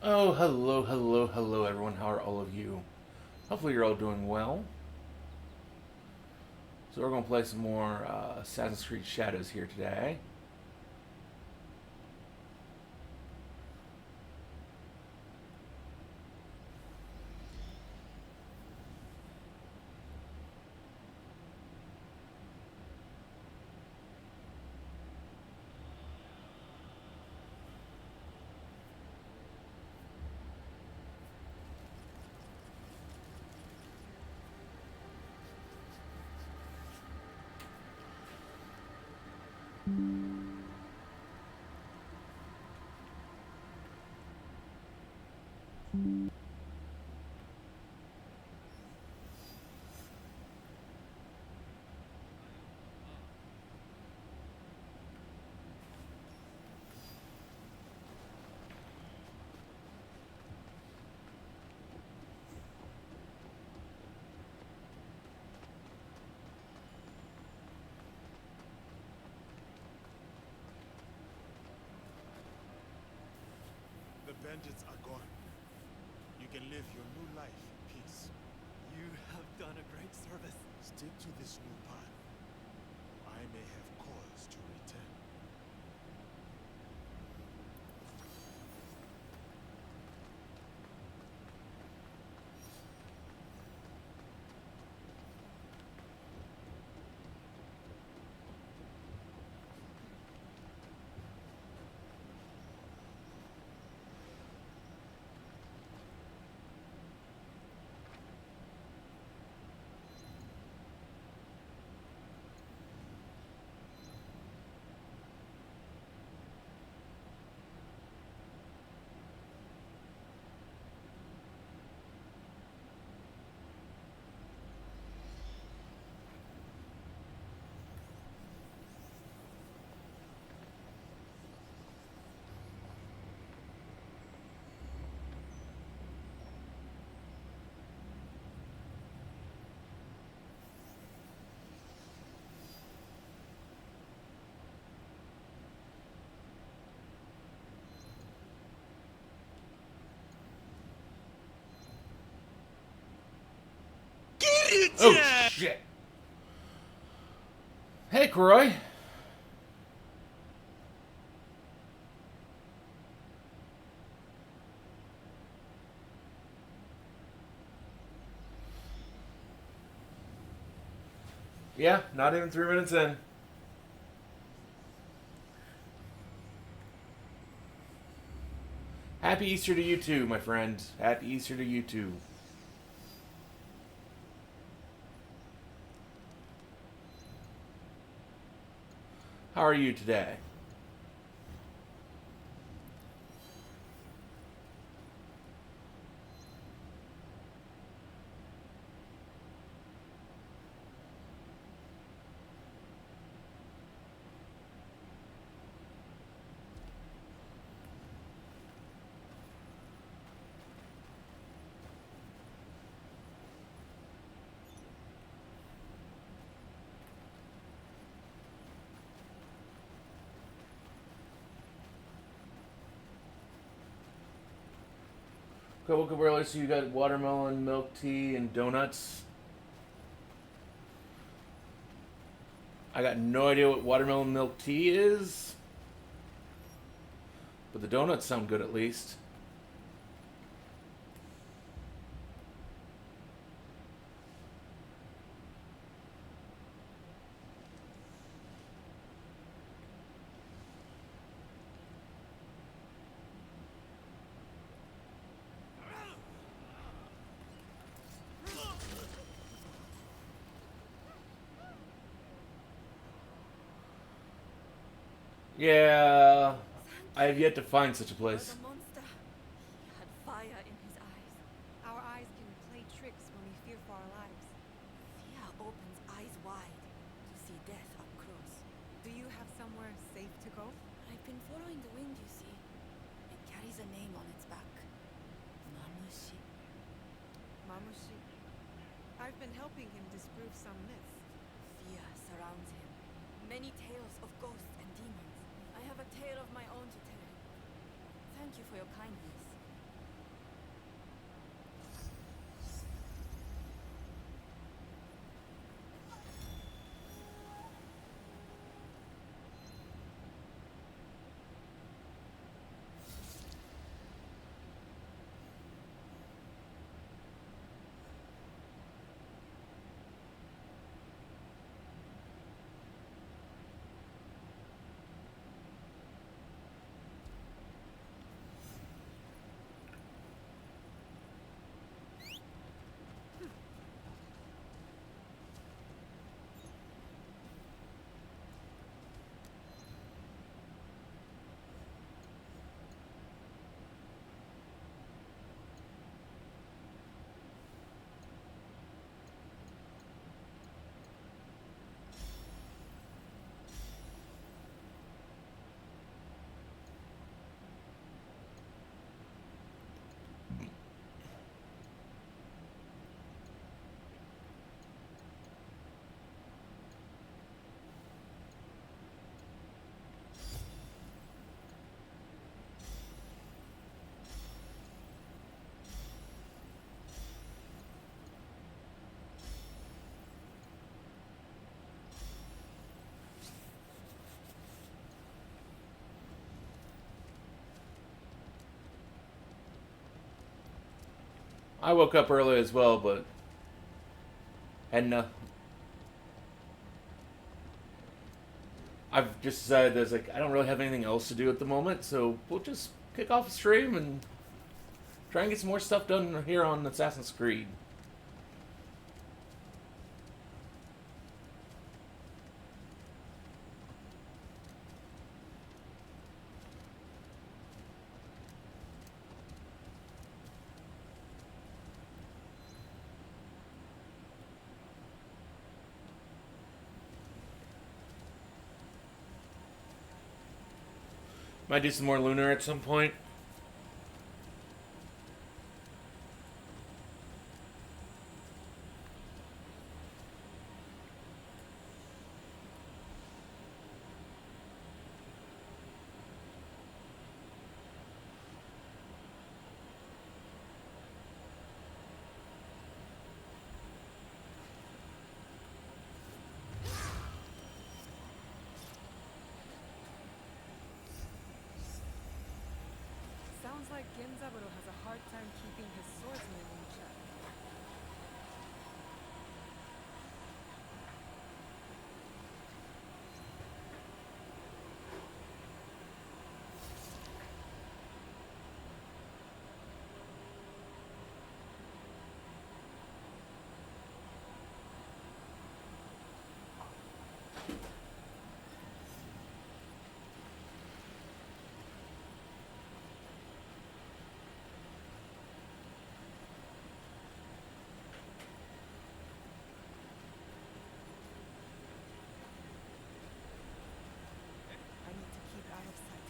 Oh, hello, hello, hello, everyone. How are all of you? Hopefully, you're all doing well. So, we're going to play some more Assassin's Creed Shadows here today. The bandits are gone. You can live your new life in peace. You have done a great service. Stick to this new path. I may have cause to return. Oh, shit. Hey, Kroy. Yeah, not even 3 minutes in. Happy Easter to you too, my friend. Happy Easter to you too. How are you today? Okay, woke up early, so you got watermelon, milk tea, and donuts. I got no idea what watermelon milk tea is, but the donuts sound good at least. Yeah, Thank I have you. yet to find such a He was place. a monster. He had fire in his eyes. Our eyes can play tricks when we fear for our lives. Fear opens eyes wide to see death up close. Do you have somewhere safe to go? I've been following the wind, you see. It carries a name on its back. Mamushi. Mamushi. I've been helping him disprove some myths. Fear surrounds him. Many tales of ghosts and demons. I have a tale of my own to tell. Thank you for your kindness. I woke up early as well, but had no. I've just decided there's like I don't really have anything else to do at the moment, so we'll just kick off a stream and try and get some more stuff done here on Assassin's Creed. Might do some more Lunar at some point. Sounds like Genzaburo has a hard time keeping his swordsman in check. I need to keep out of sight.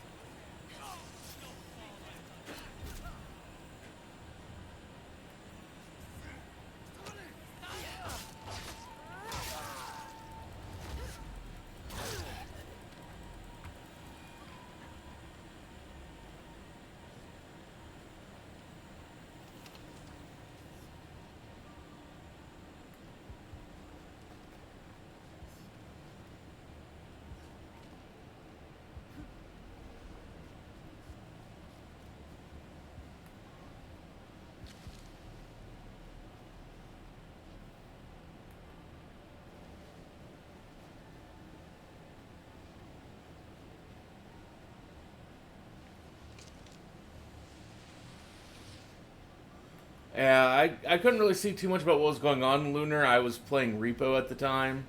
Yeah, I couldn't really see too much about what was going on in Lunar. I was playing Repo at the time.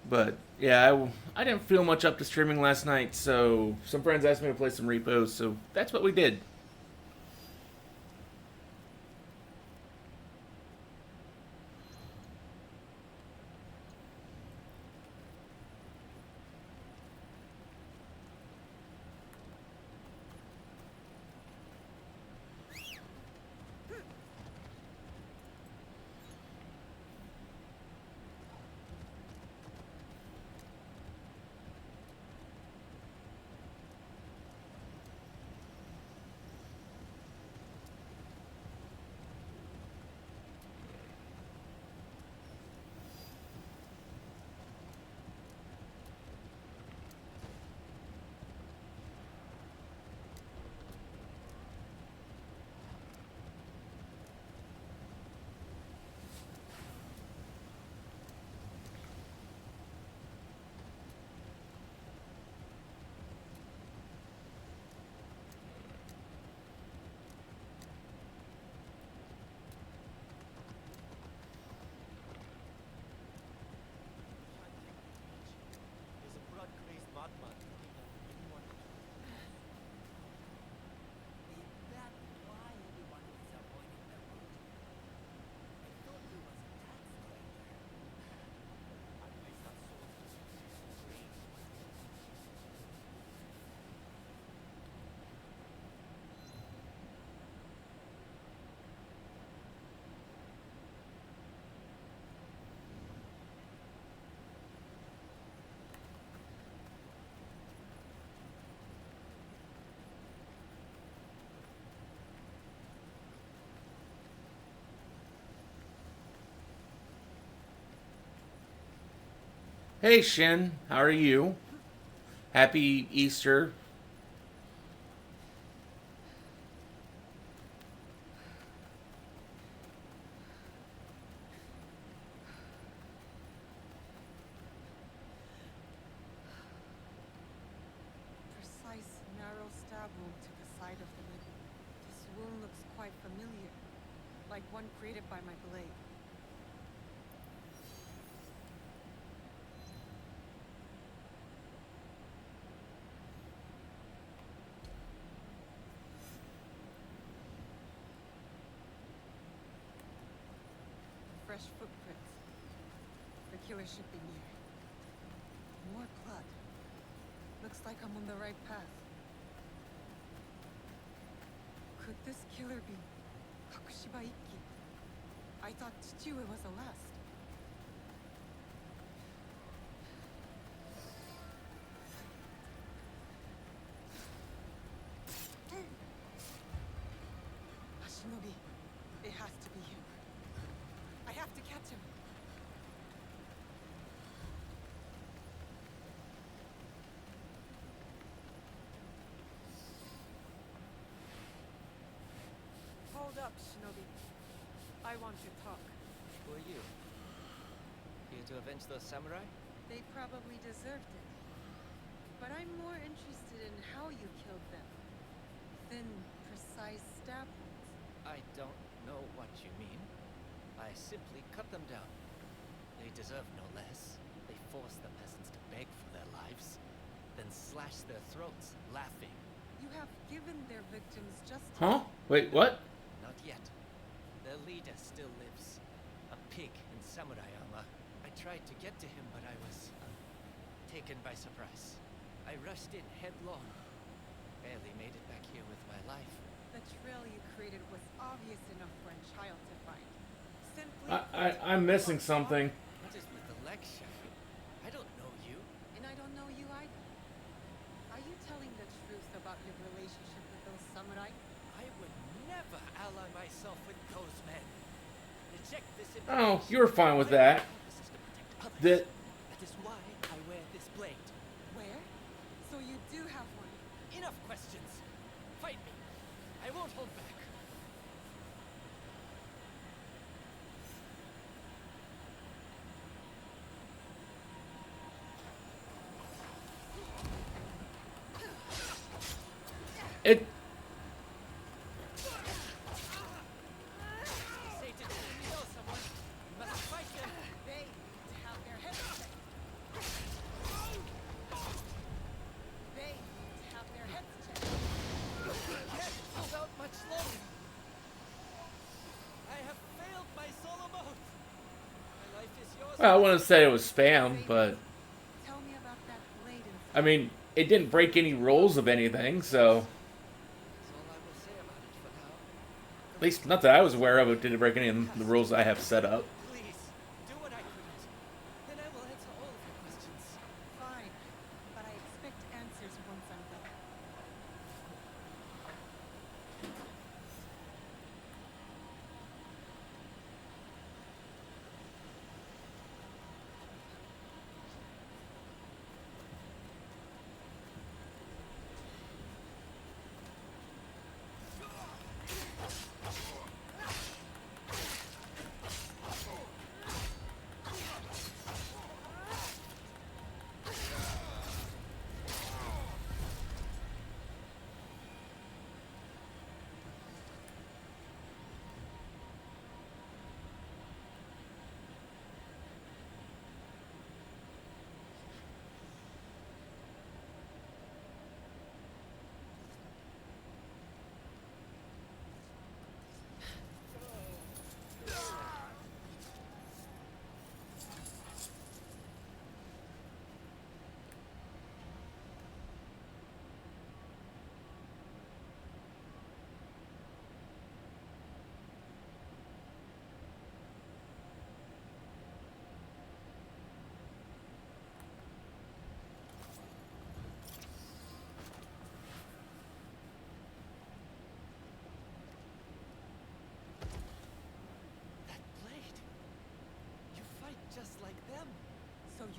But yeah, I didn't feel much up to streaming last night, so some friends asked me to play some repos, so that's what we did. Hey Shin, how are you? Happy Easter. Precise, narrow stab wound to the side of the lip. This wound looks quite familiar, like one created by my blade. Fresh footprints. The killer should be near. More blood. Looks like I'm on the right path. Could this killer be Kakushiba Ikki? I thought Chichiue was the last. Ashinobi, it has to be him. I have to catch him. Hold up, Shinobi. I want to talk. Who are you? Here to avenge those samurai? They probably deserved it. But I'm more interested in how you killed them. Thin, precise stab wounds. I don't know what you mean. I simply cut them down. They deserve no less. They forced the peasants to beg for their lives, then slashed their throats, laughing. You have given their victims justice. Huh? Wait, what? Not yet. Their leader still lives. A pig in samurai armor. I tried to get to him, but I was taken by surprise. I rushed in headlong. Barely made it back here with my life. The trail you created was obvious enough for a child to find. Simply I'm missing something. What is with the lecture? I don't know you. And I don't know you either. Are you telling the truth about your relationship with those samurai? I would never ally myself with those men. Reject this Oh, invitation. you were fine with that. This is to protect others. That That is why I wear this blade. Where? So you do have one. Enough questions. Fight me. I won't hold back. it. Satan, you know someone. You must fight them. They need to have their heads checked. They need to have their heads checked. Can't hold out much longer. I have failed my solo mode. My life is yours. Well, I wouldn't say it was spam, but Tell me about that blade and I mean, it didn't break any rules of anything, so That's all I will say about it for now. at least not that I was aware of. It didn't break any of the rules I have set up. Please, do what I couldn't. Then I will answer all of your questions. fine. But I expect answers once I'm done.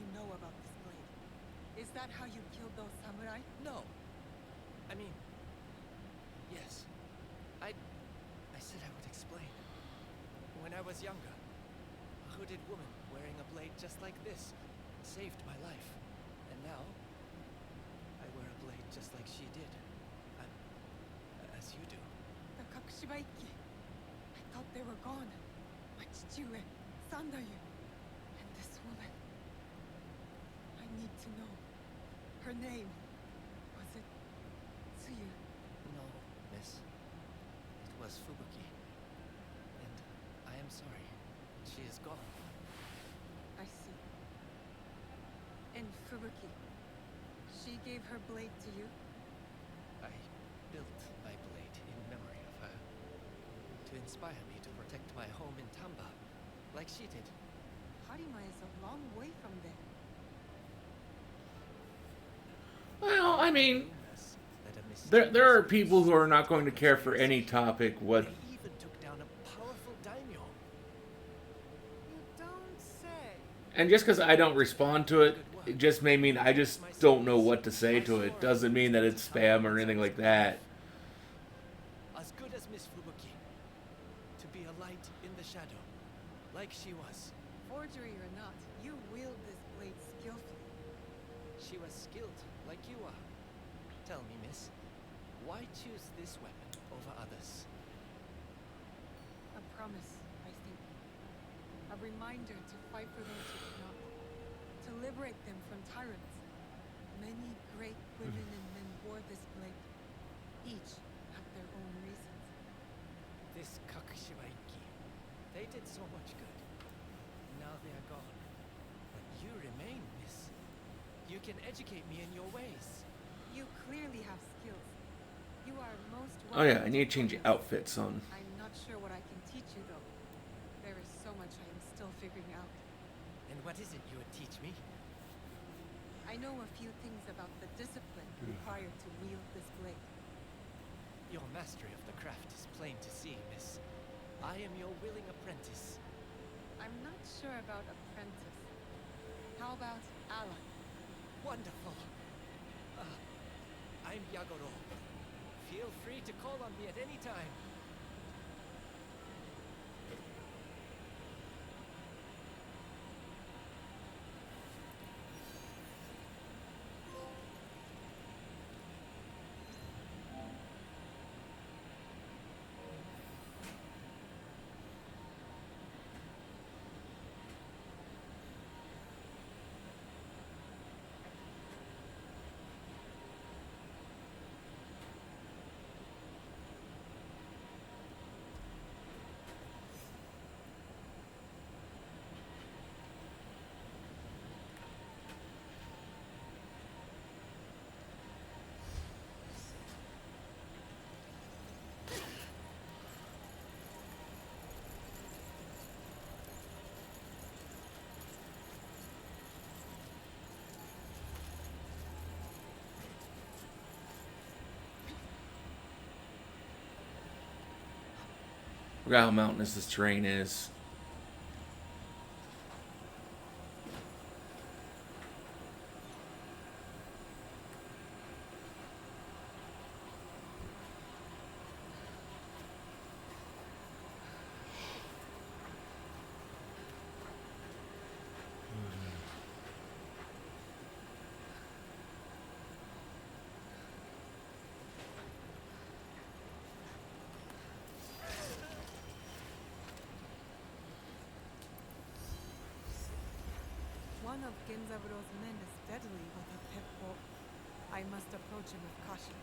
you know about this blade? Is that how you killed those samurai? No. I mean, yes. I said I would explain. When I was younger, a hooded woman wearing a blade just like this saved my life. And now, I wear a blade just like she did. As you do. The Kakushiba Ikki. I thought they were gone. My Chichiue, Sandayu, and this woman. I need to know. Her name. Was it Tsuyu? No, miss. It was Fubuki. And I am sorry. She is gone. I see. And Fubuki. She gave her blade to you? I built my blade in memory of her. To inspire me to protect my home in Tamba, like she did. Harima is a long way from there. Well, I mean, Rumors that a there are mysterious people who are not beast going to care for any topic what. They even took down a powerful daimyo. You don't say. And just because I don't respond to it, it just may mean I just don't know what to say to it. Doesn't mean that it's spam or anything like that. As good as Miss Fubuki. To be a light in the shadow, like she was. Forgery or not, you wield this blade skillfully. She was skilled, like you are. Tell me, miss, why choose this weapon over others? A promise, I think. A reminder to fight for those who cannot. To liberate them from tyrants. Many great women and men wore this blade. Each had their own reasons. This Kakushiba Ikki. They did so much good. Now they are gone. But you remain, miss. You can educate me in your ways. You clearly have skills. You are most Oh yeah, I welcome need to change join us. outfits on. I'm not sure what I can teach you though. There is so much I am still figuring out. And what is it you would teach me? I know a few things about the discipline required to wield this blade. Your mastery of the craft is plain to see, miss. I am your willing apprentice. I'm not sure about apprentice. How about ally? Wonderful. I'm Yagoro. Feel free to call on me at any time. Forgot how mountainous this terrain is. One of Genzaburo's men is deadly with a peppo. I must approach him with caution.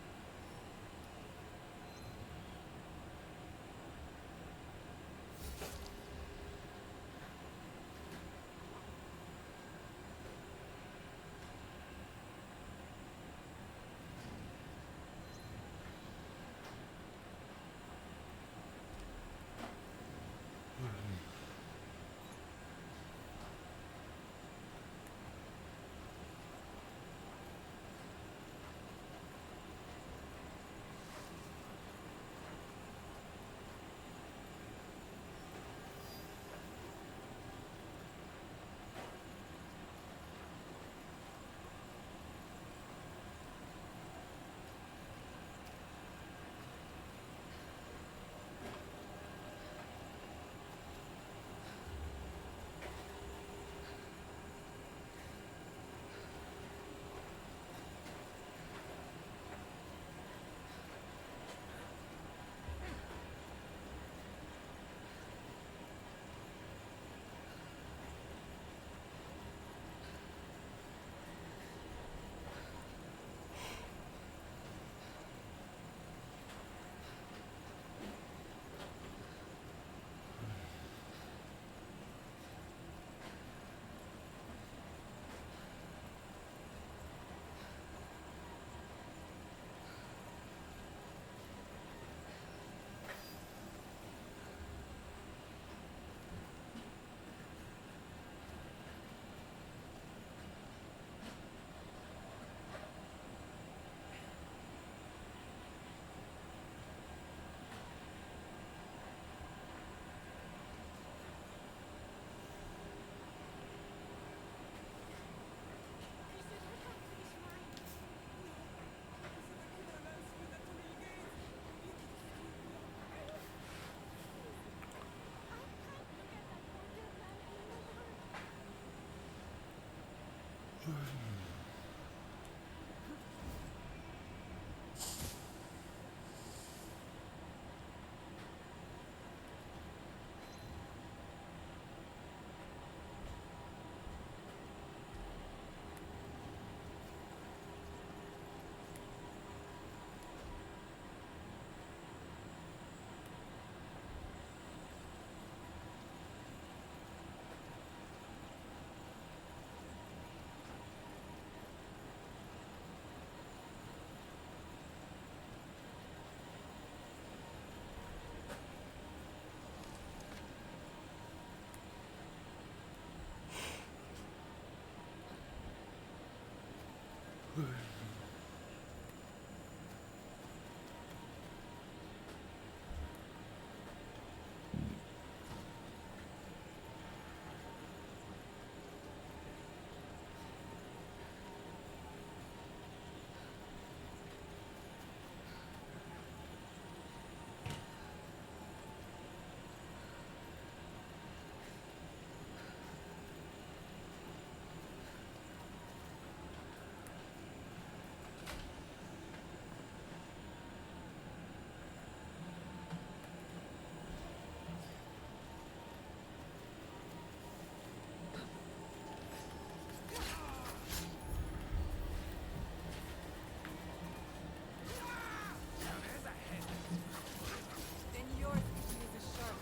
Then yours could use a sharp.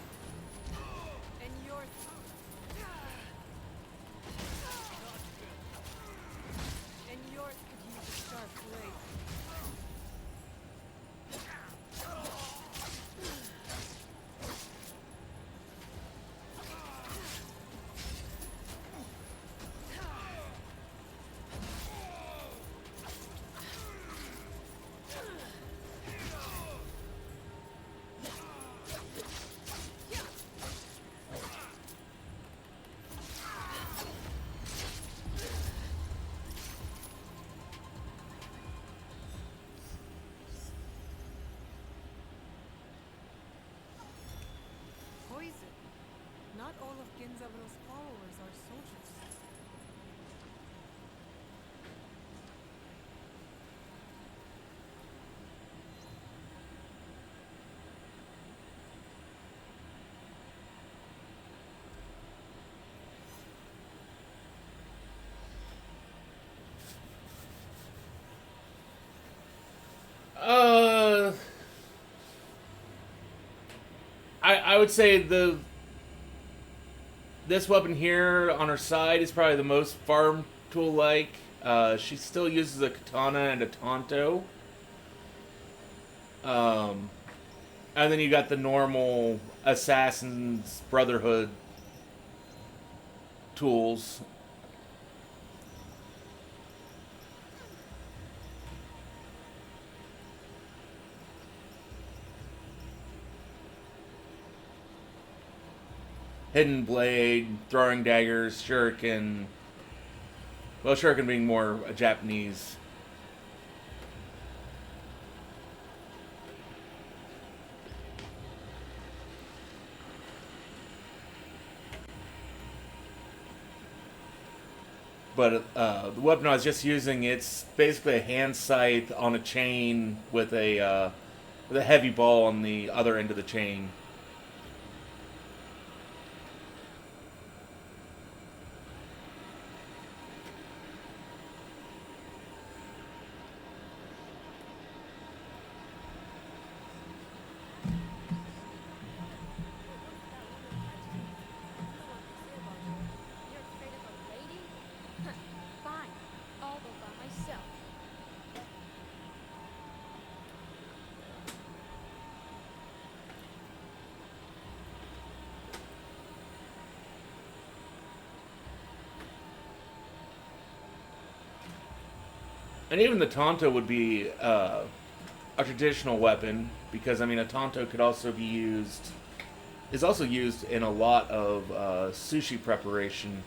And yours. And yours could use a sharp blade. Poison. Not all of Genzaburo's followers are soldiers. Uh, I would say this weapon here on her side is probably the most farm tool like. She still uses a katana and a tanto. And then you got the normal Assassin's Brotherhood tools. Hidden Blade, Throwing Daggers, Shuriken. Well, Shuriken being more a Japanese. But the weapon I was just using, it's basically a hand scythe on a chain with a heavy ball on the other end of the chain. You're afraid of a lady? Huh, fine. I'll go by myself. And even the Tanto would be a traditional weapon, because I mean a Tanto could also be used, is also used in a lot of sushi preparation.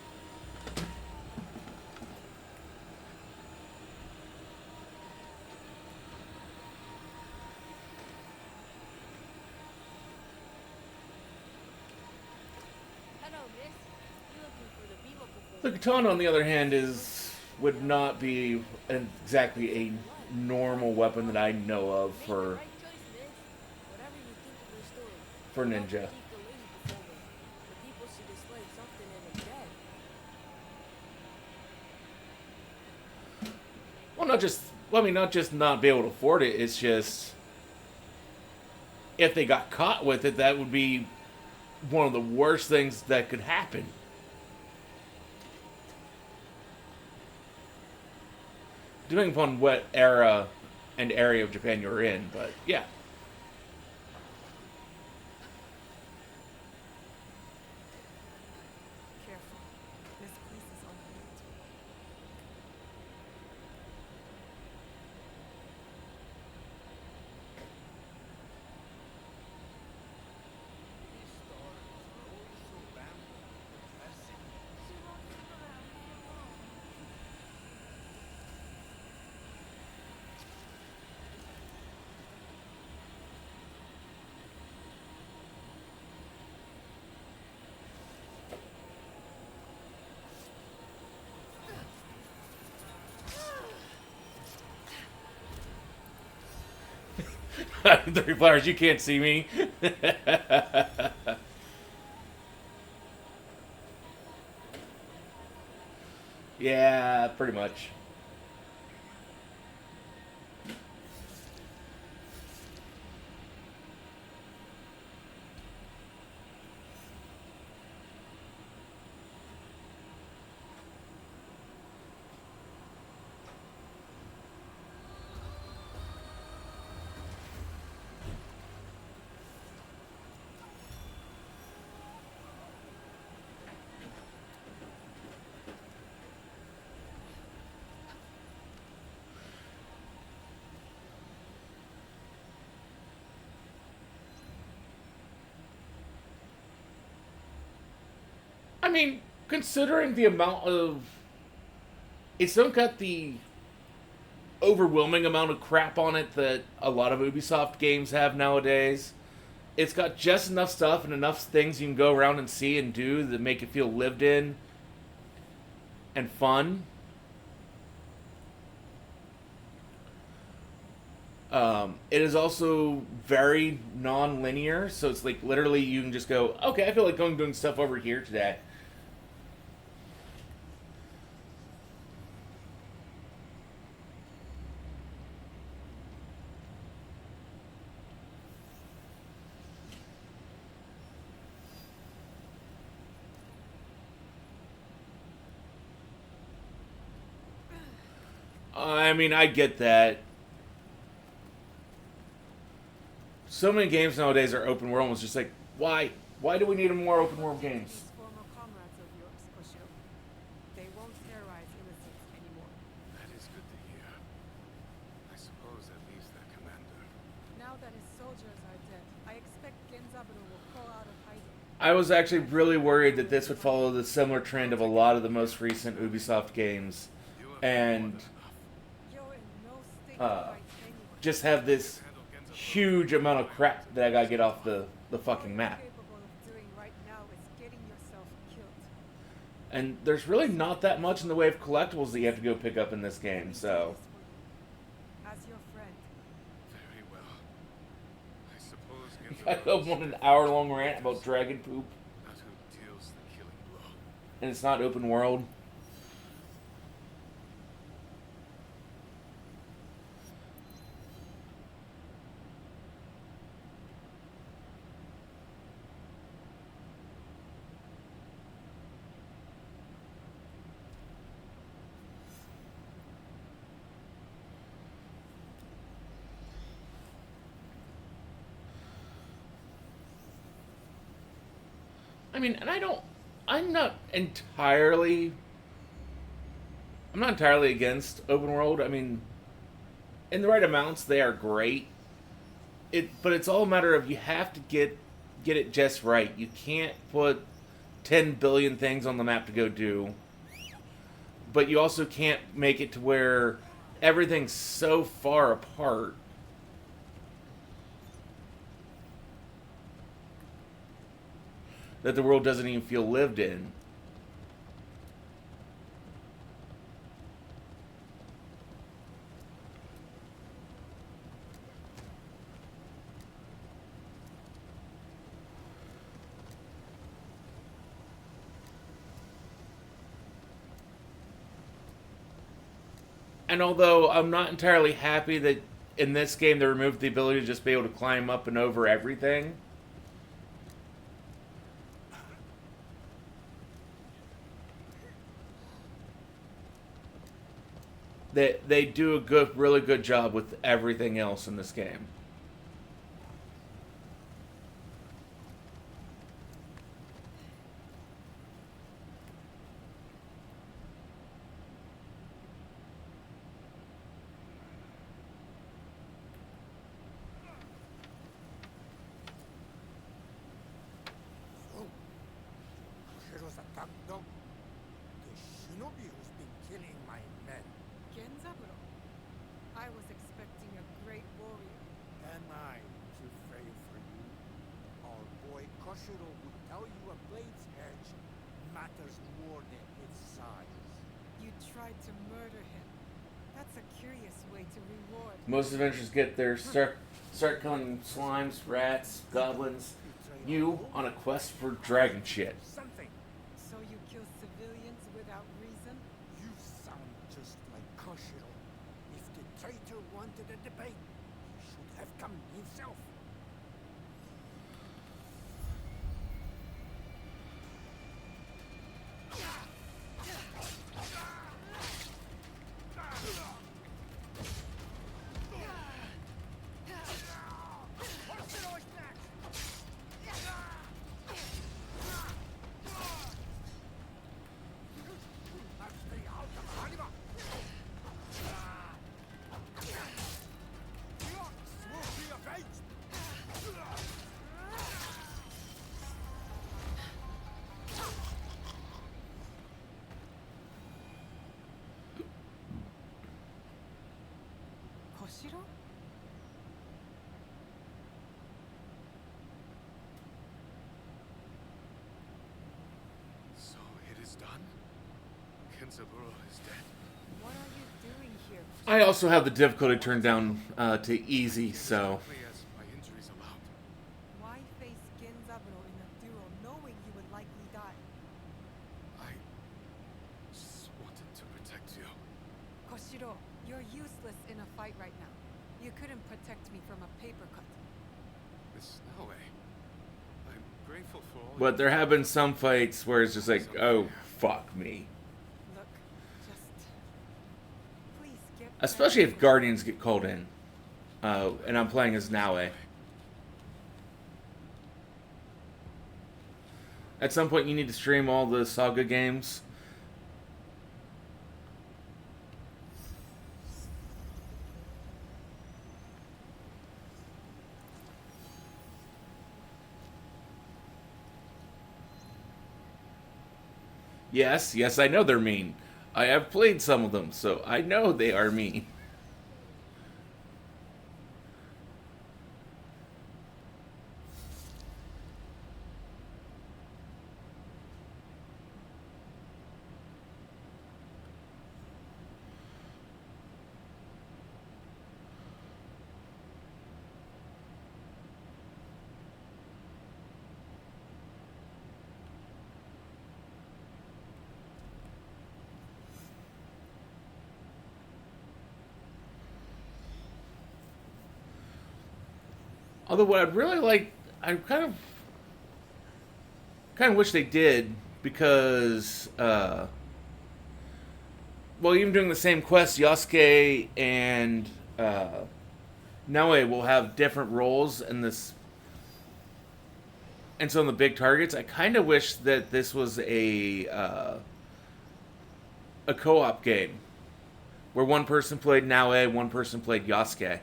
Hello, miss. You looking for the Biwa before? The katana, on the other hand, is would not be exactly a normal weapon that I know of Make the for right choice, Miss. Whatever you think of your story, for you have to ninja. keep the lady before the people see this like something in the dead. Well, not just well, I mean, not just not be able to afford it. It's just if they got caught with it, that would be one of the worst things that could happen. Depending upon what era and area of Japan you're in, but yeah. Careful. This place is unlit. These stories are always so rambling and depressing. She won't stick around for long. Three flowers, you can't see me. Yeah, pretty much. I mean, considering the amount of. It's don't got the overwhelming amount of crap on it that a lot of Ubisoft games have nowadays. It's got just enough stuff and enough things you can go around and see and do that make it feel lived in and fun. It is also very non-linear, so it's like literally you can just go, okay, I feel like going doing stuff over here today. I mean, I get that. So many games nowadays are open world. It's just like, why? Why do we need more open world games? These former comrades of yours, Koshio. They won't terrorize innocents anymore. That is good to hear. I suppose that leaves their commander. Now that his soldiers are dead, I expect Genzaburo will crawl out of hiding. I was actually really worried that this would follow the similar trend of a lot of the most recent Ubisoft games, You have and more than enough. You're in no state Uh, to fight anyone. just have this Handle Genzo huge amount of crap that I gotta get off the fucking All map. you're capable of doing right now is getting yourself killed. And there's really not that much in the way of collectibles that you have to go pick up in this game, so. As your friend, very well. I suppose Genzo I go on an hour-long rant about dragon poop, not who deals the killing blow. and it's not open world. I mean, and I'm not entirely, I'm not entirely against open world. I mean, in the right amounts, they are great. But it's all a matter of you have to get it just right. You can't put 10 billion things on the map to go do, but you also can't make it to where everything's so far apart that the world doesn't even feel lived in. And although I'm not entirely happy that in this game they removed the ability to just be able to climb up and over everything, they do a really good job with everything else in this game. So, Koshiro's attacked them. The shinobi who's been killing my men. Genzaburo. I was expecting a great warrior. Am I too frail for you? Our boy Koshiro would tell you a blade's edge matters more than its size. You tried to murder him. That's a curious way to reward. Most adventurers get their start killing slimes, rats, goblins. You on a quest for dragon shit. Something. So you kill civilians without reason? You sound just like Koshiro. If the traitor wanted a debate, he should have come himself. Koshiro? So it is done? Kenzaburo is dead. What are you doing here? I also have the difficulty turned down to easy, so Exactly as my injuries allowed. Why face Genzaburo in a duel knowing you would likely die? I just wanted to protect you. Koshiro, you're useless in a fight right now. You couldn't protect me from a paper cut. Miss Naue, I'm grateful for all but there have been some fights where it's just like, oh fuck me. Look, just please get Especially back. if Guardians get called in. And I'm playing as Naue. At some point you need to stream all the Saga games. Yes, I know they're mean. I have played some of them, so I know they are mean. Although what I'd really like, I kind of wish they did, because well, even doing the same quest, Yasuke and Naue will have different roles in this, and some of the big targets. I kind of wish that this was a co-op game where one person played Naue, one person played Yasuke.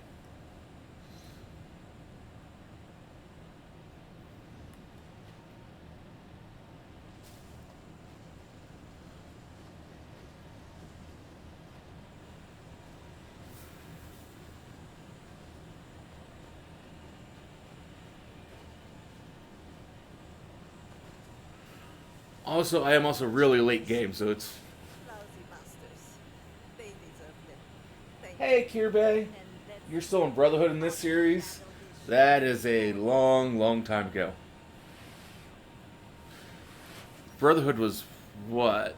Also, I am also really late game, so it's... Lousy masters. They deserve it. Thank Hey, Kirby. You're still in Brotherhood in this series? That is a long time ago. Brotherhood was what?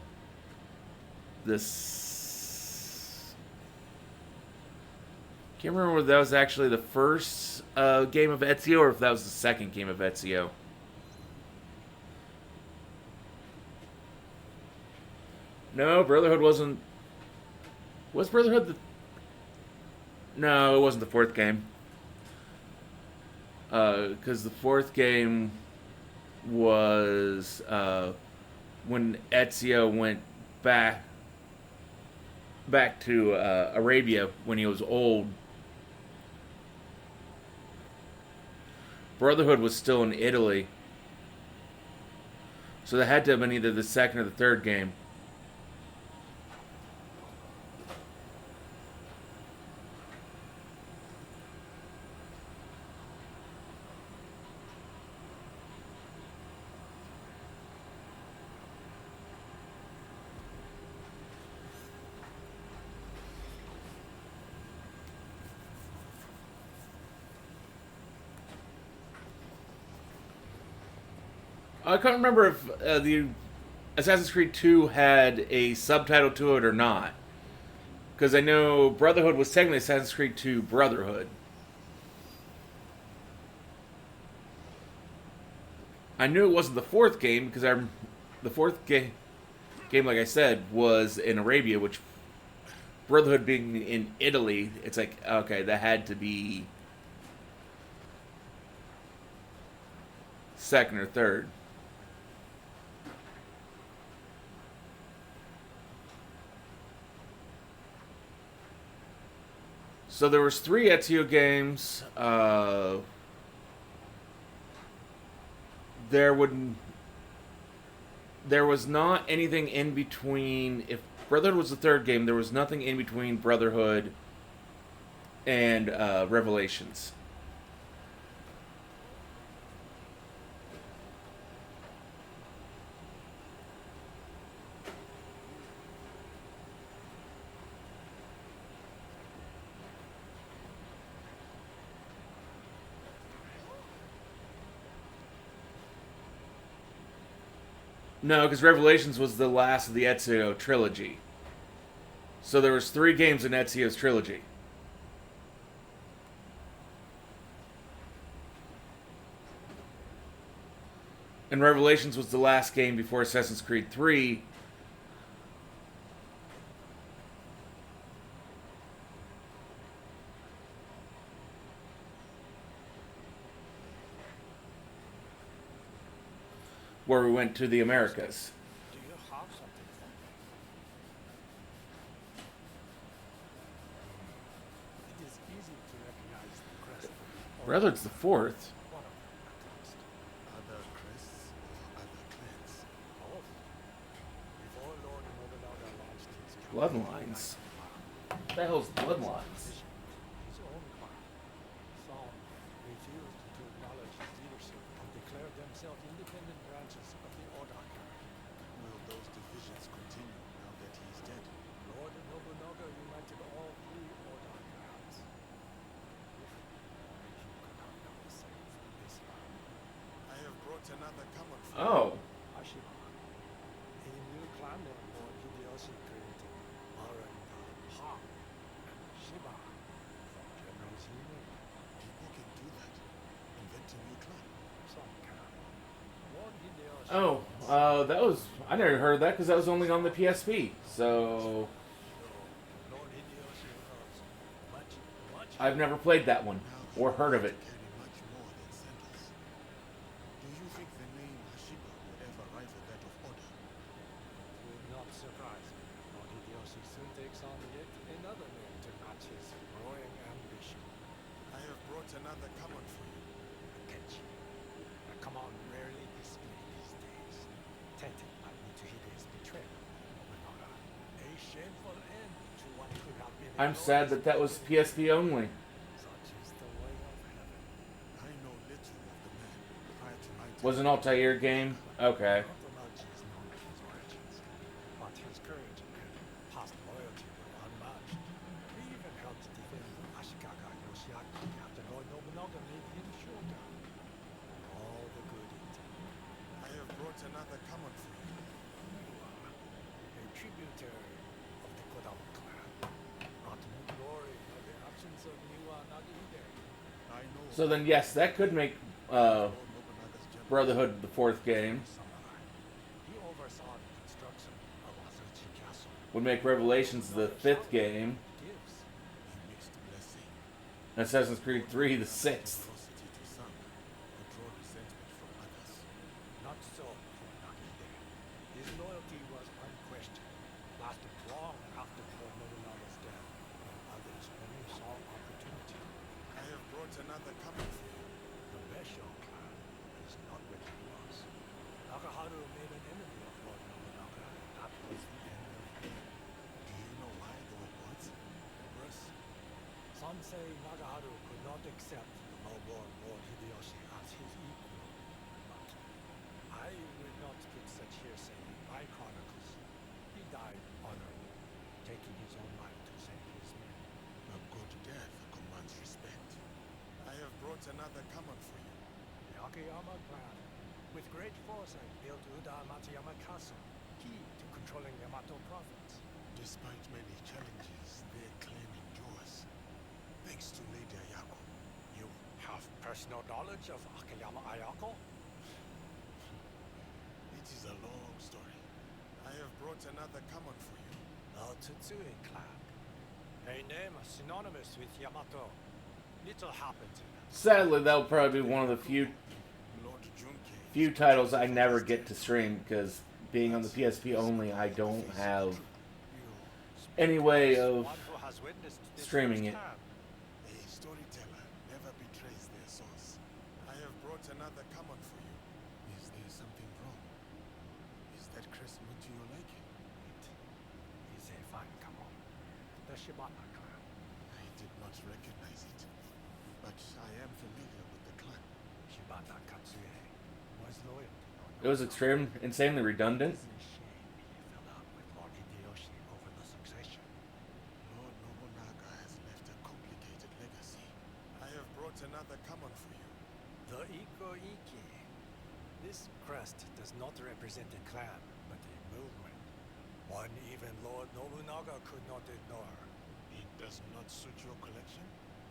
This... Can't remember whether that was actually the first game of Ezio or if that was the second game of Ezio. No, Brotherhood wasn't. Was Brotherhood the? No, it wasn't the fourth game. Because the fourth game was when Ezio went back to Arabia when he was old. Brotherhood was still in Italy, so that had to have been either the second or the third game. I can't remember if the Assassin's Creed 2 had a subtitle to it or not. Because I know Brotherhood was technically Assassin's Creed 2 Brotherhood. I knew it wasn't the fourth game because the fourth game, like I said, was in Arabia, which Brotherhood being in Italy, it's like, okay, that had to be second or third. So there was 3 Ezio games. There was not anything in between. If Brotherhood was the third game, there was nothing in between Brotherhood and Revelations. No, because Revelations was the last of the Ezio trilogy. So there was 3 games in Ezio's trilogy. And Revelations was the last game before Assassin's Creed 3. Where we went to the Americas. Do you have something for me? It is easy to recognize the crest. Brotherhood's the fourth. One of them, at least. Other crests or other clans? Both. Before Lord Nobunaga launched his Bloodlines. What the hell's Bloodlines? his own clan. Some refused to acknowledge his leadership and declared themselves independent branches of the Oda clan. Will those divisions continue now that he is dead? Lord Nobunaga united all 3 Oda clans. If you could have done the same for this man. I have brought another common for Oh. Ashiba, a new clan name Lord Hideyoshi created, Maranga Ha and Shiba from General Zeno. People can do that. Invent a new clan. Some can. Lord Hideyoshi. Oh, that was... I never heard that because that was only on the PSP. So... Lord Hideyoshi was much I've never played that one. Or heard of it. Carry much more than sandals. Do you think the name Hashiba will ever rival that of Oda? would not surprise me. Lord Hideyoshi soon takes on yet another name to match his growing ambition. I have brought another common for you. Akechi. A command rarely displayed these days. Tainted by Mitsuhide's betrayal of Nobunaga. A shameful end to what could have been a I'm sad that that was PSP only. Such is the way of heaven. I know little of the man prior to my time. Was an Altair game? Okay. Not much is known of his origins, but his courage and past loyalty were unmatched. He even helped defend Ashikaga Yoshiaki after Lord Nobunaga made him shogun. All the good indeed. I have brought another common for you. A tributary of the Kodama clan, brought new glory by the absence of new So then, yes, that could make Brotherhood the fourth game. samurai. He oversaw the construction of Azuchi Castle. Would make Revelations the fifth game. Gives. A mixed blessing. And Assassin's Creed 3 the sixth. Ferocity to some, or draw resentment from others. Not so for Nakide. His loyalty was unquestioned. Lasted long after Lord Nobunaga's death, when others only saw opportunity. I have brought another coming for you. The Besho clan is not what it was. Nakaharu made an enemy of Lord Nobunaga, and that was the end of him. Do you know why there were words? Bruce, some say Nagaharu could not accept the lowborn Lord Hideyoshi as his equal, but I will not put such hearsay in my chronicles. He died honorably, taking his own life to save his men. A good death commands respect. I have brought another common for you. The Akiyama clan, with great foresight, built Uda Matsuyama Castle, key to controlling Yamato province. Despite many challenges, their clan endures. Thanks to Lady Ayako. You have personal knowledge of Akiyama Ayako? It is a long story. I have brought another common for you. The Tsutsui clan. A name synonymous with Yamato. Little happened to them. Sadly, that'll probably be one of the Lord Junkei. few titles I never get to stream because being on the PSP only, I don't have any way of One who has witnessed this streaming it. firsthand. A storyteller never betrays their source. I have brought another common for you. Is there something wrong? Is that crest not to your liking? It is a fine Kamon. The Shibata clan. I did not recognize it, but I am familiar with the clan. Shibata Katsuie was loyal to Lord It was extreme, insanely redundant. It's a shame he fell out with Lord Hideyoshi over the succession. Lord Nobunaga has left a complicated legacy. I have brought another common for you. The Iko-Iki. This crest does not represent a clan, but a movement. One even Lord Nobunaga could not ignore. It does not suit your collection?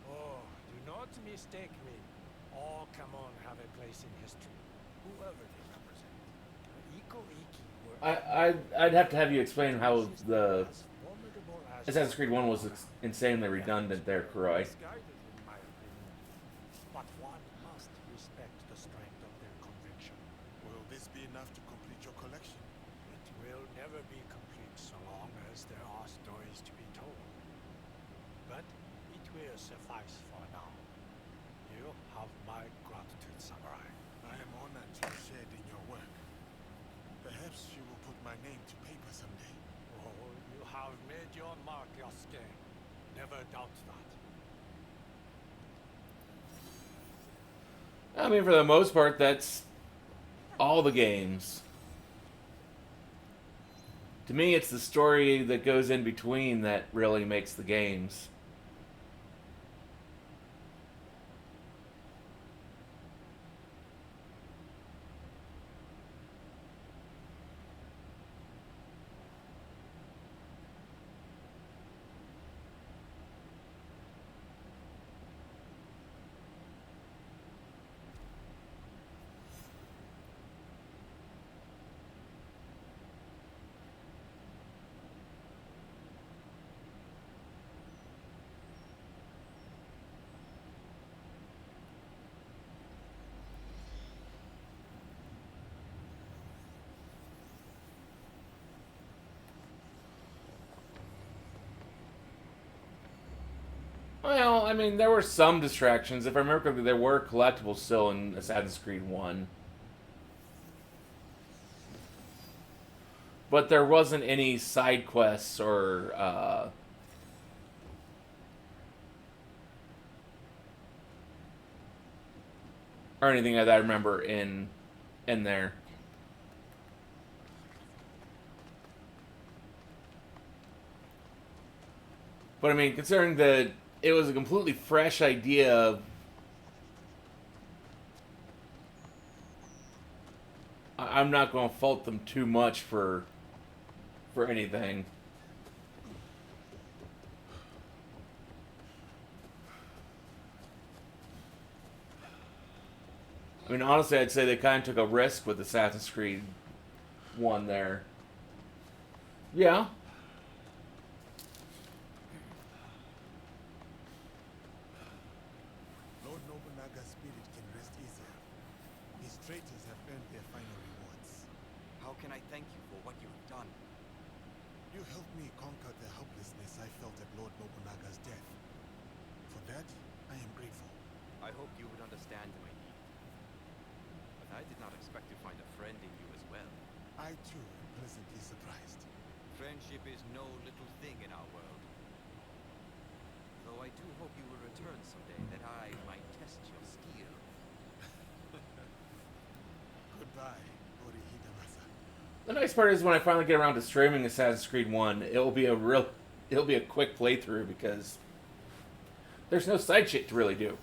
Oh, do not mistake me. All Kamon have a place in history, whoever they represent. The Iko-Iki were I'd have to have you explain how the as formidable as Assassin's Creed 1 was insanely redundant there, Kuroi. misguided, in my opinion. But one must respect the strength of their conviction. Will this be enough to complete your collection? It will never be complete so long as there are stories to be told. But it will suffice for now. You have my gratitude, Samurai. I am honored to have shared in your work. Perhaps you will put my name to paper someday. Oh, you have made your mark, Yosuke. Never doubt that. I mean, for the most part, that's all the games. To me, it's the story that goes in between that really makes the games. Well, I mean, there were some distractions. If I remember correctly, there were collectibles still in Assassin's Creed 1. But there wasn't any side quests or anything that I remember in there. But I mean, considering that it was a completely fresh idea, I'm not going to fault them too much for anything. I mean, honestly, I'd say they kind of took a risk with Assassin's Creed 1 there. Yeah. Lord Nobunaga's spirit can rest easier. His traitors have earned their final rewards. How can I thank you for what you have done? You helped me conquer the helplessness I felt at Lord Nobunaga's death. For that, I am grateful. I hope you would understand my need. But I did not expect to find a friend in you as well. I too am pleasantly surprised. Friendship is no little thing in our world. Though I do hope you will return someday that I might test your skill. Goodbye, Ori Hidamasa. The nice part is when I finally get around to streaming Assassin's Creed 1, it'll be a quick playthrough because there's no side shit to really do.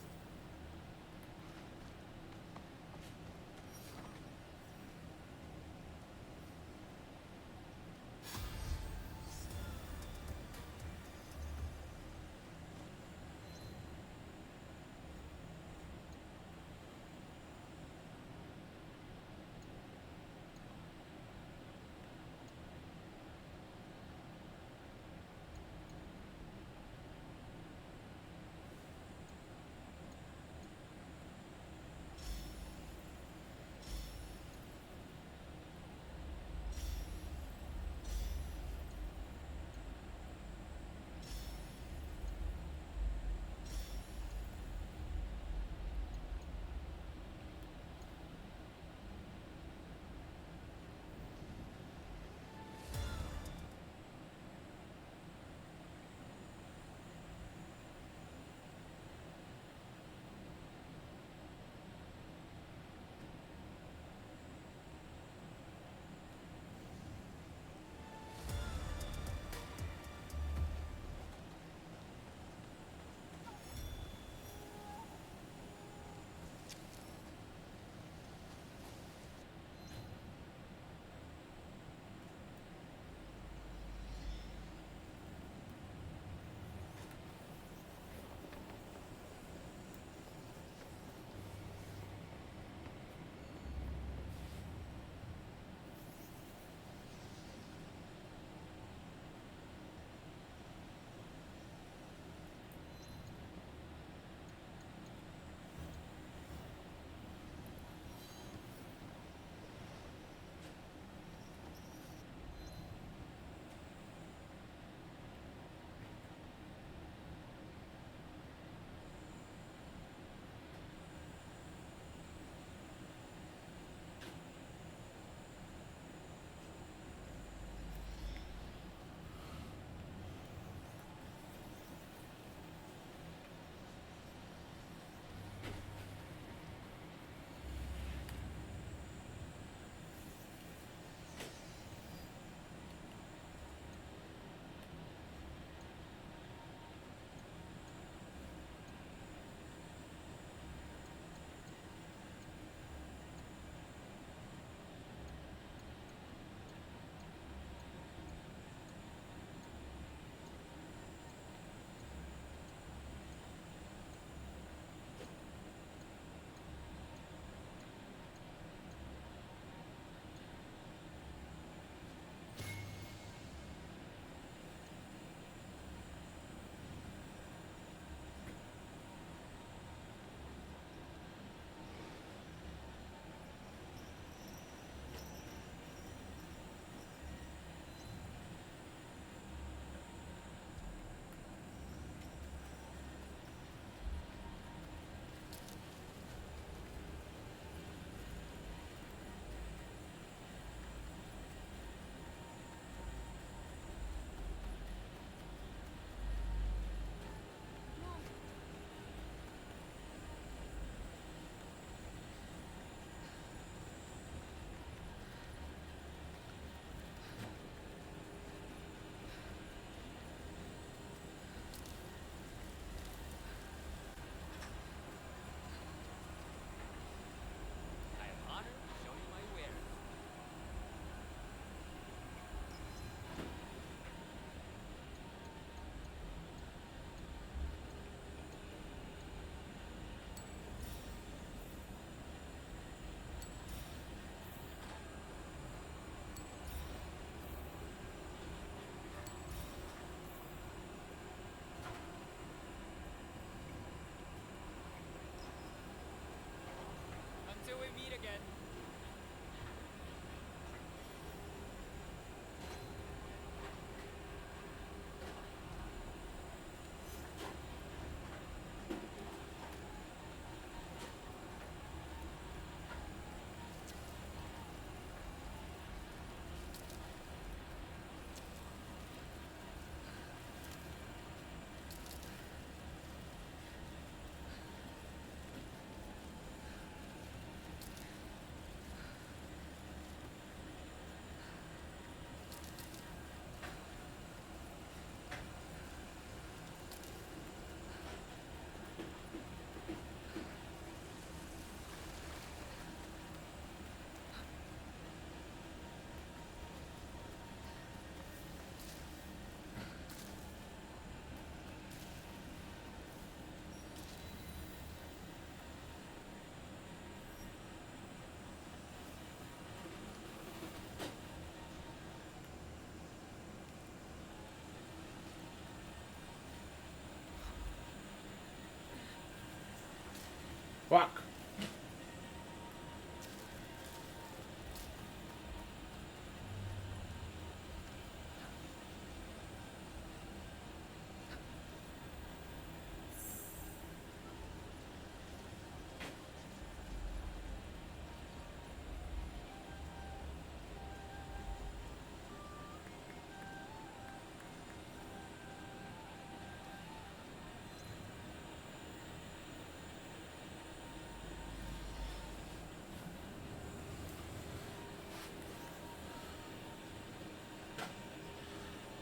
Fuck.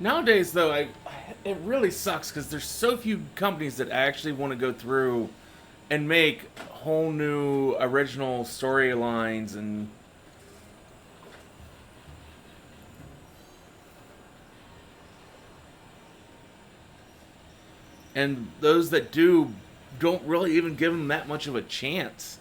Nowadays, though, it really sucks because there's so few companies that actually want to go through and make whole new original storylines and those that do don't really even give them that much of a chance.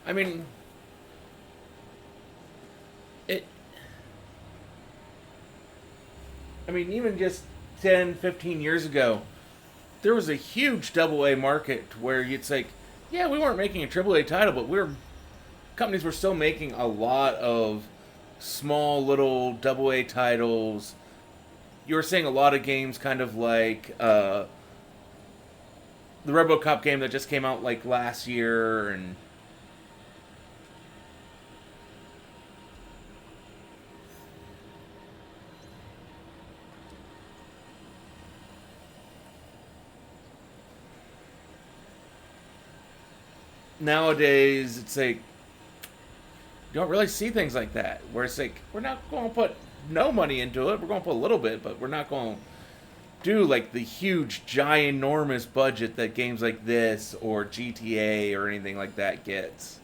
I mean, it. I mean, even just 10, 15 years ago, there was a huge double A market where it's like, yeah, we weren't making a triple A title, but companies were still making a lot of small little double A titles. You were seeing a lot of games kind of like the RoboCop game that just came out like last year, and nowadays it's like you don't really see things like that where it's like we're not going to put no money into it, we're going to put a little bit, but we're not going to do like the huge ginormous budget that games like this or GTA or anything like that gets.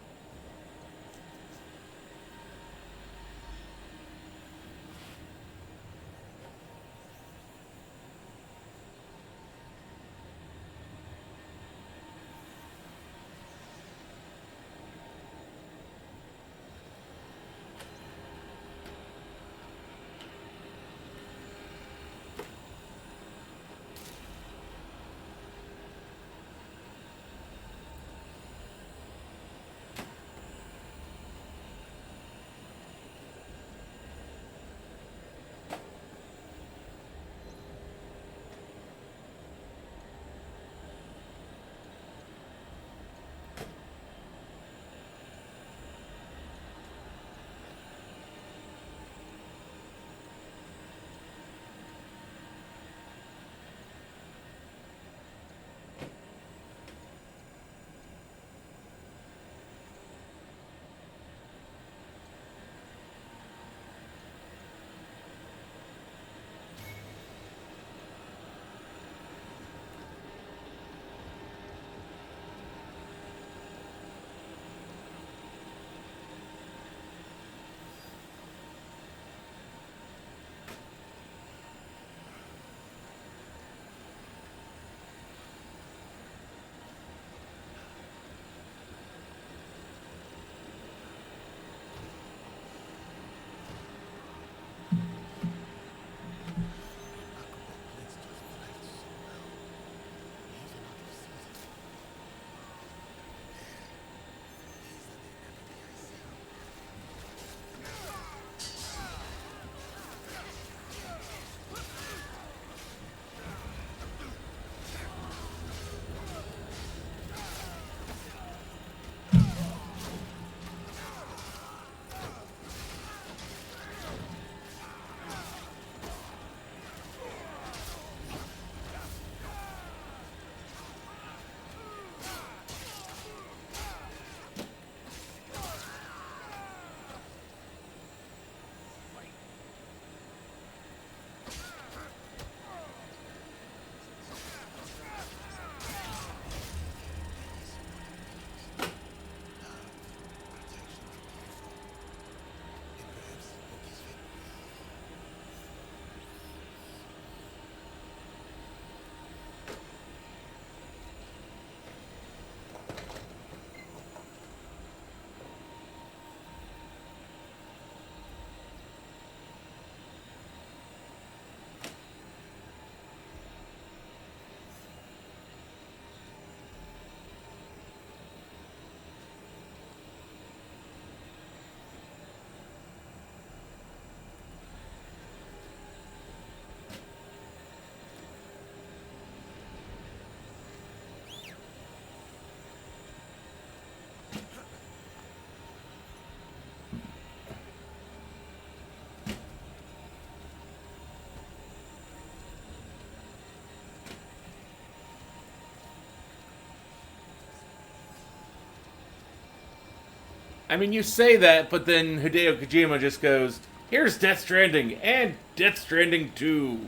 I mean, you say that, but then Hideo Kojima just goes, here's Death Stranding, and Death Stranding 2.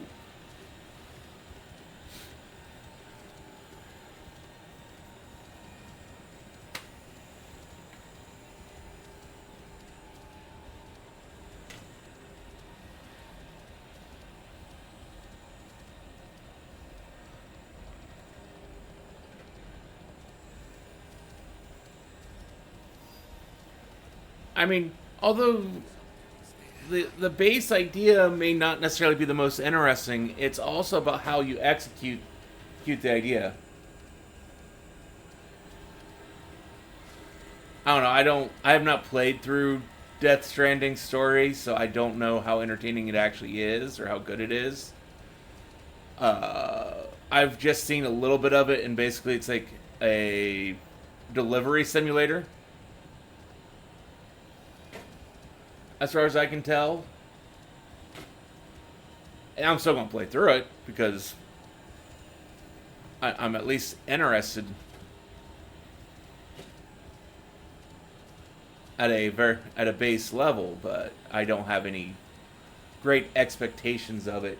I mean, although the base idea may not necessarily be the most interesting, it's also about how you execute the idea. I don't know. I have not played through Death Stranding story, so I don't know how entertaining it actually is or how good it is. I've just seen a little bit of it, and basically it's like a delivery simulator, as far as I can tell. And I'm still going to play through it because I'm at least interested at a base level, but I don't have any great expectations of it.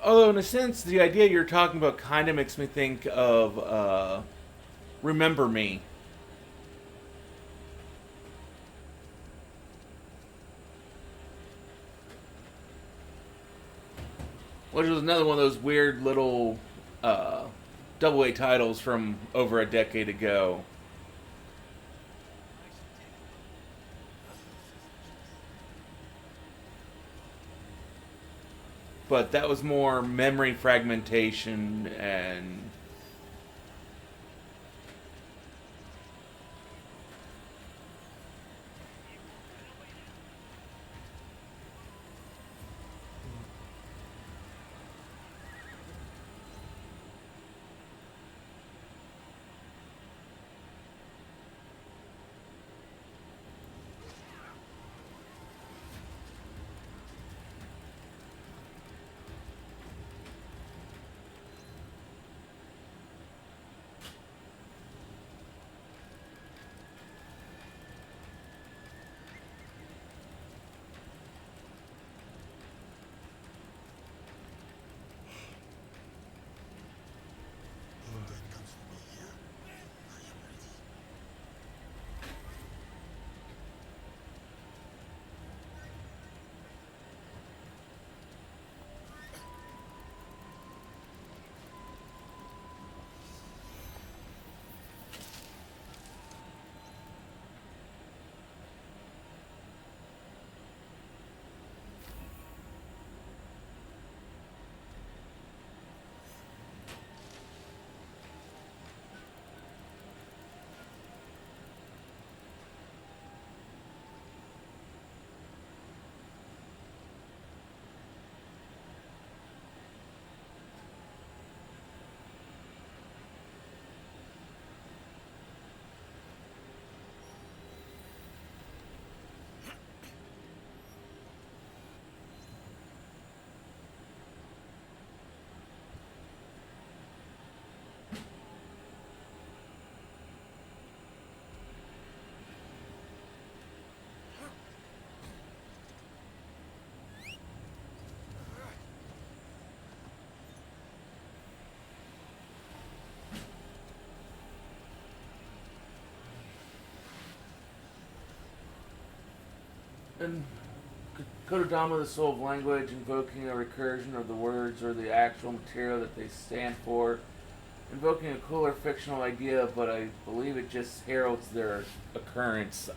Although, in a sense, the idea you're talking about kind of makes me think of Remember Me. Which was another one of those weird little double A titles from over a decade ago. But that was more memory fragmentation and And Kodama, the soul of language, invoking a recursion of the words or the actual material that they stand for, invoking a cooler fictional idea, but I believe it just heralds their occurrence.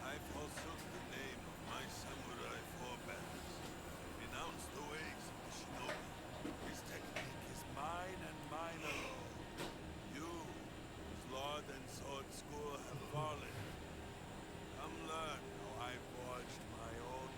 I forsook the name of my samurai forebears, renounced the ways of the shinobi. His technique is mine and mine alone. You, whose lord and sword school have fallen, come learn how I forged my own.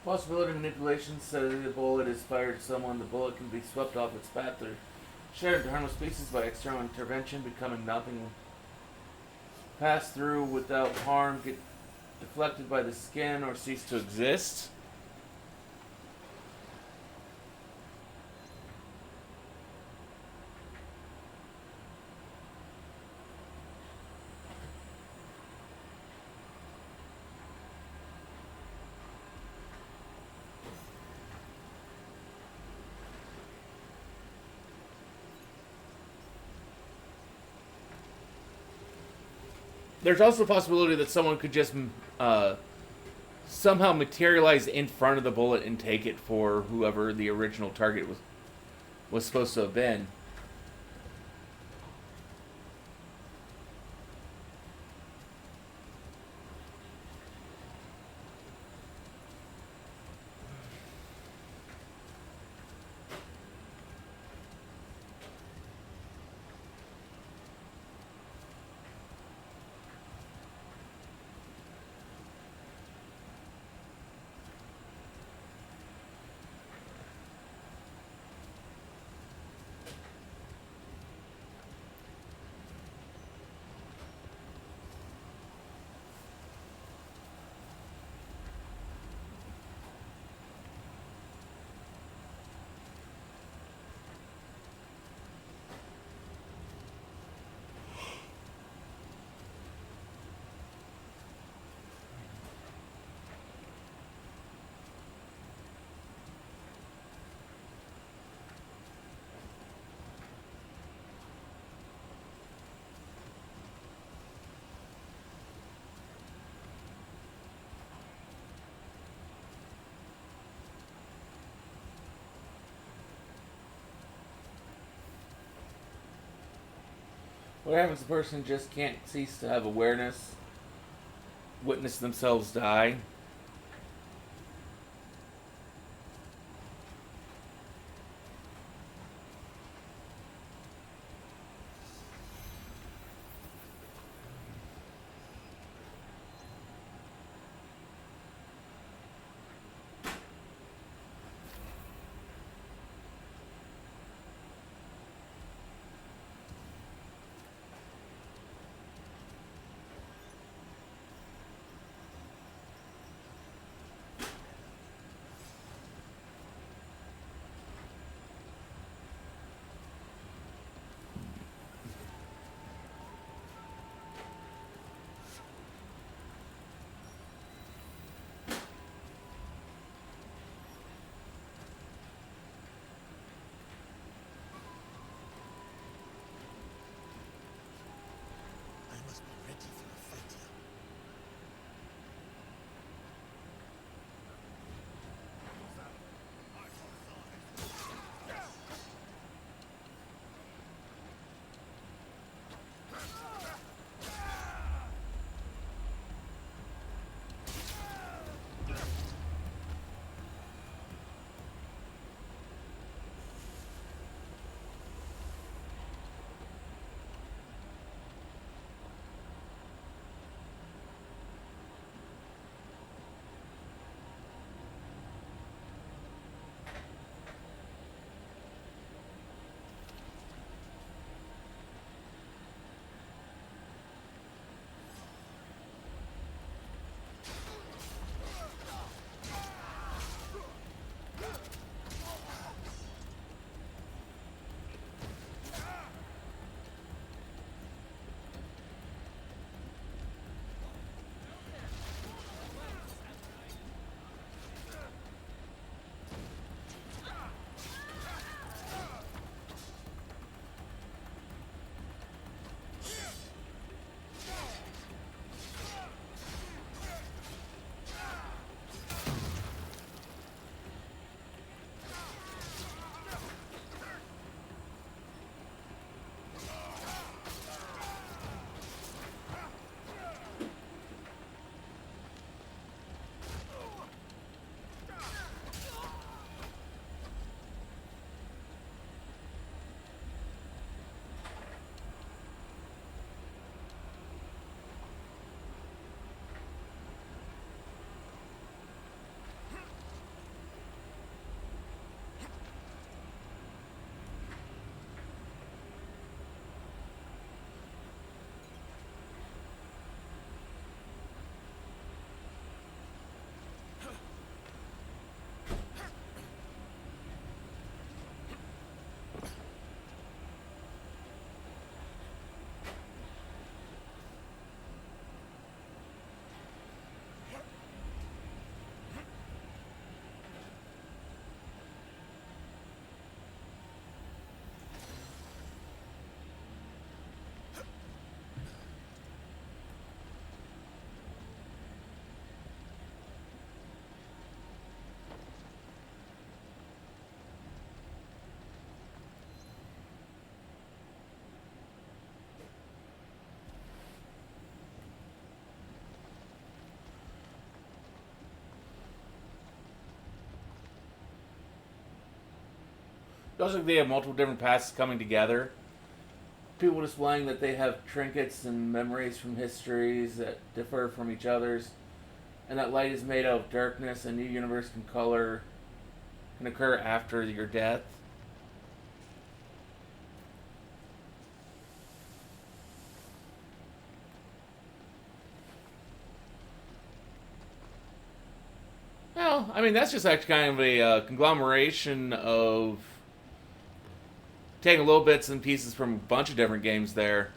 Possibility of manipulation, say the bullet is fired at someone, the bullet can be swept off its path or shattered into harmless pieces by external intervention, becoming nothing. Pass through without harm, get deflected by the skin, or cease to exist. There's also a possibility that someone could just somehow materialize in front of the bullet and take it for whoever the original target was supposed to have been. What happens if the person just can't cease to have awareness, witness themselves die? Also, they have multiple different paths coming together. People displaying that they have trinkets and memories from histories that differ from each other's, and that light is made out of darkness. A new universe can occur after your death. Well, I mean, that's just actually kind of a conglomeration of taking little bits and pieces from a bunch of different games there.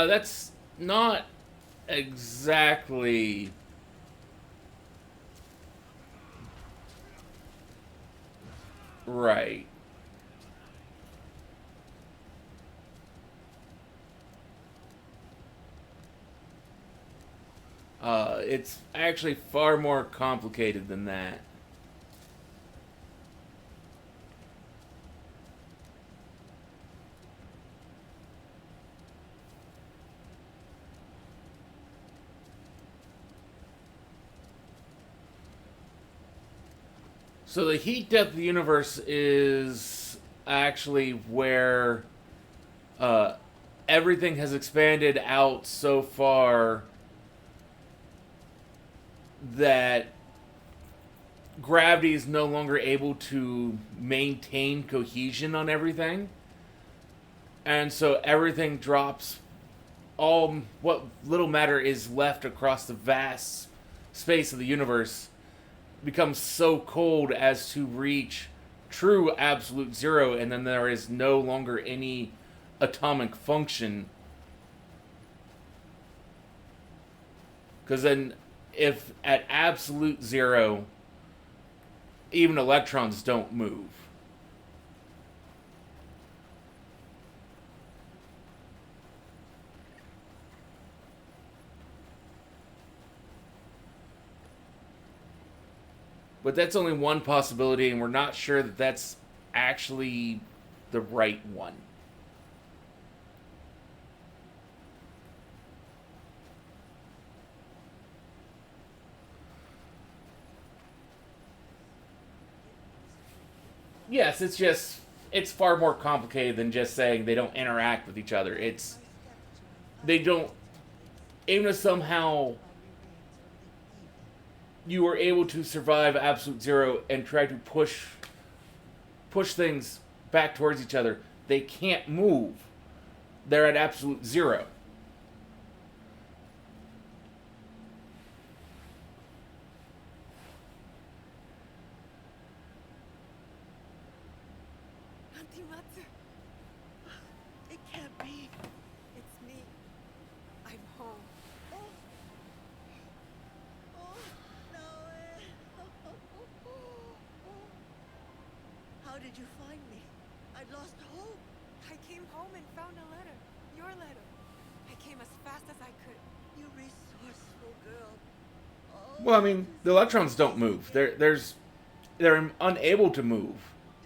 That's not exactly right. It's actually far more complicated than that. So the heat death of the universe is actually where uh, everything has expanded out so far that gravity is no longer able to maintain cohesion on everything. And so everything drops. All what little matter is left across the vast space of the universe becomes so cold as to reach true absolute zero, and then there is no longer any atomic function. Because then, if at absolute zero, even electrons don't move. But that's only one possibility, and we're not sure that that's actually the right one. Yes, it's just it's far more complicated than just saying they don't interact with each other. It's they don't. Even if somehow you were able to survive Absolute Zero and try to push things back towards each other, they can't move. They're at Absolute Zero. Auntie Matsu, It can't be. it's me. I'm home. Oh. Oh, no. How did you find me? I lost hope. I came home and found a letter. Your letter. I came as fast as I could. You resourceful girl. Oh, Well, I mean, the electrons don't move. They're unable to move.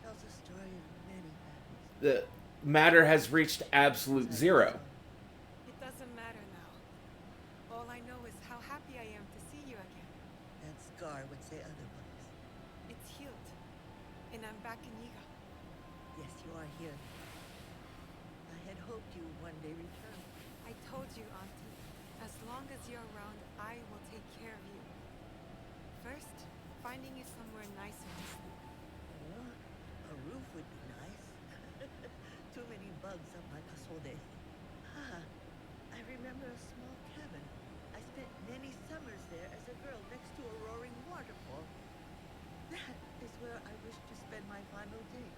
tells a story of many families. The matter has reached Absolute Zero. It doesn't matter now. All I know is how happy I am to see you again. And Scar would say otherwise. It's healed. And I'm back in Yiga. Yes, you are here. I had hoped you would one day return. I told you, Auntie. As long as you're around, I will take care of you. First, finding you somewhere nicer to sleep. Oh, a roof would be nice. Too many bugs up my kasode. Ah, I remember a small cabin. I spent many summers there as a girl next to a roaring waterfall. That is where I wish to spend my final days.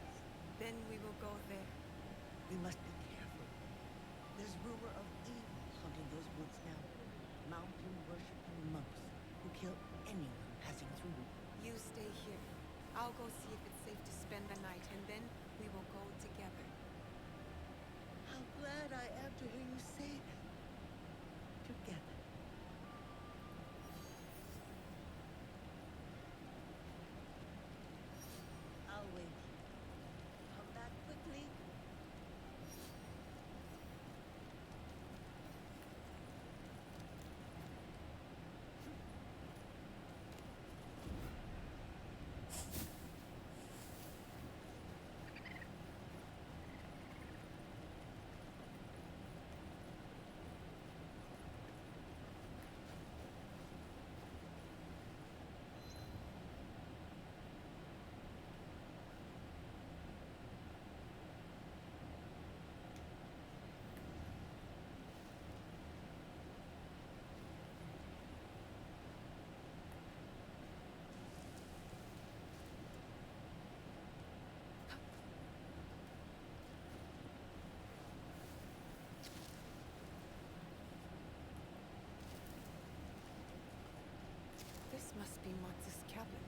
Then we will go there. We must be careful. There's rumor of evil haunting those woods now. Mountain-worshipping monks who kill anyone passing through. You stay here. I'll go see if it's safe to spend the night, and then we will go together. How glad I am to hear you say that. Together. I'll wait. Come back quickly. This must be Matsu's cabin.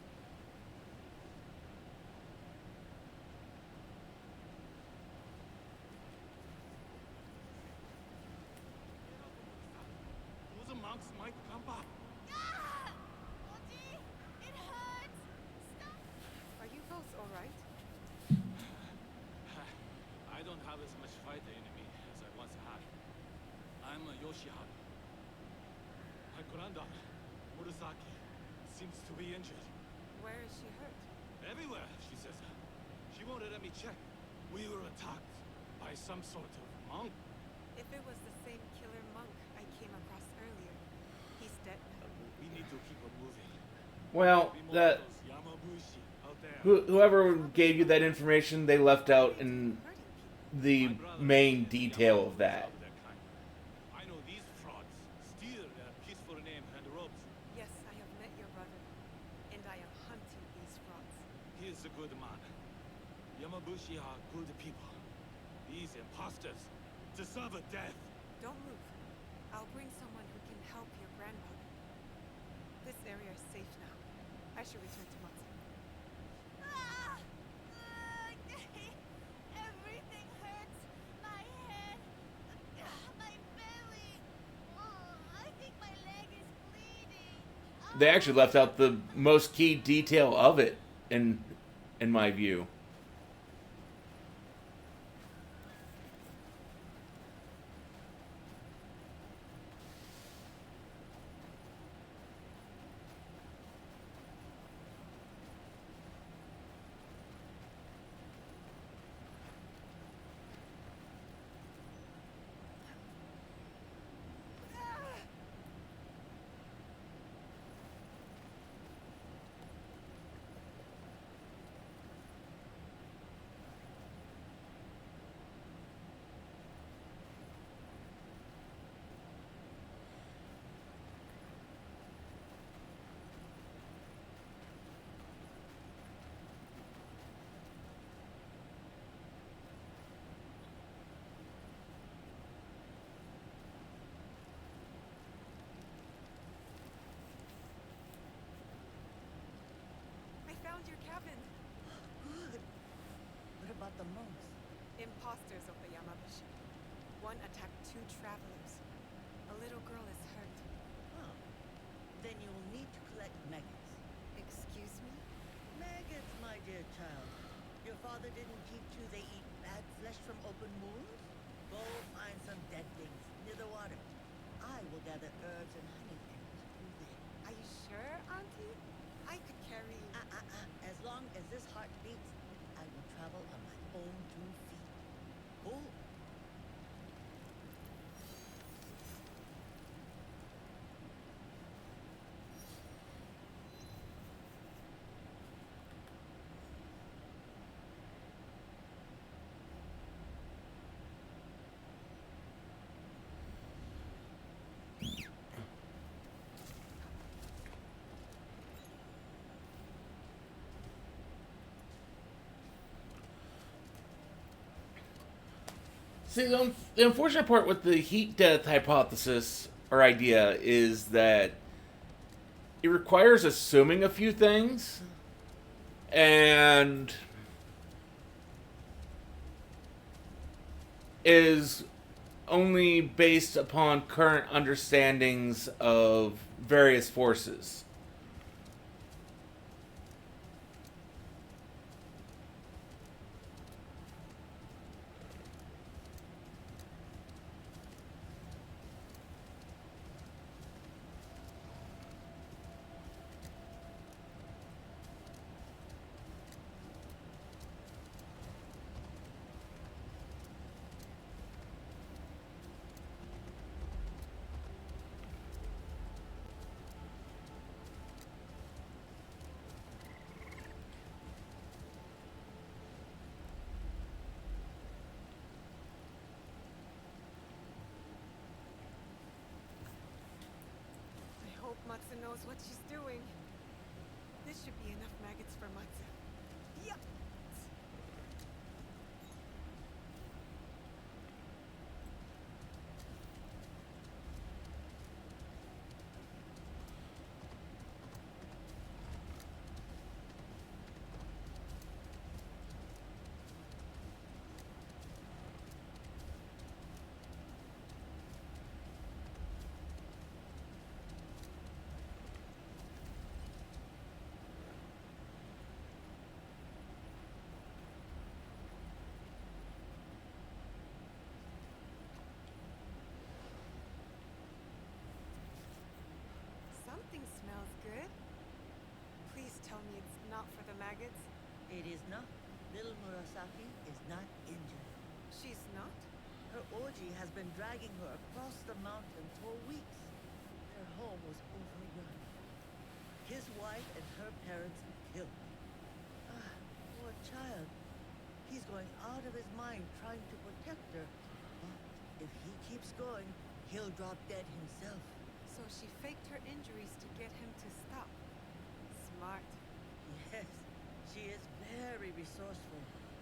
Those monks might come back. It hurts! Stop! Are you both alright? I don't have as much fighter in me as I once had. I'm a Yoshiharu. My granddaughter, Murasaki, seems to be injured. Where is she hurt? Everywhere, she says. She won't let me check. We were attacked by some sort of monk. If it was the same killer monk I came across earlier, he's dead now. We need to keep on moving. Well, Be more that of those Yamabushi out there. whoever gave you that information, they left out in Hurting people. the My brother main is the detail of Yamabushi that. of their kind. I know these frauds steal their peaceful name and robes. Yes, I have met your brother, and I am hunting these frauds. He is a good man. Yamabushi are good people. These imposters deserve a death. Don't move. I'll bring someone who can help your grandmother. This area is safe now. I should return to Matsu. Ah! Everything hurts. My head. My belly. Oh, I think my leg is bleeding. They actually left out the most key detail of it, in my view. one attacked 2 travelers. A little girl is hurt. Oh. Then you'll need to collect maggots. Excuse me? Maggots, my dear child. Your father didn't teach you they eat bad flesh from open wounds? Go find some dead things near the water. I will gather herbs and honey and keep you there. Are you sure, Auntie? I could carry you. As long as this heart beats, I will travel on my own 2 feet. Go. See, the unfortunate part with the heat death hypothesis or idea is that it requires assuming a few things, and is only based upon current understandings of various forces. I hope Matsu knows what she's doing. This should be enough maggots for Matsu. Yup! Something smells good. Please tell me it's not for the maggots. It is not. Little Murasaki is not injured. She's not? Her Oji has been dragging her across the mountain for weeks. Their home was overrun. His wife and her parents killed him. Ah, poor child. He's going out of his mind trying to protect her. But if he keeps going, he'll drop dead himself. So she faked her injuries to get him to stop. Smart. Yes, she is very resourceful.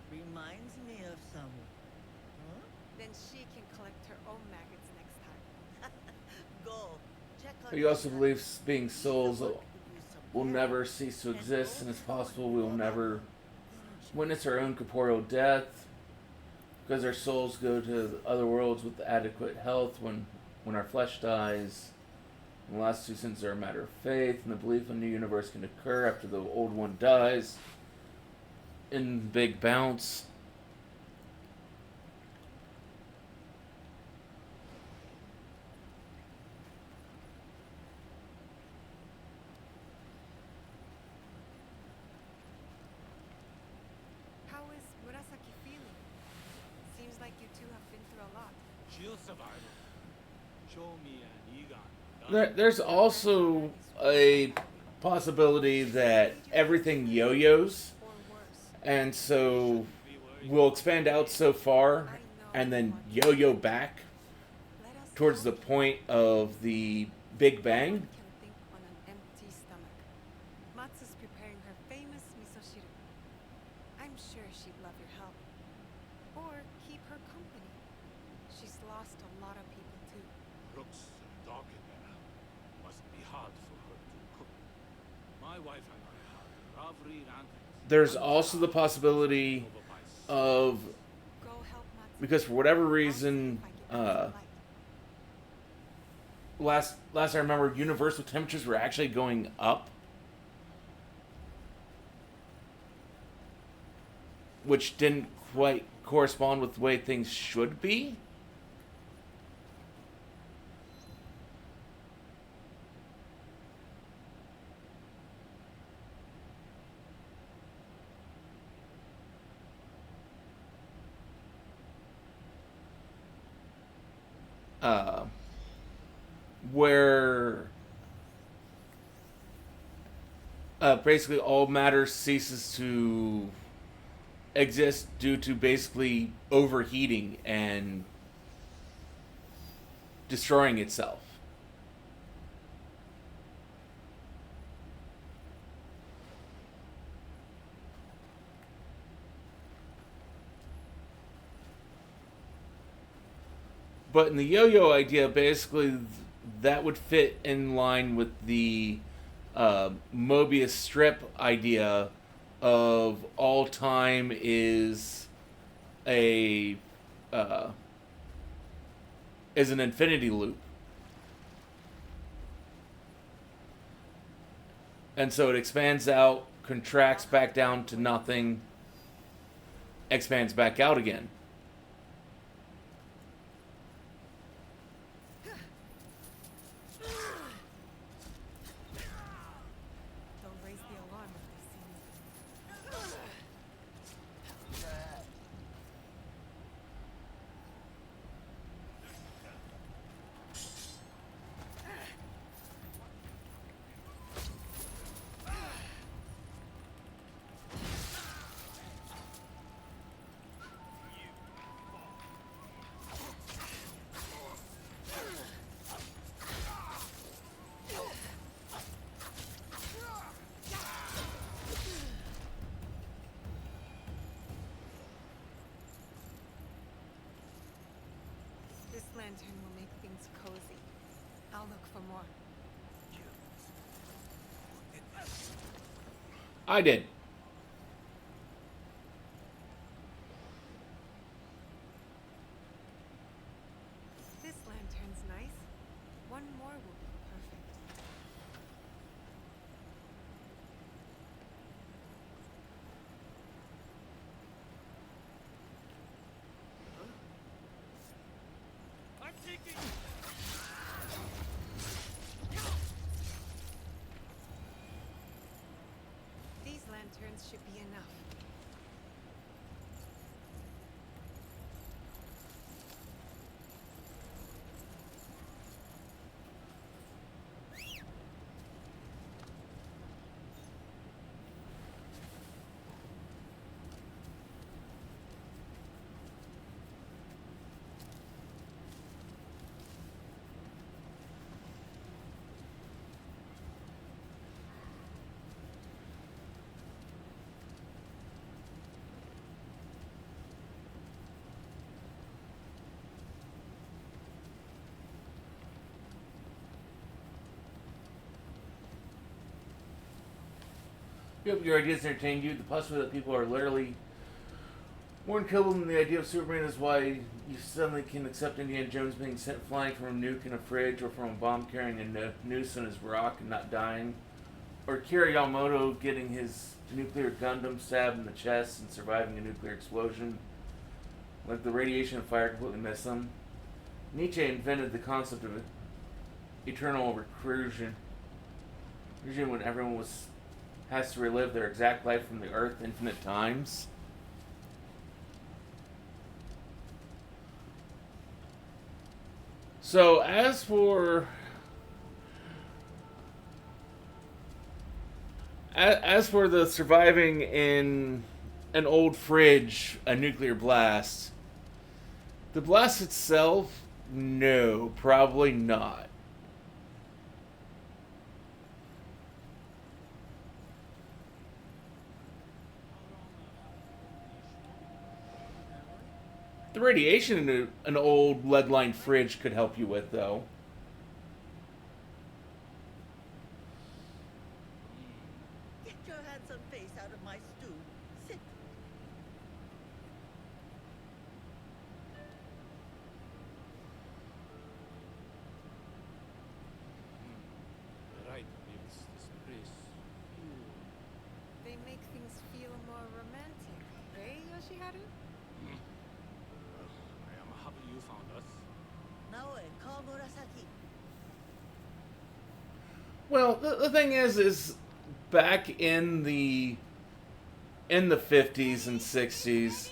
Reminds me of someone. Huh? Then she can collect her own maggots next time. Go. Check on He also her. believes being He's the souls one who gives some will care never cease to and exist, and it's always possible we will knows never about witness our own corporeal death, because our souls go to other worlds with adequate health when our flesh dies. And the last 2 sentences are a matter of faith, and the belief a new universe can occur after the old one dies. In Big Bounce. How is Murasaki feeling? Seems like you two have been through a lot. She'll survive. Show me an Egon. There's also a possibility that everything yo-yos, Or worse. and so we'll expand out so far and then yo-yo back Let us towards the hope point of the Big no Bang. one can think on an empty stomach. Matsu's preparing her famous misoshiru. I'm sure she'd love your help. Or keep her company. She's lost a lot of people too. Looks dark in there. Must be hard for her to cook. My wife and I have Ravri Rankins. There's also the possibility over by of, Go help Matsu. because for whatever I'll see reason if I can uh, last I remember, universal temperatures were actually going up, which didn't quite correspond with the way things should be. Where basically all matter ceases to exist due to basically overheating and destroying itself. But in the yo-yo idea, basically that would fit in line with the Mobius strip idea of all time is an infinity loop. And so it expands out, contracts back down to nothing, expands back out again. Don't raise the alarm if they see me. This lantern will make things cozy. I'll look for more. I did. This lantern's nice. One more will be perfect. I'm taking. These lanterns should be enough. Yep, your ideas entertain you. The possibility that people are literally more incapable than the idea of Superman is why you suddenly can accept Indiana Jones being sent flying from a nuke in a fridge or from a bomb carrying a noose on his rock and not dying. Or Kira Yamamoto getting his nuclear Gundam stabbed in the chest and surviving a nuclear explosion. Like the radiation and fire completely missed him. Nietzsche invented the concept of eternal recursion. Usually when everyone has to relive their exact life from the earth infinite times. So as for the surviving in an old fridge, a nuclear blast, the blast itself, no, probably not. The radiation in an old lead-lined fridge could help you with, though. Get your handsome face out of my stew. Sit. Yoshiharu? How have you found us? Naoe, call Murasaki. Well, the thing is back in the 50s and 60s,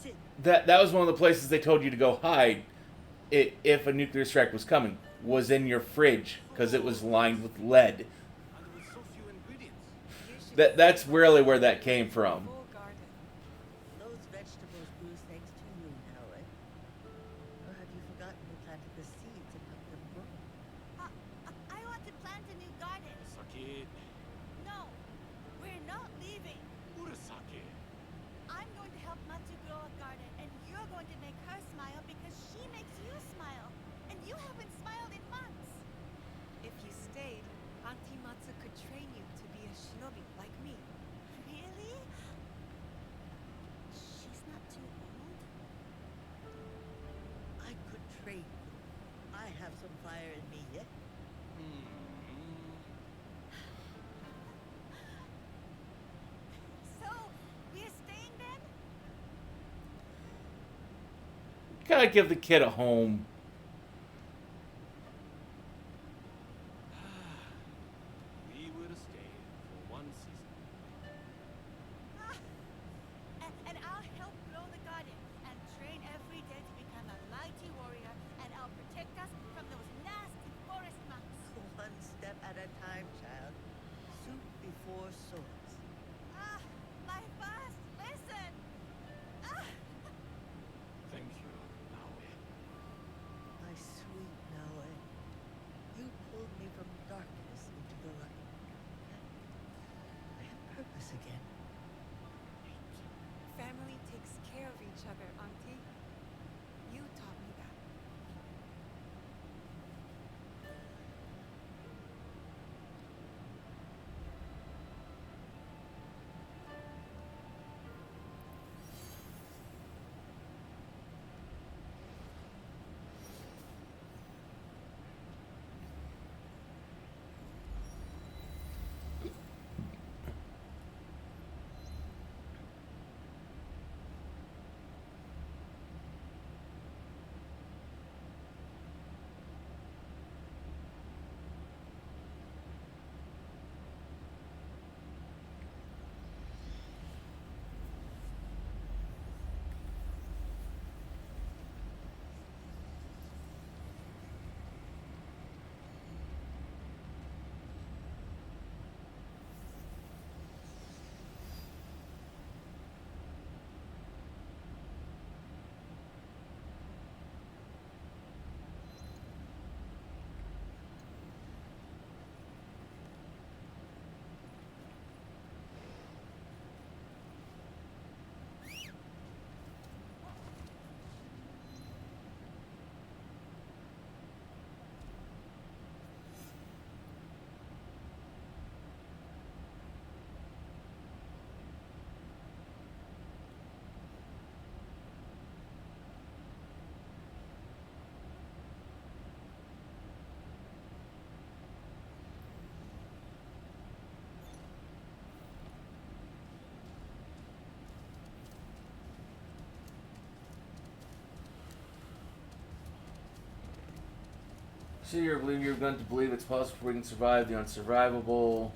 Sit. that was one of the places they told you to go hide if a nuclear strike was coming, was in your fridge, because it was lined with lead. And with so few ingredients. You should That's really where that came from. full garden. Those vegetables grew thanks to you, Naoe. Or have you forgotten who planted the seeds and helped them grow? I want to plant a new garden. Saki. No, we're not leaving. Murasaki. I'm going to help Matsu grow a garden, and you're going to make her smile because she makes you smile. And you haven't smiled in months. If you stayed, Auntie Matsu could train you to be a shinobi like me. Really? She's not too old. I could train you. I have some fire in me yet. So, we're staying then? Gotta give the kid a home. We will stay for 1 season. And I'll help grow the garden and train every day to become a mighty warrior, and I'll protect us from those nasty forest monks. One step at a time, child. Soup before swords. My first lesson. Ah. Thank you, Naoe. My sweet Naoe. You pulled me from darkness into the light. I have purpose again. Family takes care of each other, Auntie. You taught me that. So you're going to believe it's possible we can survive the unsurvivable,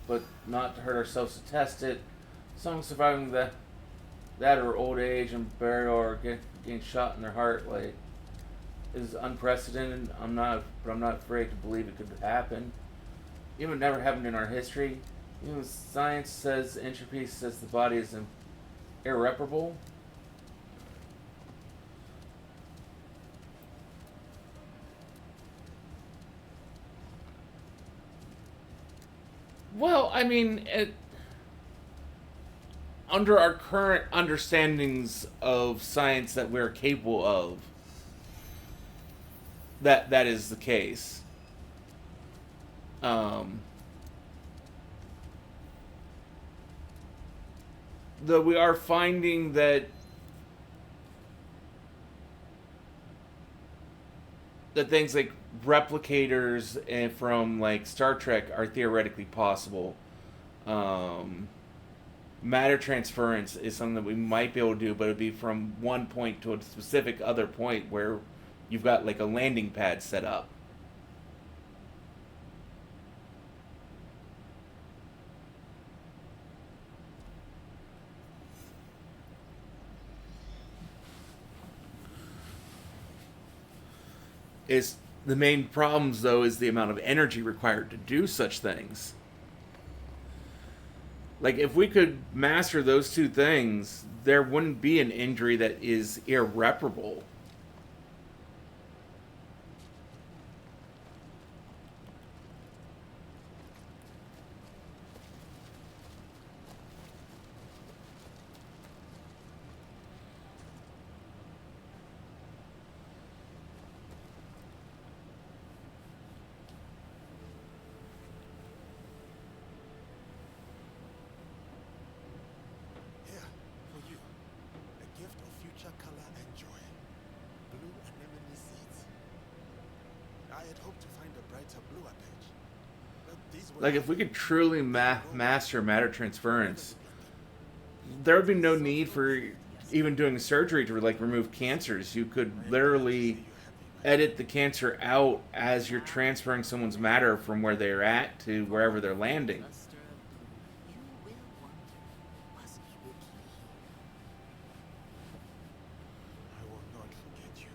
but not to hurt ourselves to test it. Some surviving that or old age and burial or getting shot in their heart is unprecedented. I'm not afraid to believe it could happen. Even if it never happened in our history. Even science says, entropy says the body is irreparable. Well, I mean, under our current understandings of science that we're capable of, that is the case. Though we are finding that things like replicators and from like Star Trek are theoretically possible. matter transference is something that we might be able to do, but it'd be from one point to a specific other point where you've got like a landing pad set up. Is the main problems though is the amount of energy required to do such things. Like, if we could master those two things, there wouldn't be an injury that is irreparable. Here, for you. A gift of future color and joy. Blue anemone seeds. I had hoped to find a brighter, bluer page. But these were Like, if we could truly master matter transference, there would be no need for even doing surgery to, like, remove cancers. You could literally edit the cancer out as you're transferring someone's matter from where they're at to wherever they're landing. Luster of blue. You will wonder, was Ibuki here? I will not forget you.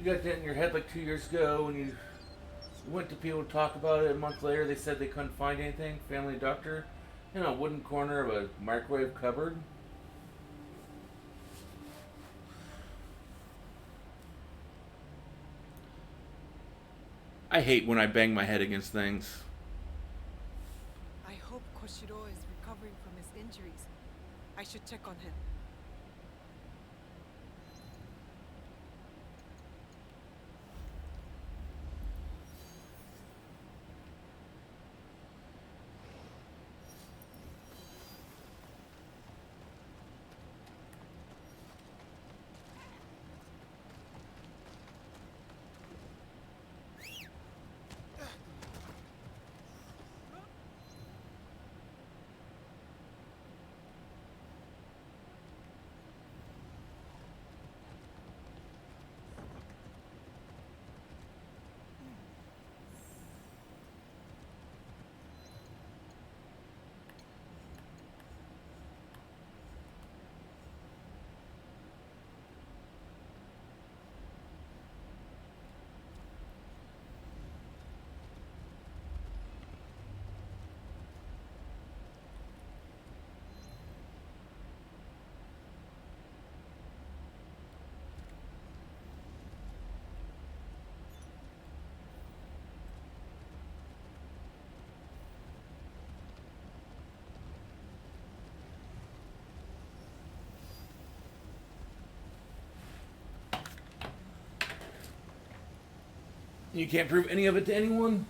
You got that in your head like 2 years ago when you went to people to talk about it. A month later, they said they couldn't find anything. Family doctor in a wooden corner of a microwave cupboard. I hate when I bang my head against things. I hope Koshiro is recovering from his injuries. I should check on him. You can't prove any of it to anyone?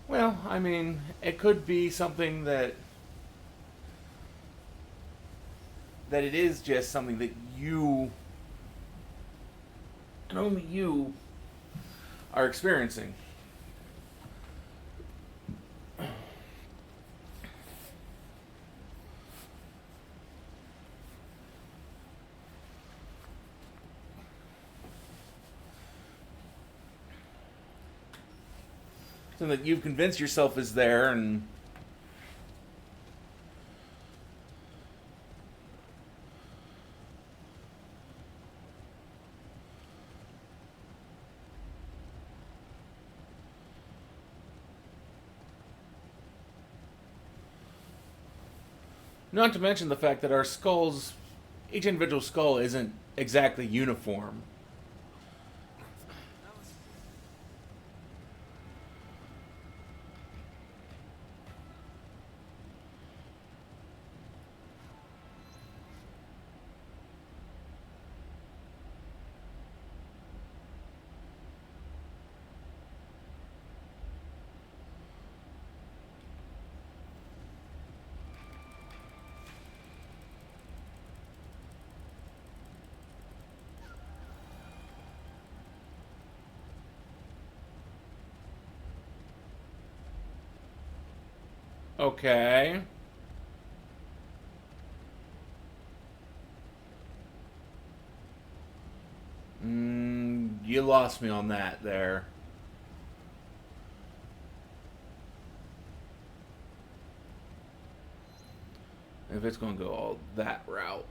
Well, I mean, it could be something that it is just something that you and only you are experiencing. Something that you've convinced yourself is there, and not to mention the fact that our skulls, each individual skull isn't exactly uniform. Okay. You lost me on that there. If it's going to go all that route.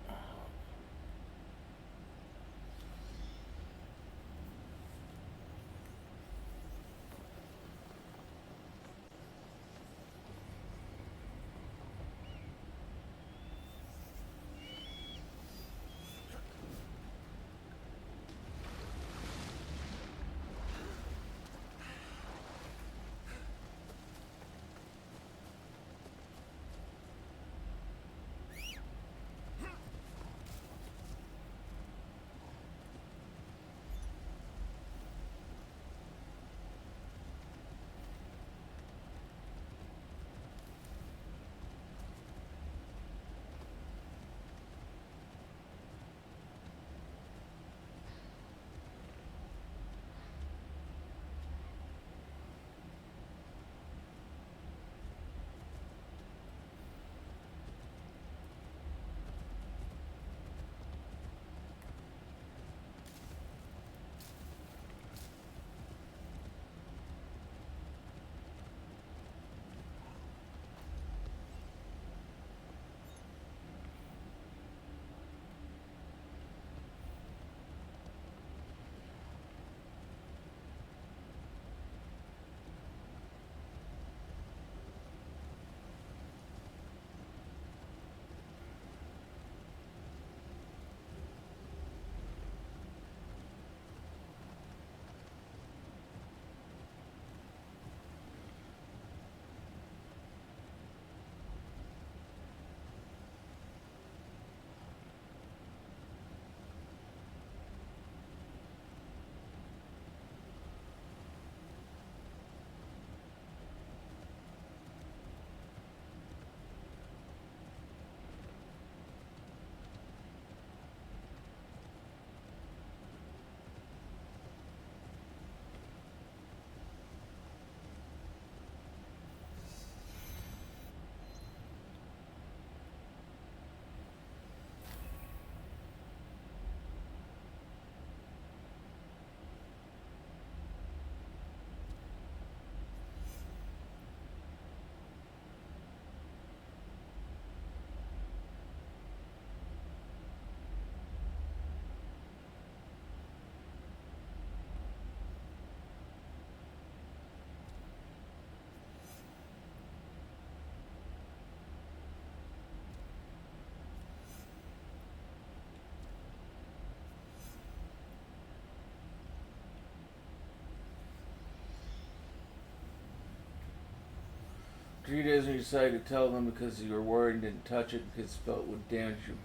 few days when you decided to tell them because you were worried and didn't touch it because you felt it would damage you.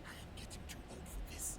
I'm getting too old for this.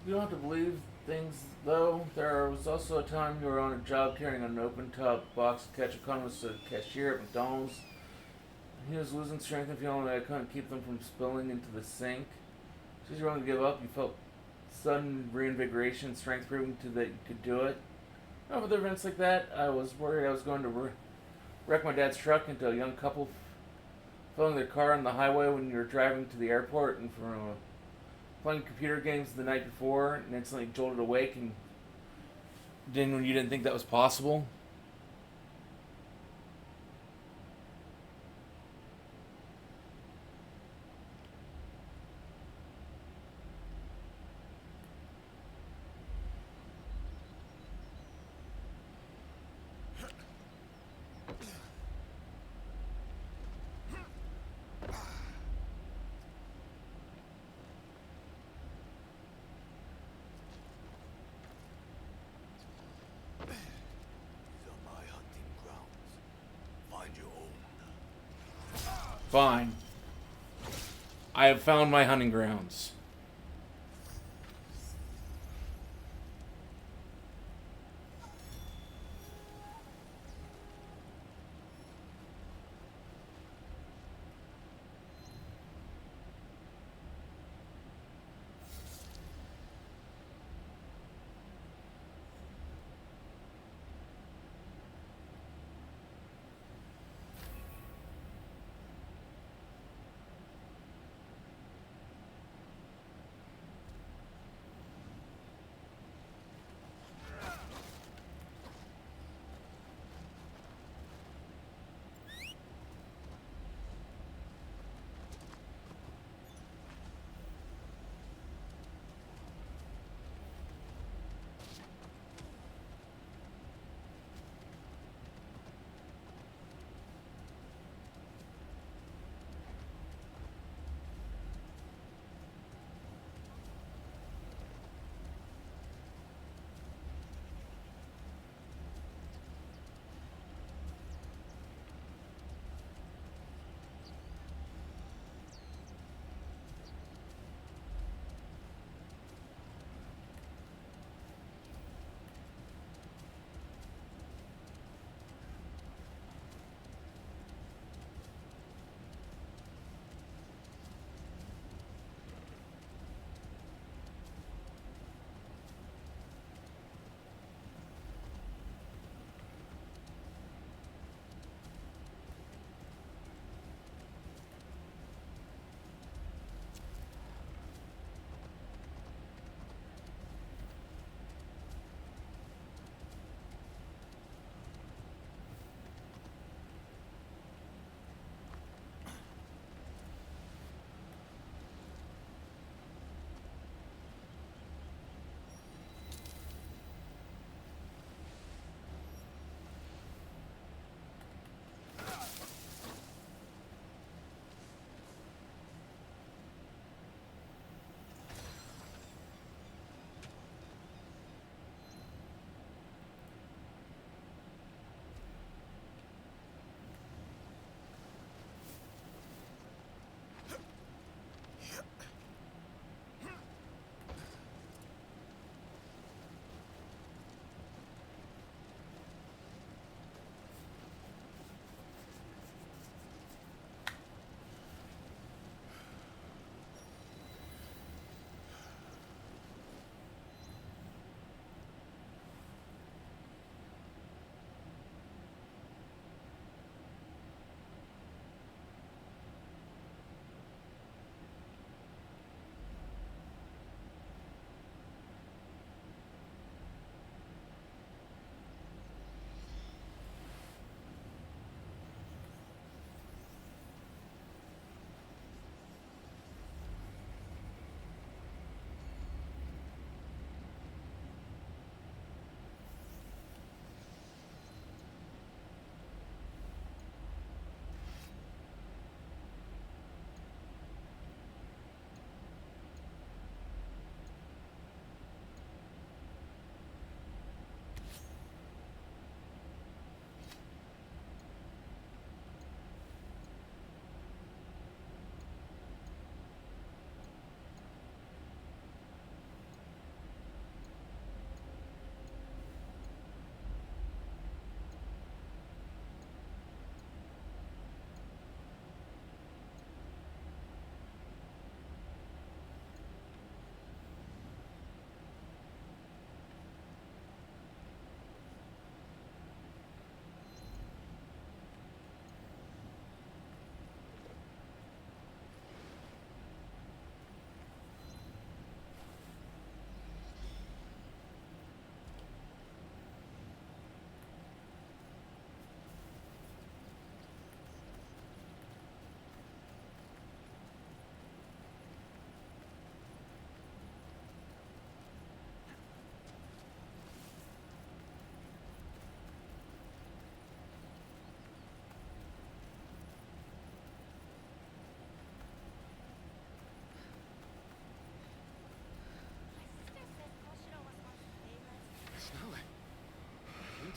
You don't have to believe things, though. There was also a time you were on a job carrying an open-top box of ketchup condoms to the cashier at McDonald's. He was losing strength and feeling that I couldn't keep them from spilling into the sink. Since you were willing to give up, you felt sudden reinvigoration, strength proving to that you could do it. Over the events like that, I was worried I was going to wreck my dad's truck into a young couple filling their car on the highway when you were driving to the airport and from playing computer games the night before and instantly jolted awake and then when you didn't think that was possible. These are my hunting grounds. Find your own. Fine. I have found my hunting grounds.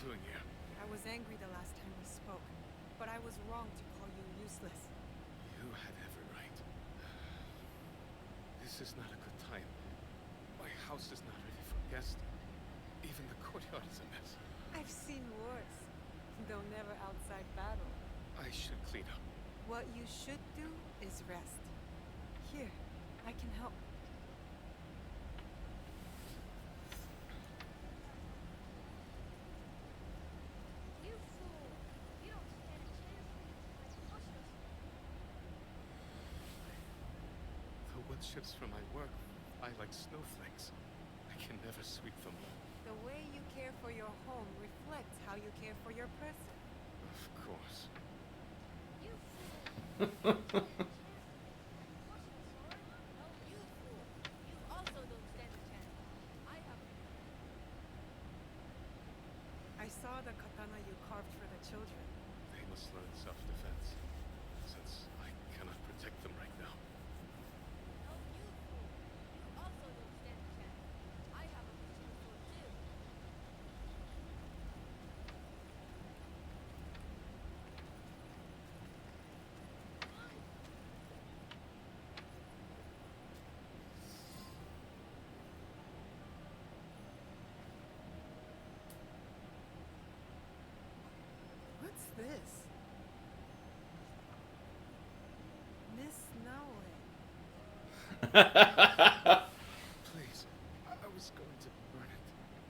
doing here? I was angry the last time we spoke, but I was wrong to call you useless. You had every right. This is not a good time. My house is not ready for guests. Even the courtyard is a mess. I've seen worse, though never outside battle. I should clean up. What you should do is rest. Here, I can help. You fool! You don't stand a chance like Koshiro. The wood chips from my work fly like snowflakes. I can never sweep them all. The way you care for your home reflects how you care for your person. Of course. You fool! No, you fool! You also don't stand a chance. I have. I saw the katana you carved for the children. They must learn self-defense, since I cannot protect them right now. No, you fool! You also don't stand a chance. I have a Kushiro sword too. What's this? Miss Naue. Please, I was going to burn it.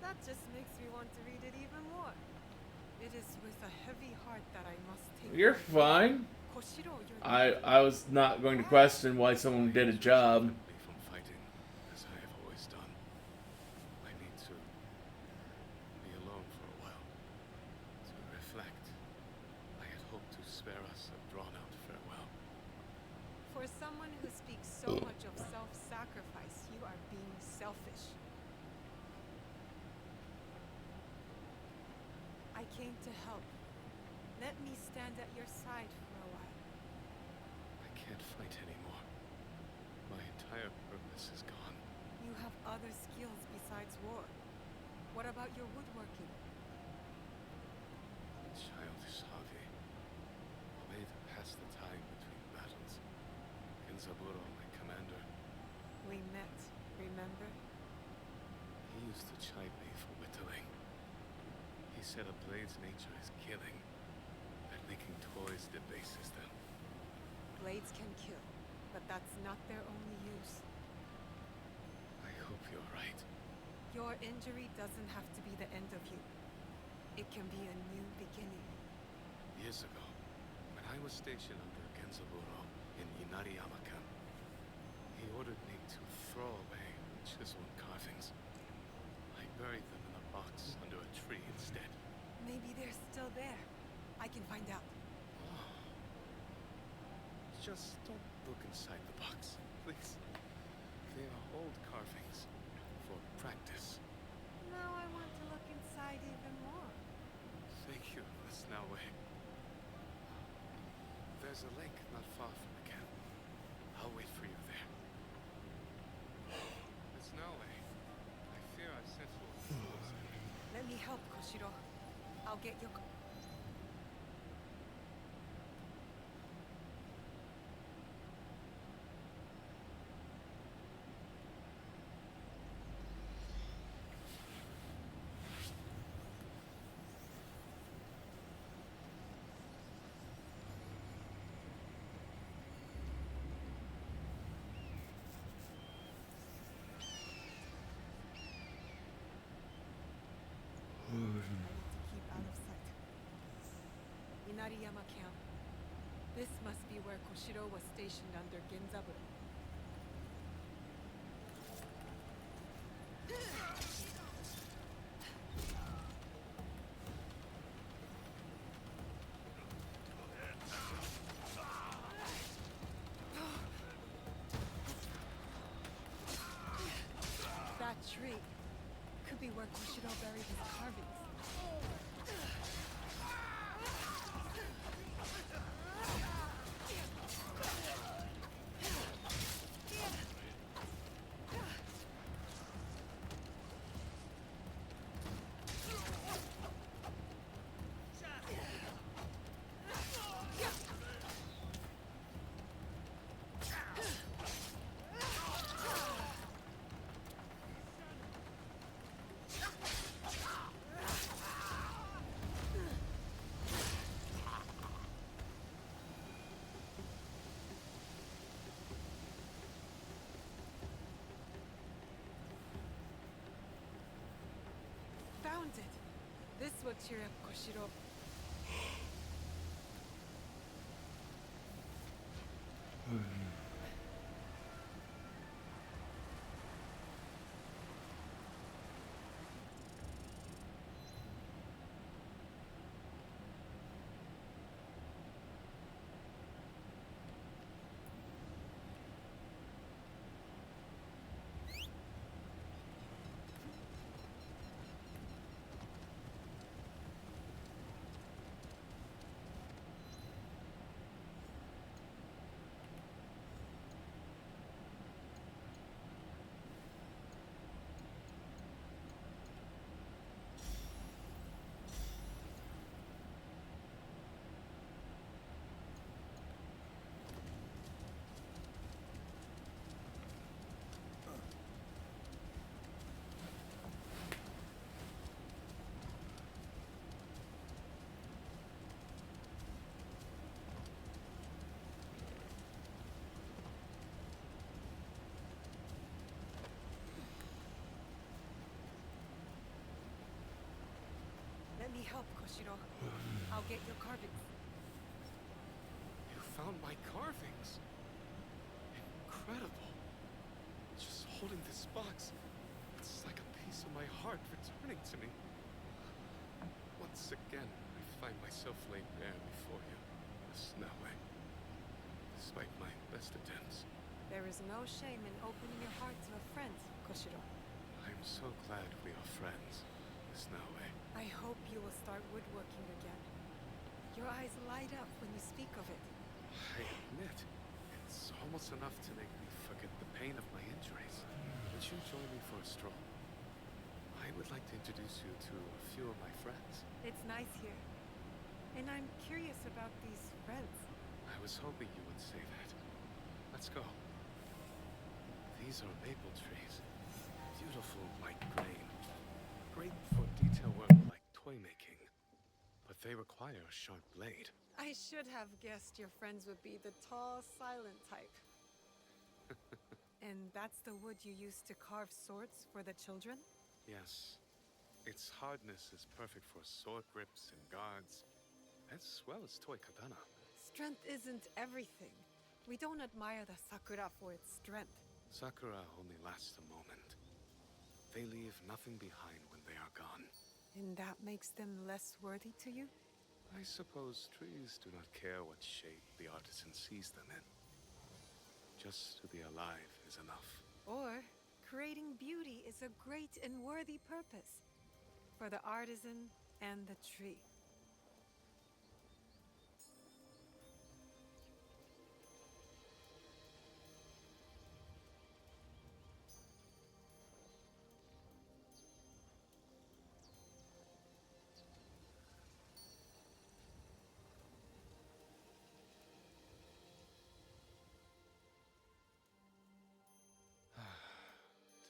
That just makes me want to read it even more. It is with a heavy heart that I must take. You're my leave. fine. Koshiro, you're I was not going to question why someone did a job. Me from fighting, as I have always done. I need to be alone for a while, to reflect. I had hoped to spare us a drawn-out farewell. For someone who speaks so much of self-sacrifice, you are being selfish. I came to help. Let me stand at your side for a while. I can't fight anymore. My entire purpose is gone. You have other skills besides war. What about your woodworking? Childish hobby. A way to pass the time between battles. Genzaburo, my commander, We met, remember? he used to chide me for whittling. He said a blade's nature is killing, that making toys debases them. Blades can kill, but that's not their only use. I hope you're right. Your injury doesn't have to be the end of you. It can be a new beginning. Years ago, when I was stationed under Genzaburo in Inariyama camp, he ordered me to throw away chisel and carvings. I buried them in a box under a tree instead. Maybe they're still there. I can find out. Just don't look inside the box, please. They are old carvings for practice. Now I want to look inside even more. Thank you, Miss Naue. There's a lake not far from the camp. I'll wait for you there. Miss Naue, I fear I've sent you a fool's errand. Let me help, Koshiro. I'll get your... I need to keep out of sight. Inariyama camp. This must be where Koshiro was stationed under Genzaburo. That tree could be where Koshiro buried his carvings. found it. This will cheer up Koshiro. Let me help, Koshiro. I'll get your carvings. You found my carvings? Incredible. Just holding this box, it's like a piece of my heart returning to me. Once again, I find myself laid bare before you, Miss Naue. Despite my best attempts. There is no shame in opening your heart to a friend, Koshiro. I'm so glad we are friends, Miss Naue. I hope you will start woodworking again. Your eyes light up when you speak of it. I admit, it's almost enough to make me forget the pain of my injuries. Would you join me for a stroll? I would like to introduce you to a few of my friends. It's nice here. And I'm curious about these friends. I was hoping you would say that. Let's go. These are maple trees. Beautiful white grain. Great for detail work like toy making. But they require a sharp blade. I should have guessed your friends would be the tall, silent type. And that's the wood you use to carve swords for the children? Yes. Its hardness is perfect for sword grips and guards, as well as toy katana. Strength isn't everything. We don't admire the sakura for its strength. Sakura only lasts a moment. They leave nothing behind when they are gone. And that makes them less worthy to you? I suppose trees do not care what shape the artisan sees them in. Just to be alive is enough. Or, creating beauty is a great and worthy purpose. For the artisan and the tree.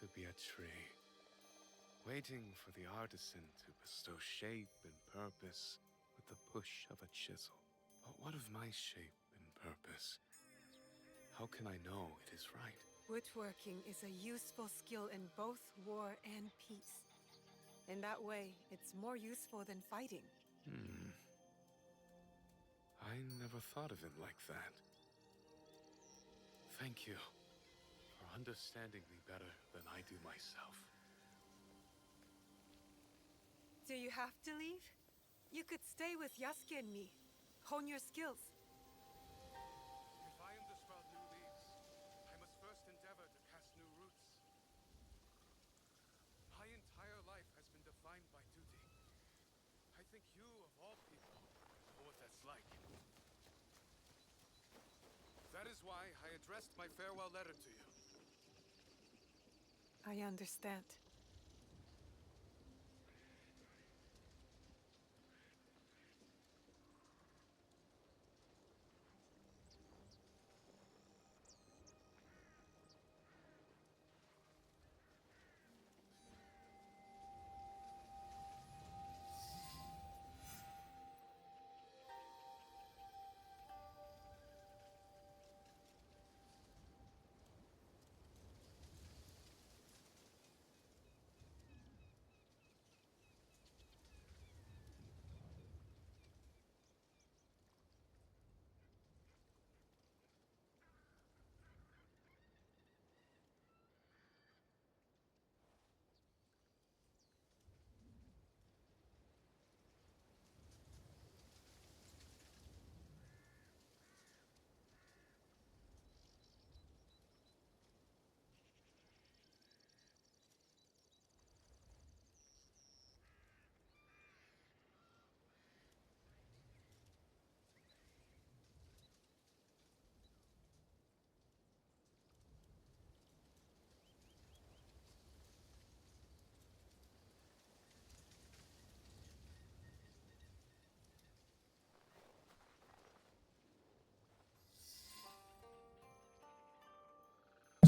To be a tree, waiting for the artisan to bestow shape and purpose with the push of a chisel. But what of my shape and purpose? How can I know it is right? Woodworking is a useful skill in both war and peace. In that way, it's more useful than fighting. I never thought of it like that. Thank you for understanding me better than I do myself. Do you have to leave? You could stay with Yasuke and me. Hone your skills. If I am to sprout new leaves, I must first endeavor to cast new roots. My entire life has been defined by duty. I think you, of all people, know what that's like. That is why I addressed my farewell letter to you. I understand.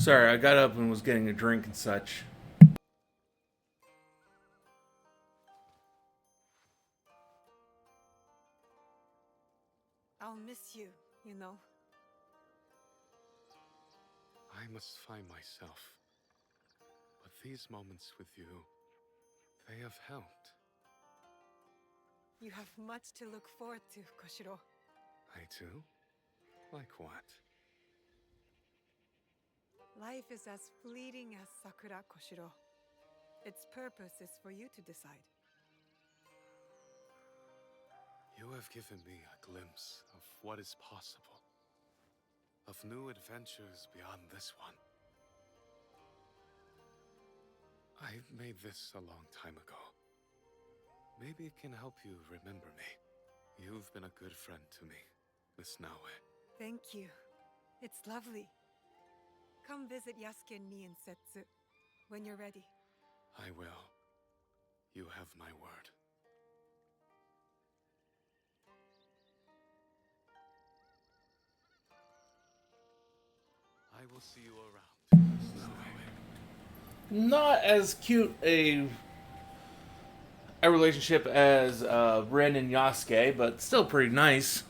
Sorry, I got up and was getting a drink and such. I'll miss you, you know. I must find myself. But these moments with you, they have helped. You have much to look forward to, Koshiro. I too? Like what? Life is as fleeting as Sakura, Koshiro. Its purpose is for you to decide. You have given me a glimpse of what is possible. Of new adventures beyond this one. I made this a long time ago. Maybe it can help you remember me. You've been a good friend to me, Miss Naue. Thank you. It's lovely. Come visit Yasuke and me in Setsu when you're ready. I will. You have my word. I will see you around, Miss Naue. Not as cute a relationship as Ren and Yasuke, but still pretty nice.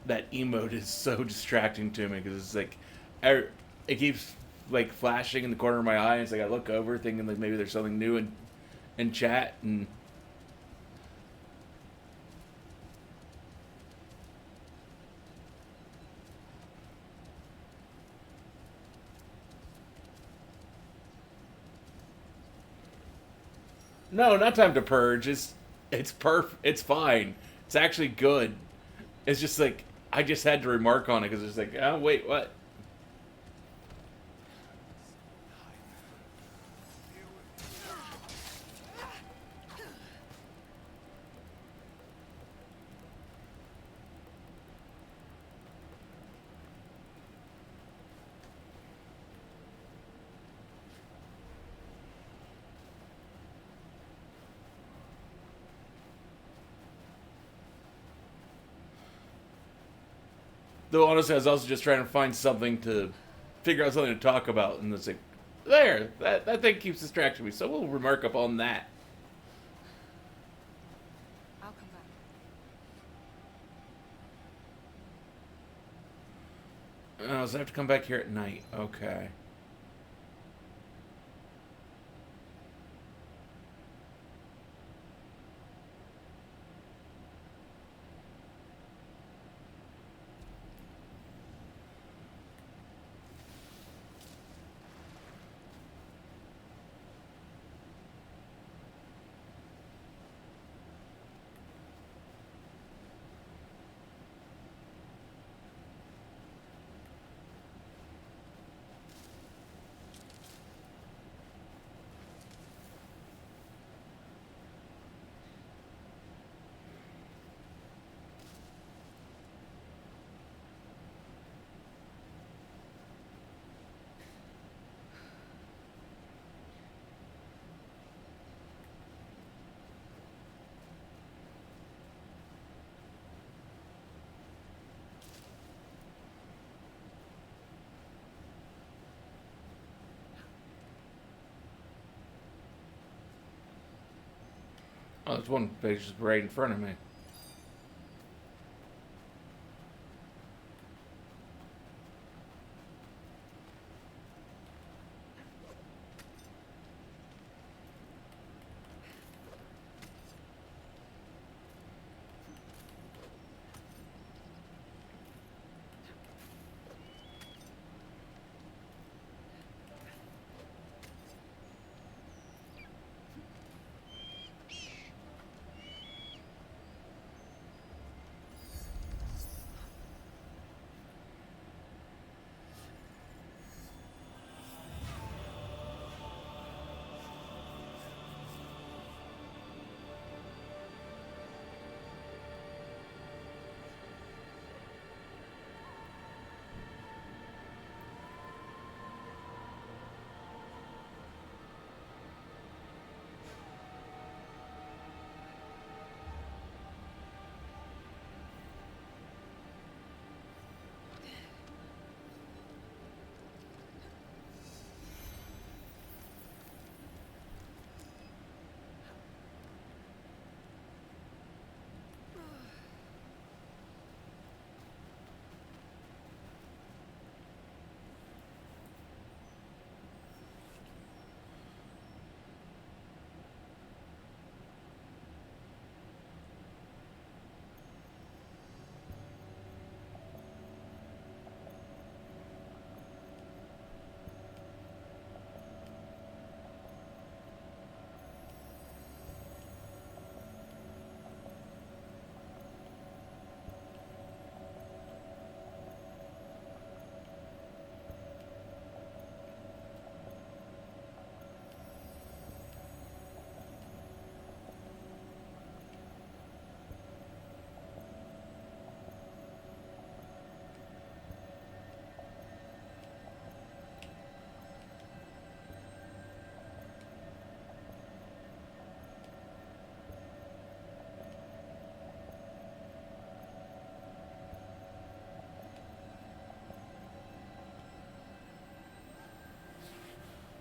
that emote is so distracting to me because it's like, it keeps like flashing in the corner of my eye. And it's like I look over thinking like maybe there's something new in chat and. No, not time to purge. It's fine. It's actually good. It's just like I just had to remark on it because it's like, oh wait, what? Though honestly, I was also just trying to find something to figure out something to talk about, and it's like, there, that thing keeps distracting me. So we'll remark upon that. I'll come back. Oh, so I have to come back here at night. Okay. Oh, there's one page just right in front of me.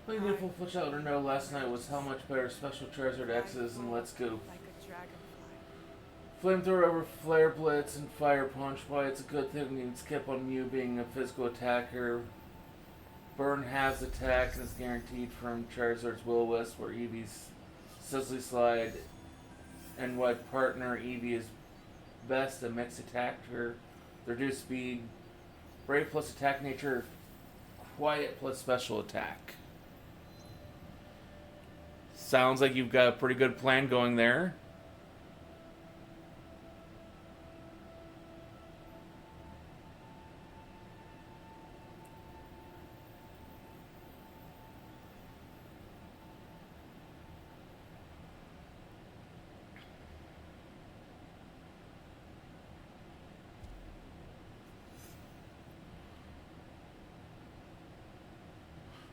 Only beautiful Fletch let her know last night was how much better Special Charizard X is and Let's Go. Like a dragonfly. Flamethrower over Flare Blitz and Fire Punch. Why it's a good thing we can skip on Mew being a physical attacker. Burn has attack and is guaranteed from Charizard's Will-O-Wisp, where Eevee's Sizzly Slide and what partner Eevee is best, a mixed attacker. Reduced speed. Brave plus attack nature. Quiet plus special attack. Sounds like you've got a pretty good plan going there.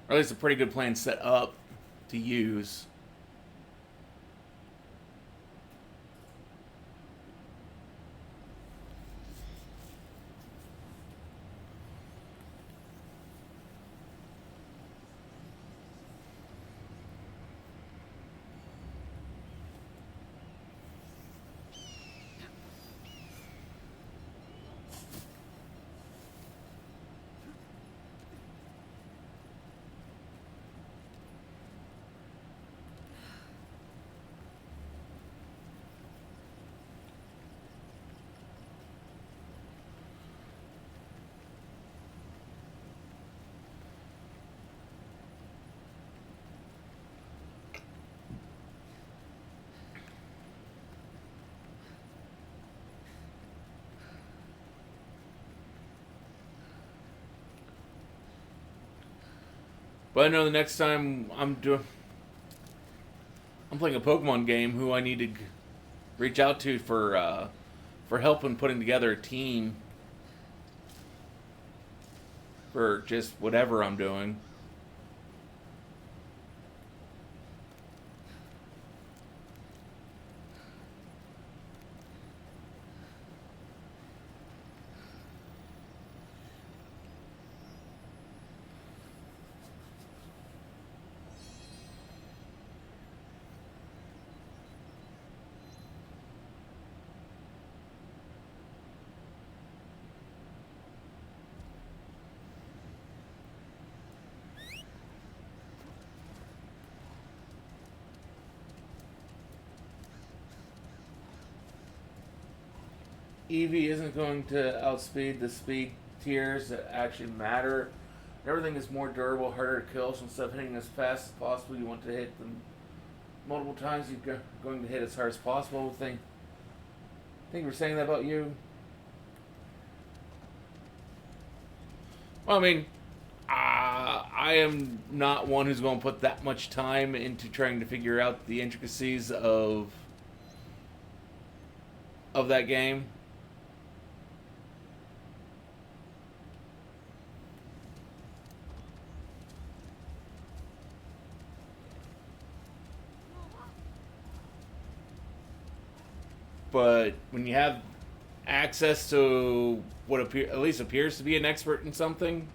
Or at least a pretty good plan set up to use. But I know the next time I'm playing a Pokemon game, who I need to reach out to for help in putting together a team for just whatever I'm doing. Eevee isn't going to outspeed the speed tiers that actually matter. Everything is more durable, harder to kill, so instead of hitting as fast as possible, you want to hit them multiple times. You're going to hit as hard as possible. I think we're saying that about you. Well, I mean, I am not one who's going to put that much time into trying to figure out the intricacies of that game. But when you have access to what at least appears to be an expert in something,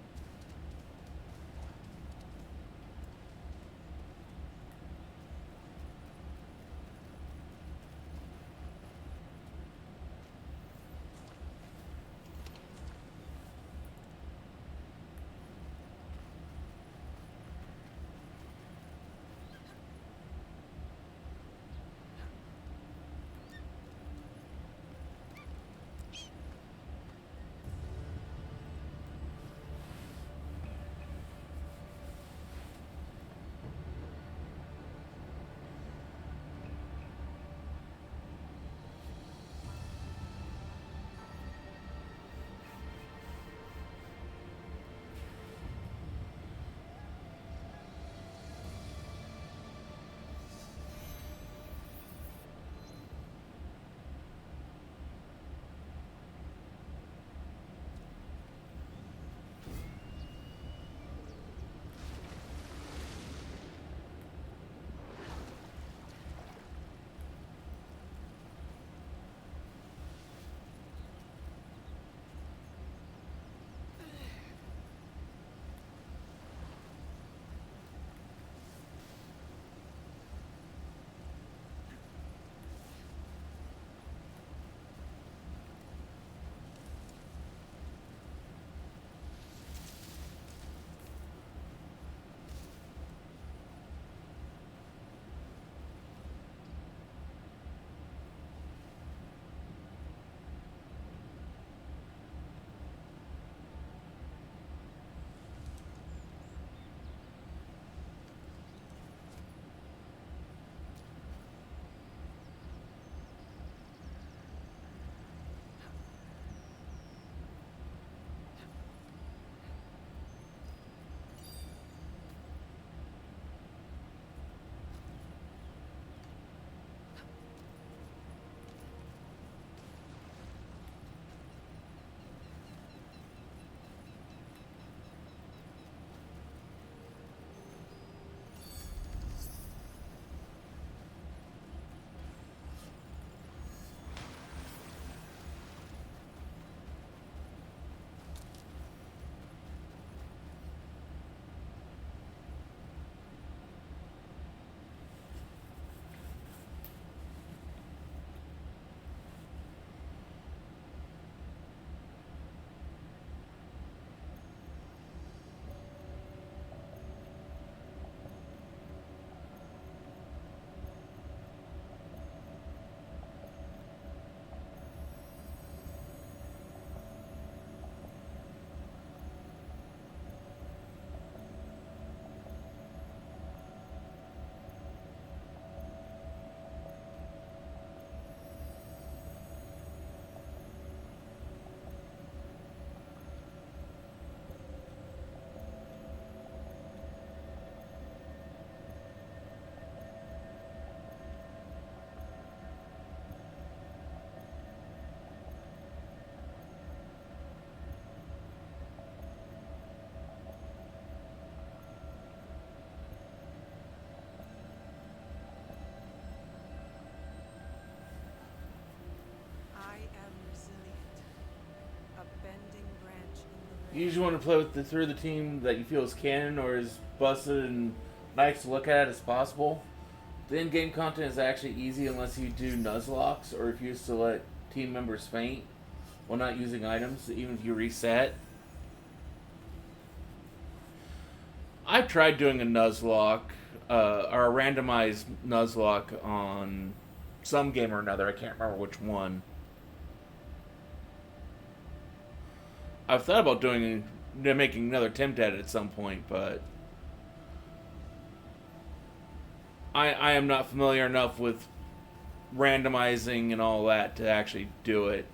you usually want to play with through the team that you feel is canon or as busted and nice to look at as possible. The in-game content is actually easy unless you do Nuzlocks or refuse to let team members faint while not using items, even if you reset. I've tried doing a Nuzlocke, or a randomized Nuzlocke on some game or another. I can't remember which one. I've thought about making another attempt at it at some point, but I am not familiar enough with randomizing and all that to actually do it.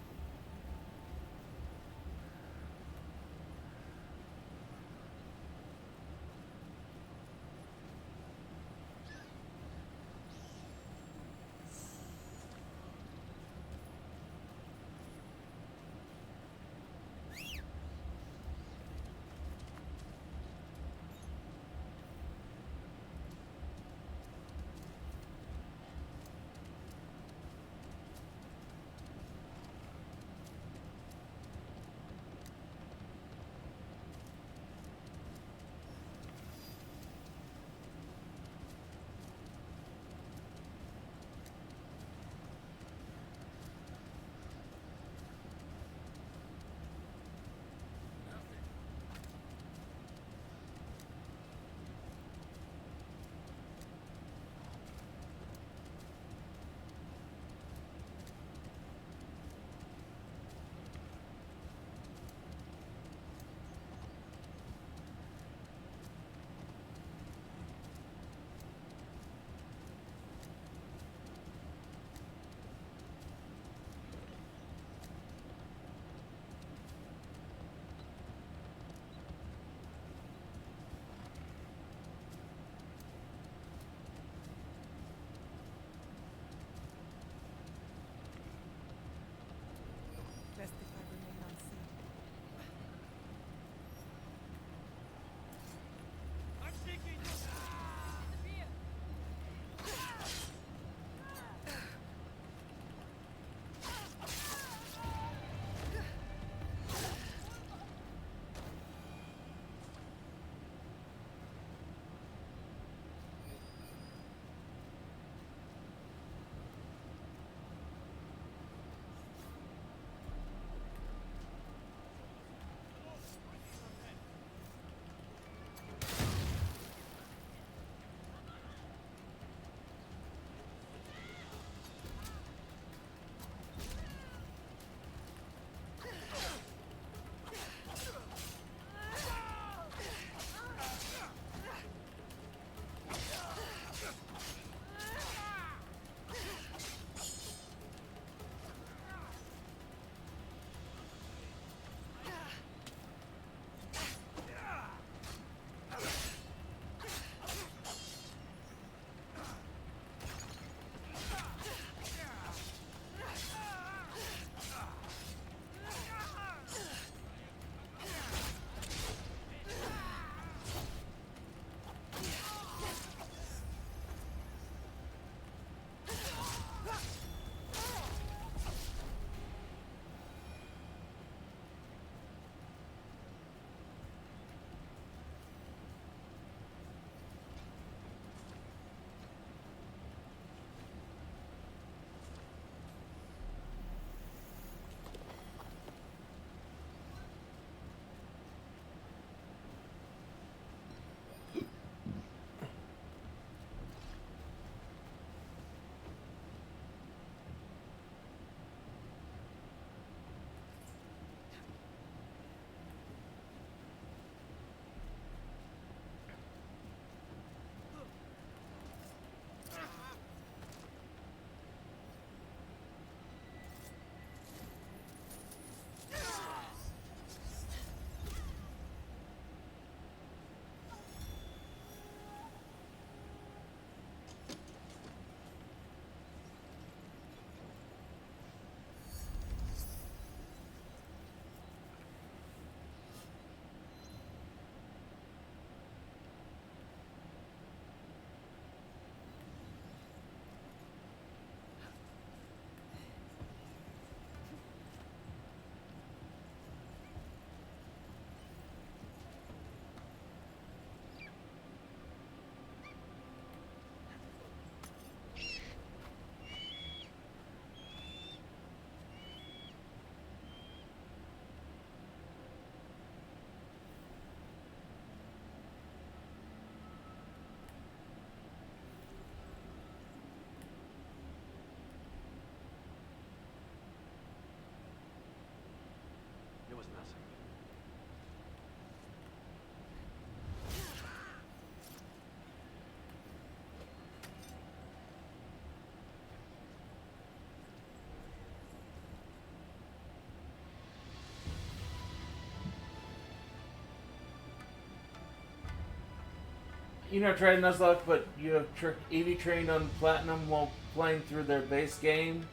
You never tried Nuzlocke, but you have EV trained on Platinum while playing through their base game.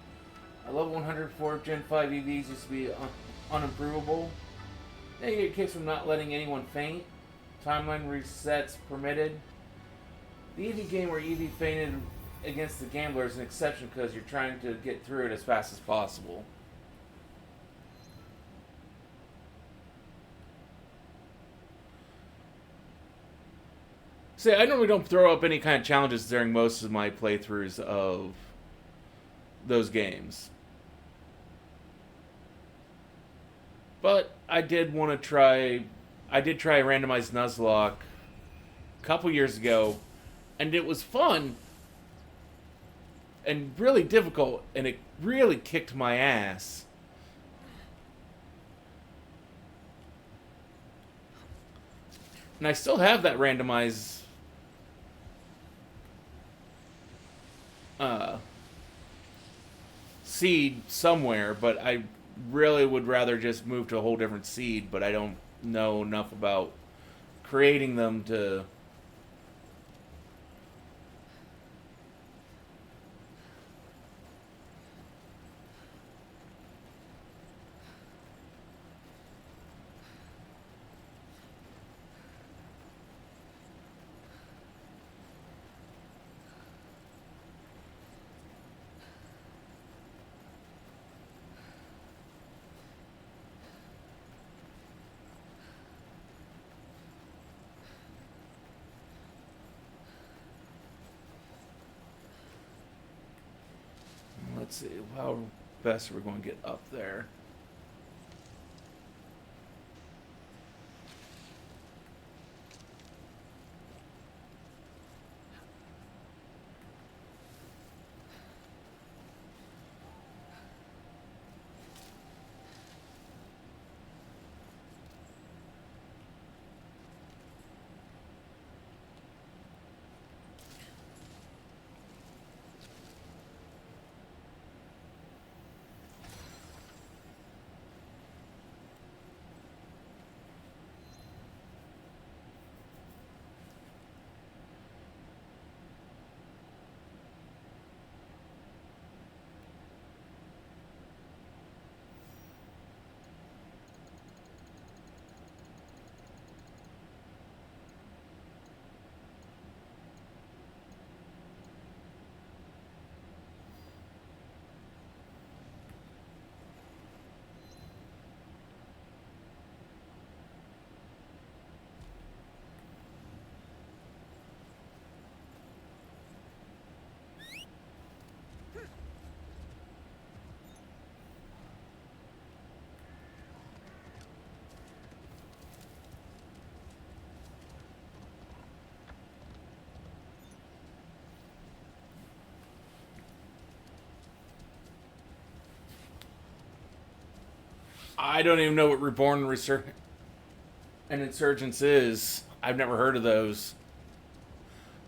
I level 104 Gen 5 EVs used to be unimprovable. Now you get kicks from not letting anyone faint. Timeline resets permitted. The EV game where EV fainted against the gambler is an exception because you're trying to get through it as fast as possible. See, I normally don't throw up any kind of challenges during most of my playthroughs of those games. But I did want to try... I did try a randomized Nuzlocke a couple years ago, and it was fun and really difficult, and it really kicked my ass. And I still have that randomized seed somewhere, but I really would rather just move to a whole different seed, but I don't know enough about creating them to... Let's see, how best are we going to get up there? I don't even know what Reborn and Insurgence is. I've never heard of those.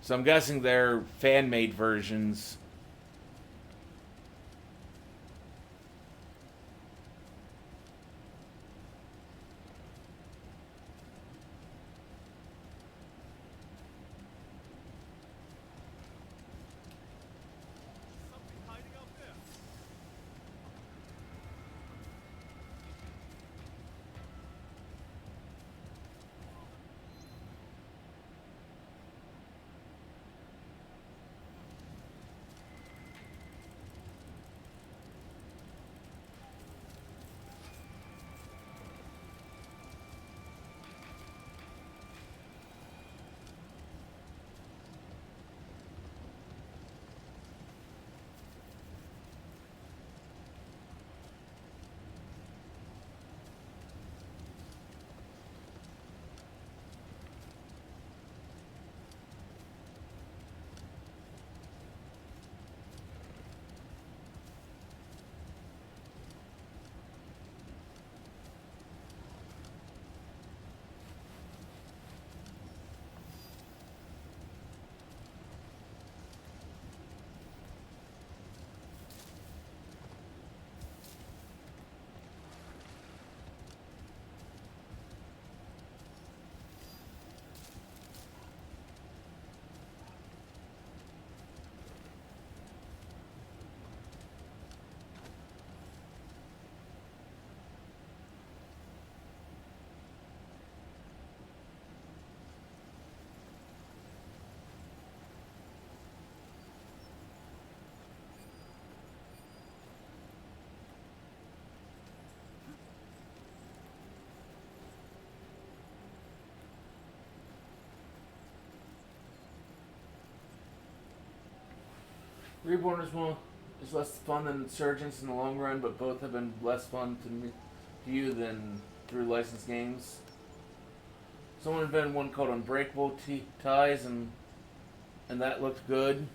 So I'm guessing they're fan-made versions. Reborn is less fun than Insurgents in the long run, but both have been less fun to you than through licensed games. Someone invented one called Unbreakable Ties, and that looked good.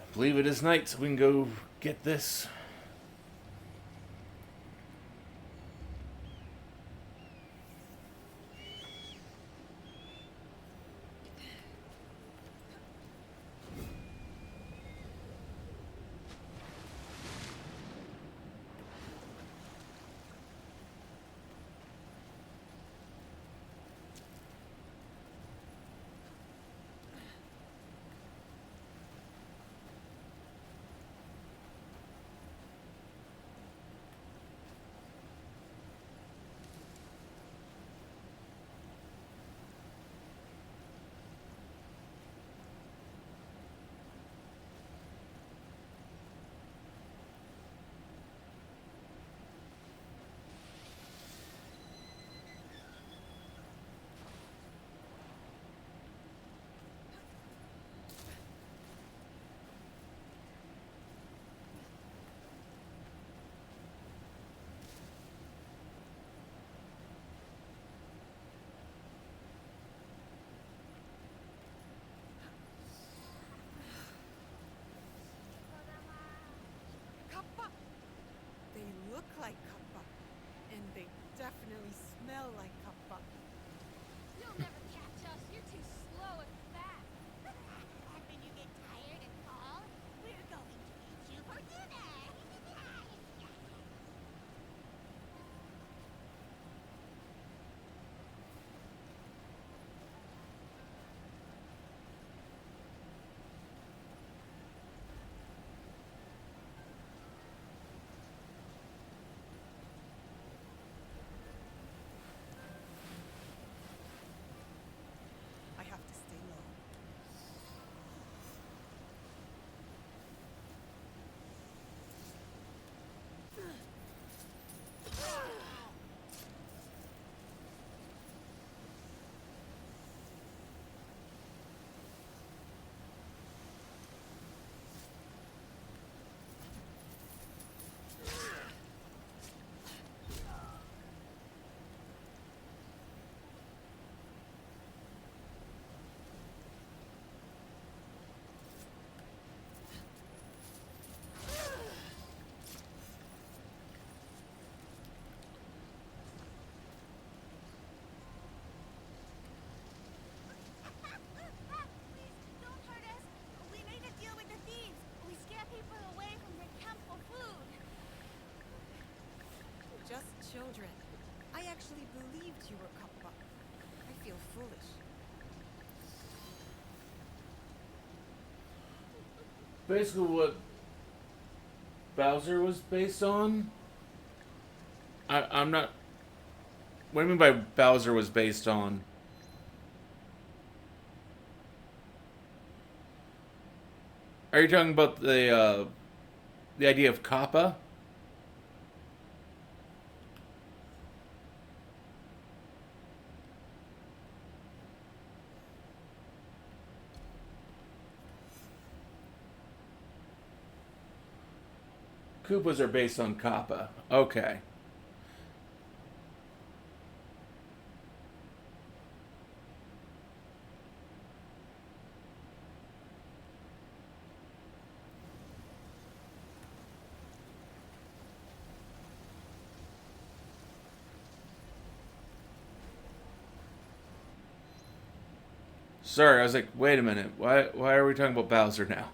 I believe it is night, so we can go get this. Kappa! They look like Kappa. And they definitely smell like Kappa. You'll never catch us. You're too slow and fast. And when you get tired and fall, we're going to eat you for dinner. I have to stay low. Please, don't hurt us. We made a deal with the thieves. We scare people away from their camp for food. Just children. I actually believed you were Kappa. I feel foolish. Basically, what Bowser was based on. I'm not. What do you mean by Bowser was based on? Are you talking about the idea of Kappa? Koopas are based on Kappa. Okay. Sorry, I was like, wait a minute. Why are we talking about Bowser now?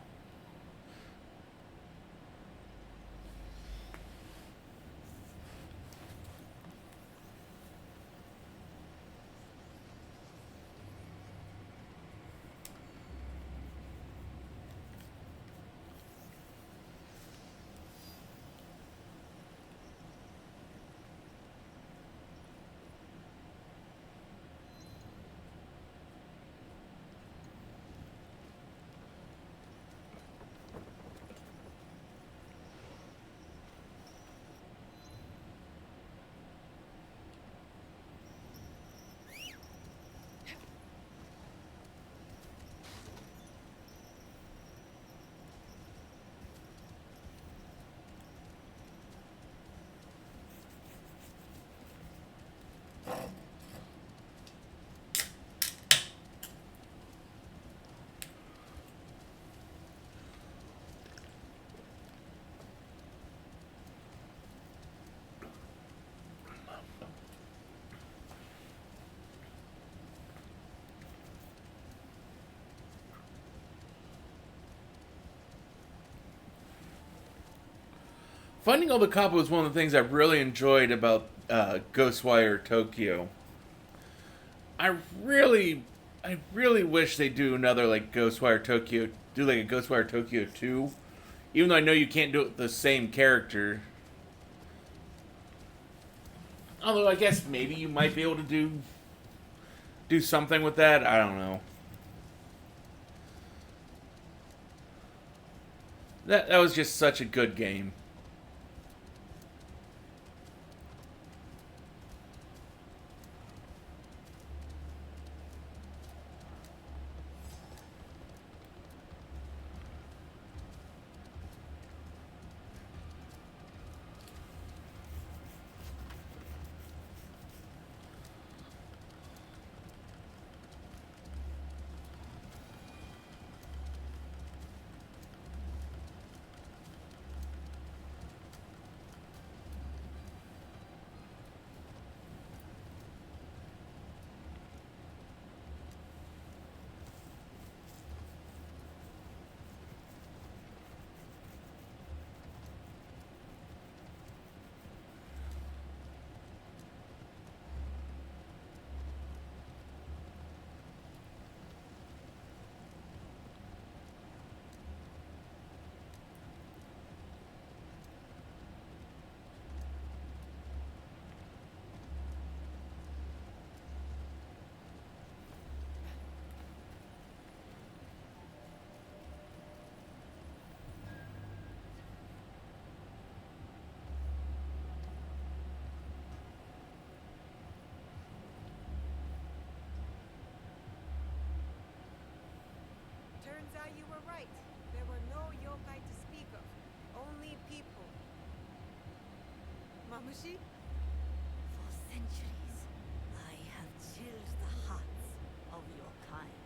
Finding all the Kappa was one of the things I really enjoyed about Ghostwire Tokyo. I really, I really wish they do another like Ghostwire Tokyo, do like a Ghostwire Tokyo 2. Even though I know you can't do it with the same character. Although I guess maybe you might be able to do something with that. I don't know. That was just such a good game. Turns out you were right. There were no yokai to speak of. Only people. Mamushi? For centuries, I have chilled the hearts of your kind.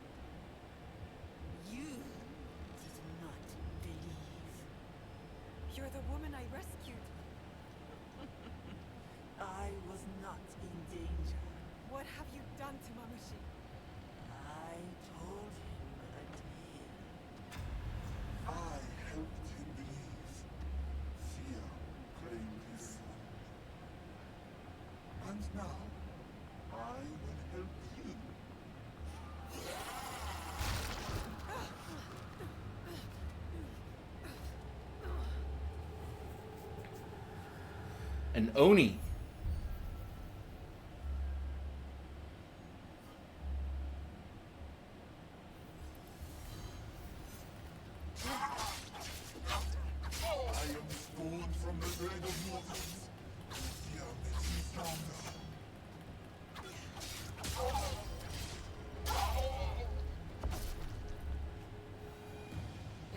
You did not believe. You're the woman I rescued. I was not in danger. What have you done to Mamushi? I told him a tale. I helped him believe. Fear claimed his soul. And now, I will help you. An Oni. I am spawned from the dread of mortals. Fear makes me stronger.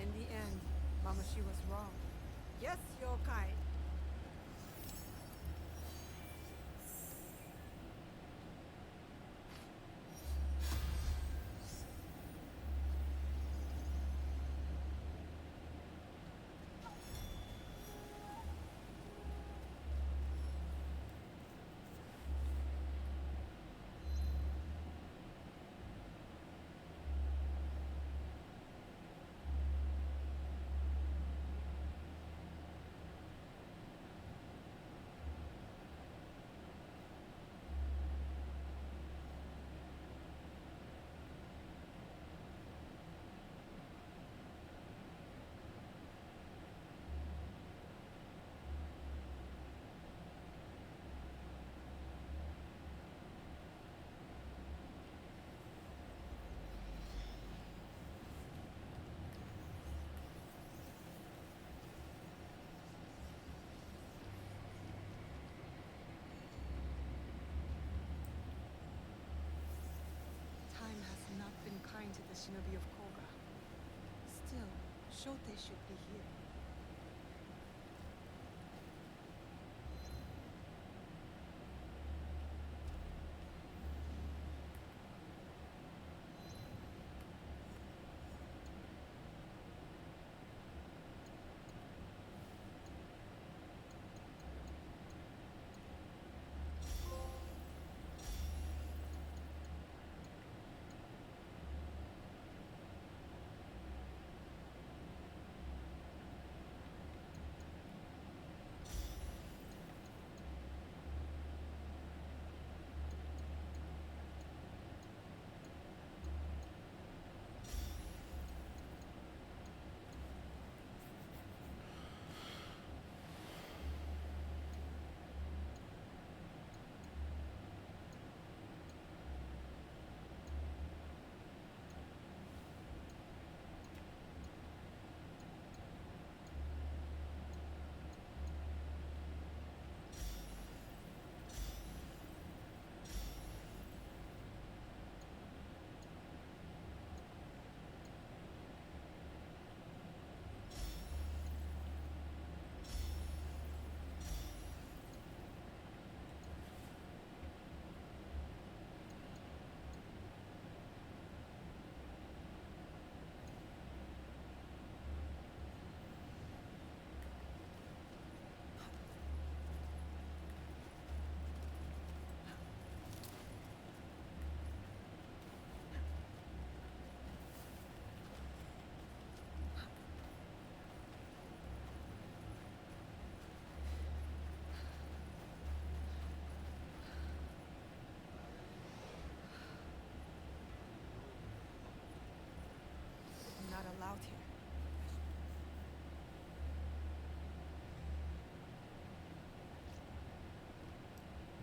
In the end, Mamushi was wrong. Yes, yokai. shinobi of Koga. Still, Shote should be here. I'm not allowed here.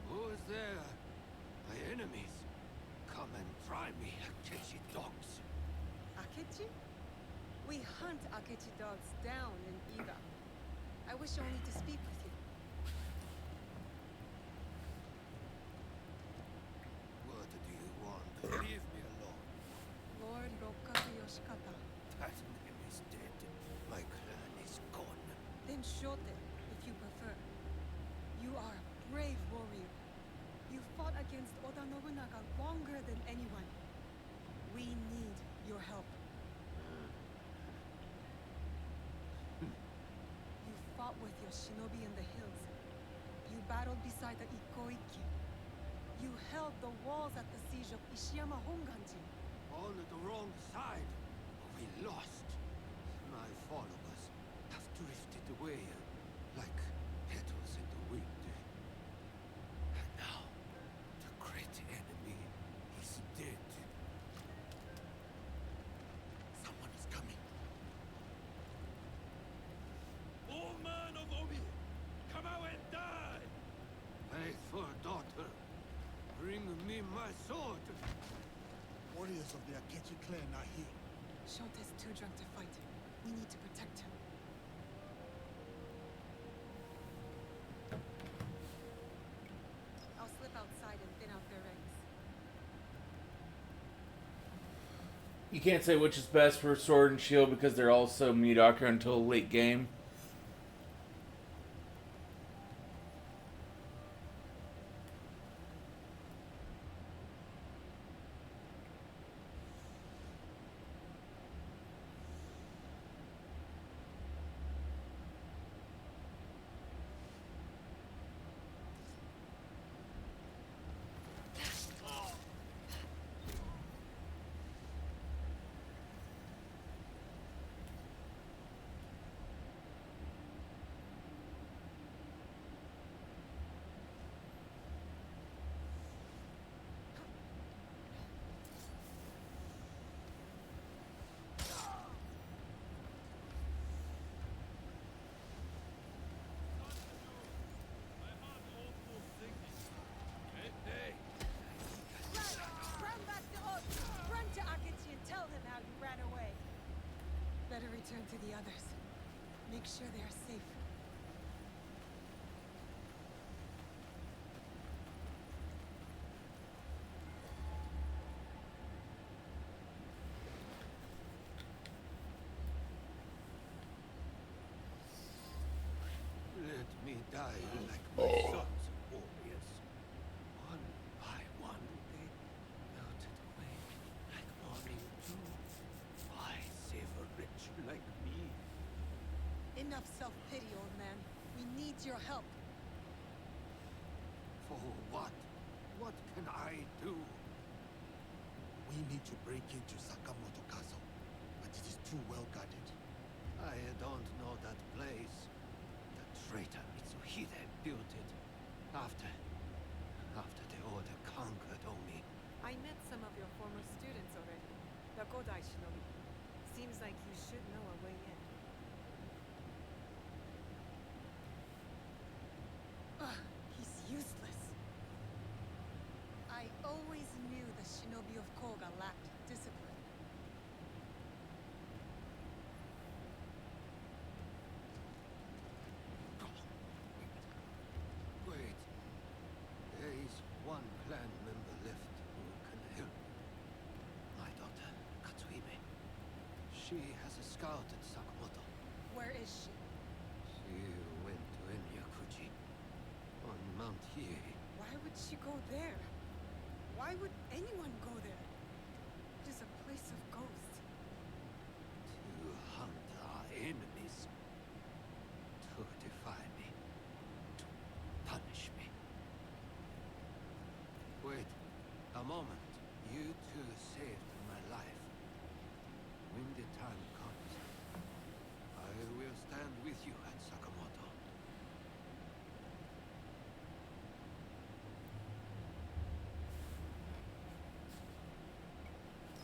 Who is there? My enemies. Come and try me, Akechi dogs. Akechi? We hunt Akechi dogs down in Iga. I wish only to speak with you. What do you want? Leave me alone. Lord Rokkaku Yoshikata. That name is dead. My clan is gone. Then Shote, if you prefer. You are a brave warrior. You fought against Oda Nobunaga longer than anyone. We need your help. You fought with your shinobi in the hills. You battled beside the Ikoiki. You held the walls at the siege of Ishiyama Honganji. On the wrong side. We lost. My followers have drifted away like petals in the wind. And now, the great enemy is dead. Someone is coming. Oh man of Omi, come out and die! Faithful daughter, bring me my sword. Warriors of the Akechi clan are here. Shote's too drunk to fight. We need to protect him. I'll slip outside and thin out their ranks. You can't say which is best for Sword and Shield because they're all so mediocre until late game. Run back to Oz! Run to Akechi and tell him how you ran away. Better return to the others. Make sure they are safe. die like my sons and warriors. One by one, they melted away like morning dew. Why save a wretch like me? Enough self-pity, old man. We need your help. For what? What can I do? We need to break into Sakamoto Castle, but it is too well guarded. I don't know that place. The traitor Mitsuhide built it after the Order conquered Omi. I met some of your former students already. The Godai Shinobi. Seems like you should know a way in. Ugh, he's useless. I always knew the Shinobi of Koga lacked discipline. Wait. There is one clan member left who can help. My daughter, Katsuhime. She has a scout at Sakamoto. Where is she? She went to Enyakuji on Mount Hiei. Why would she go there? Why would anyone go there? It is a place of ghosts. To hunt our enemies. To defy me. To punish me. Wait a moment. You two saved my life. When the time comes, I will stand with you at Sakamoto.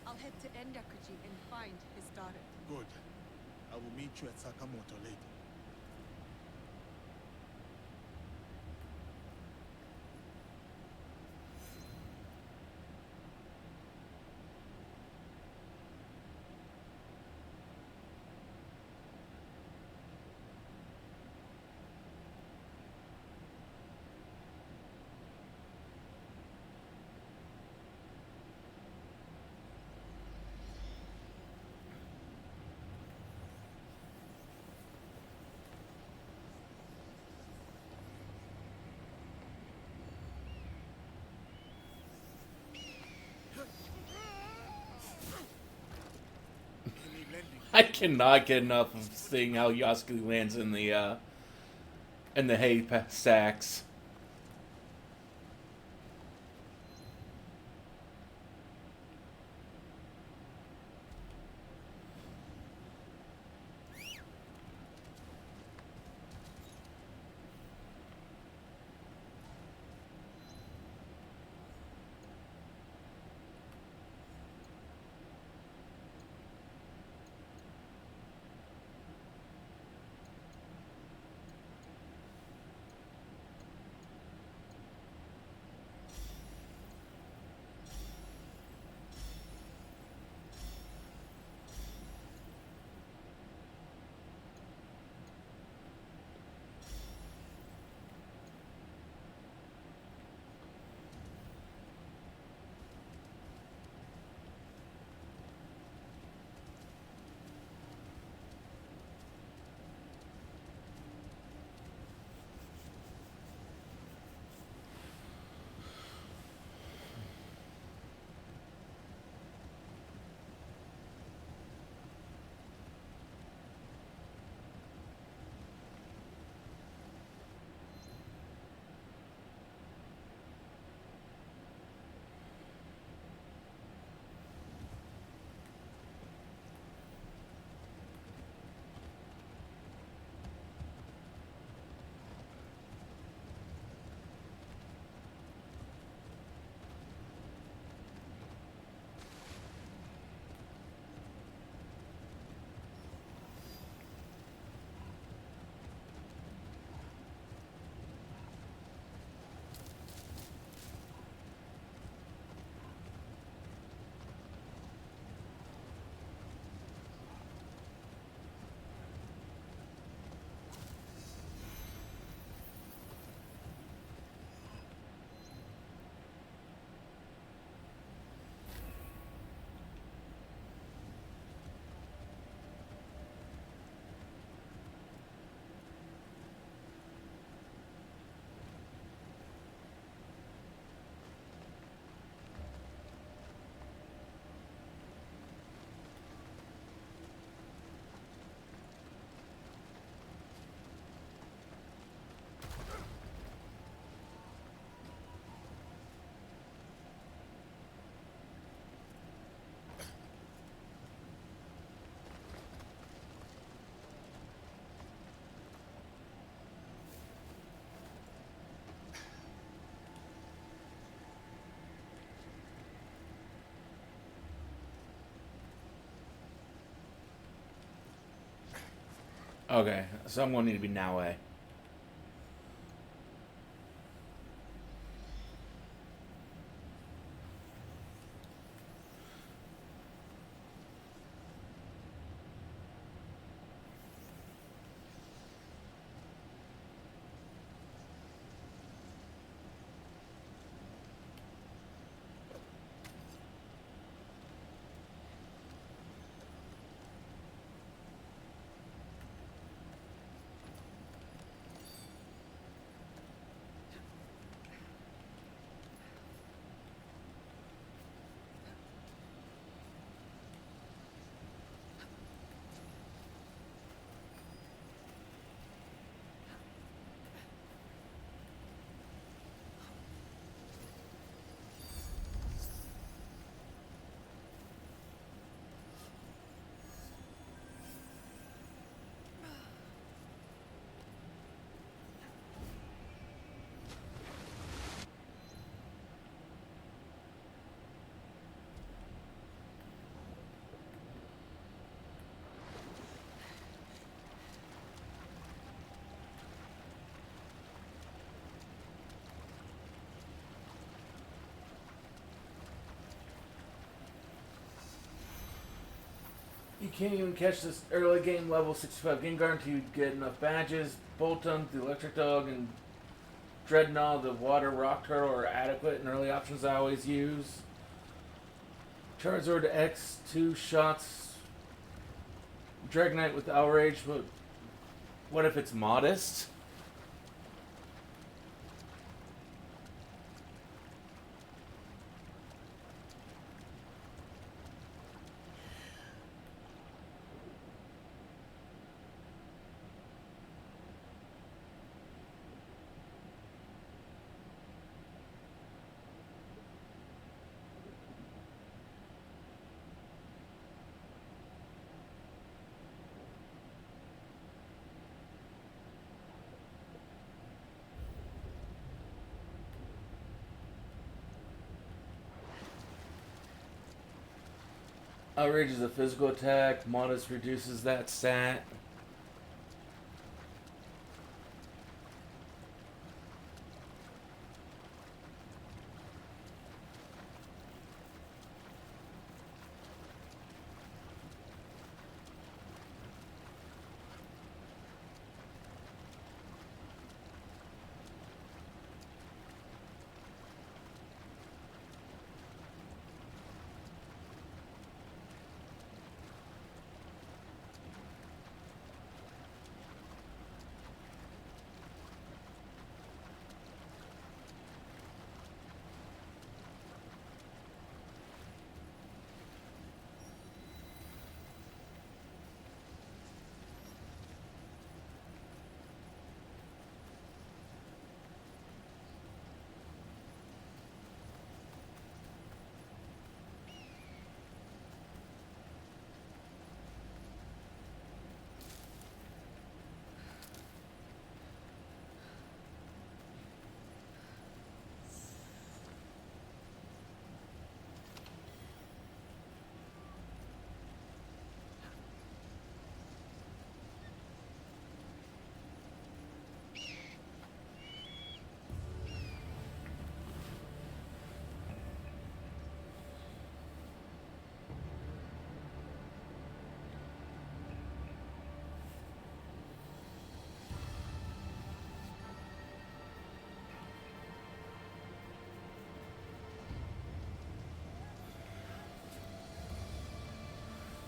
I'll head to Enyakuji and find his daughter. Good. I will meet you at Sakamoto later. I cannot get enough of seeing how Yasuke lands in the sacks. Okay, so I'm going to need to be Naue. You can't even catch this early game level 65 Gengar until you get enough badges. Bolton, the Electric Dog, and Dreadnought, the Water Rock Turtle are adequate and early options I always use. Charizard X, 2 shots. Dragonite with Outrage, but what if it's modest? Outrage is a physical attack. Modest reduces that stat.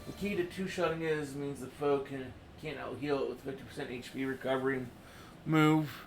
The key to two-shotting is means the foe can't out-heal it with 50% HP recovery move.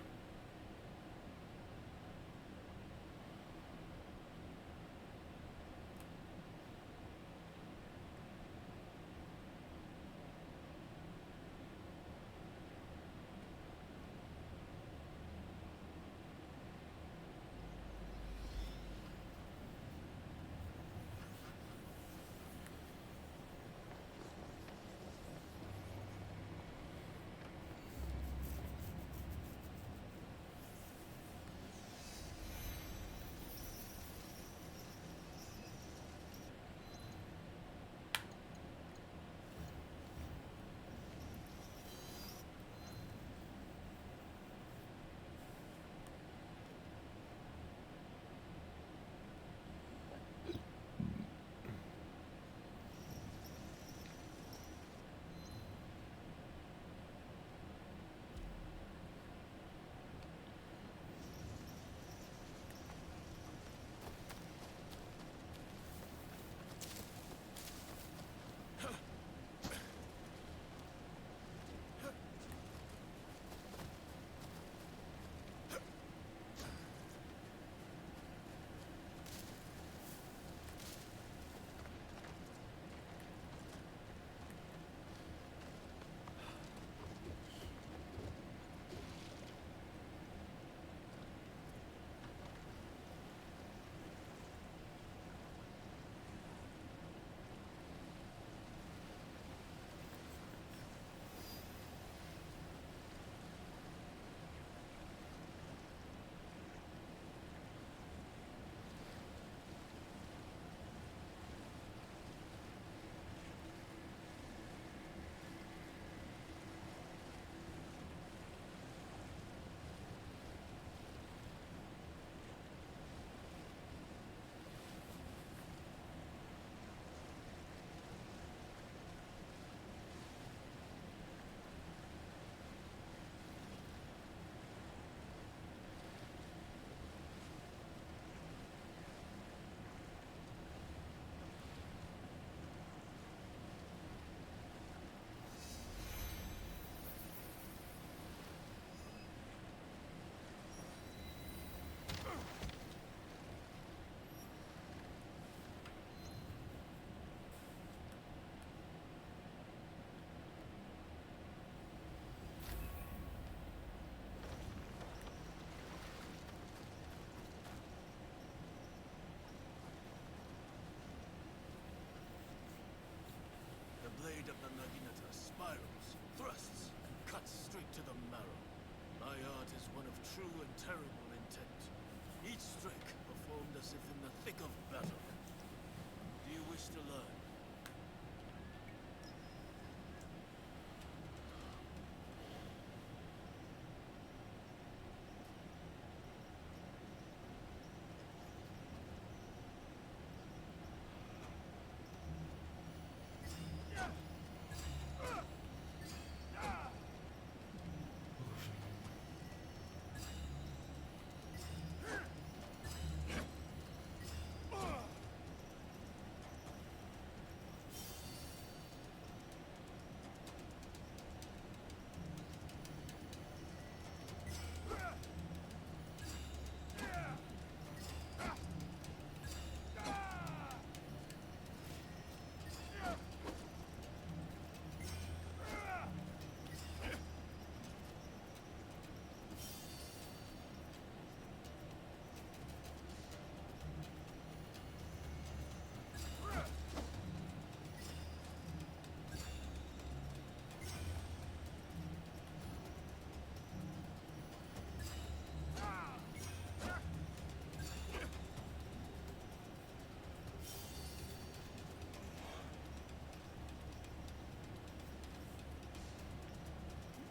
my art is one of true and terrible intent. Each stroke performed as if in the thick of battle. Do you wish to learn?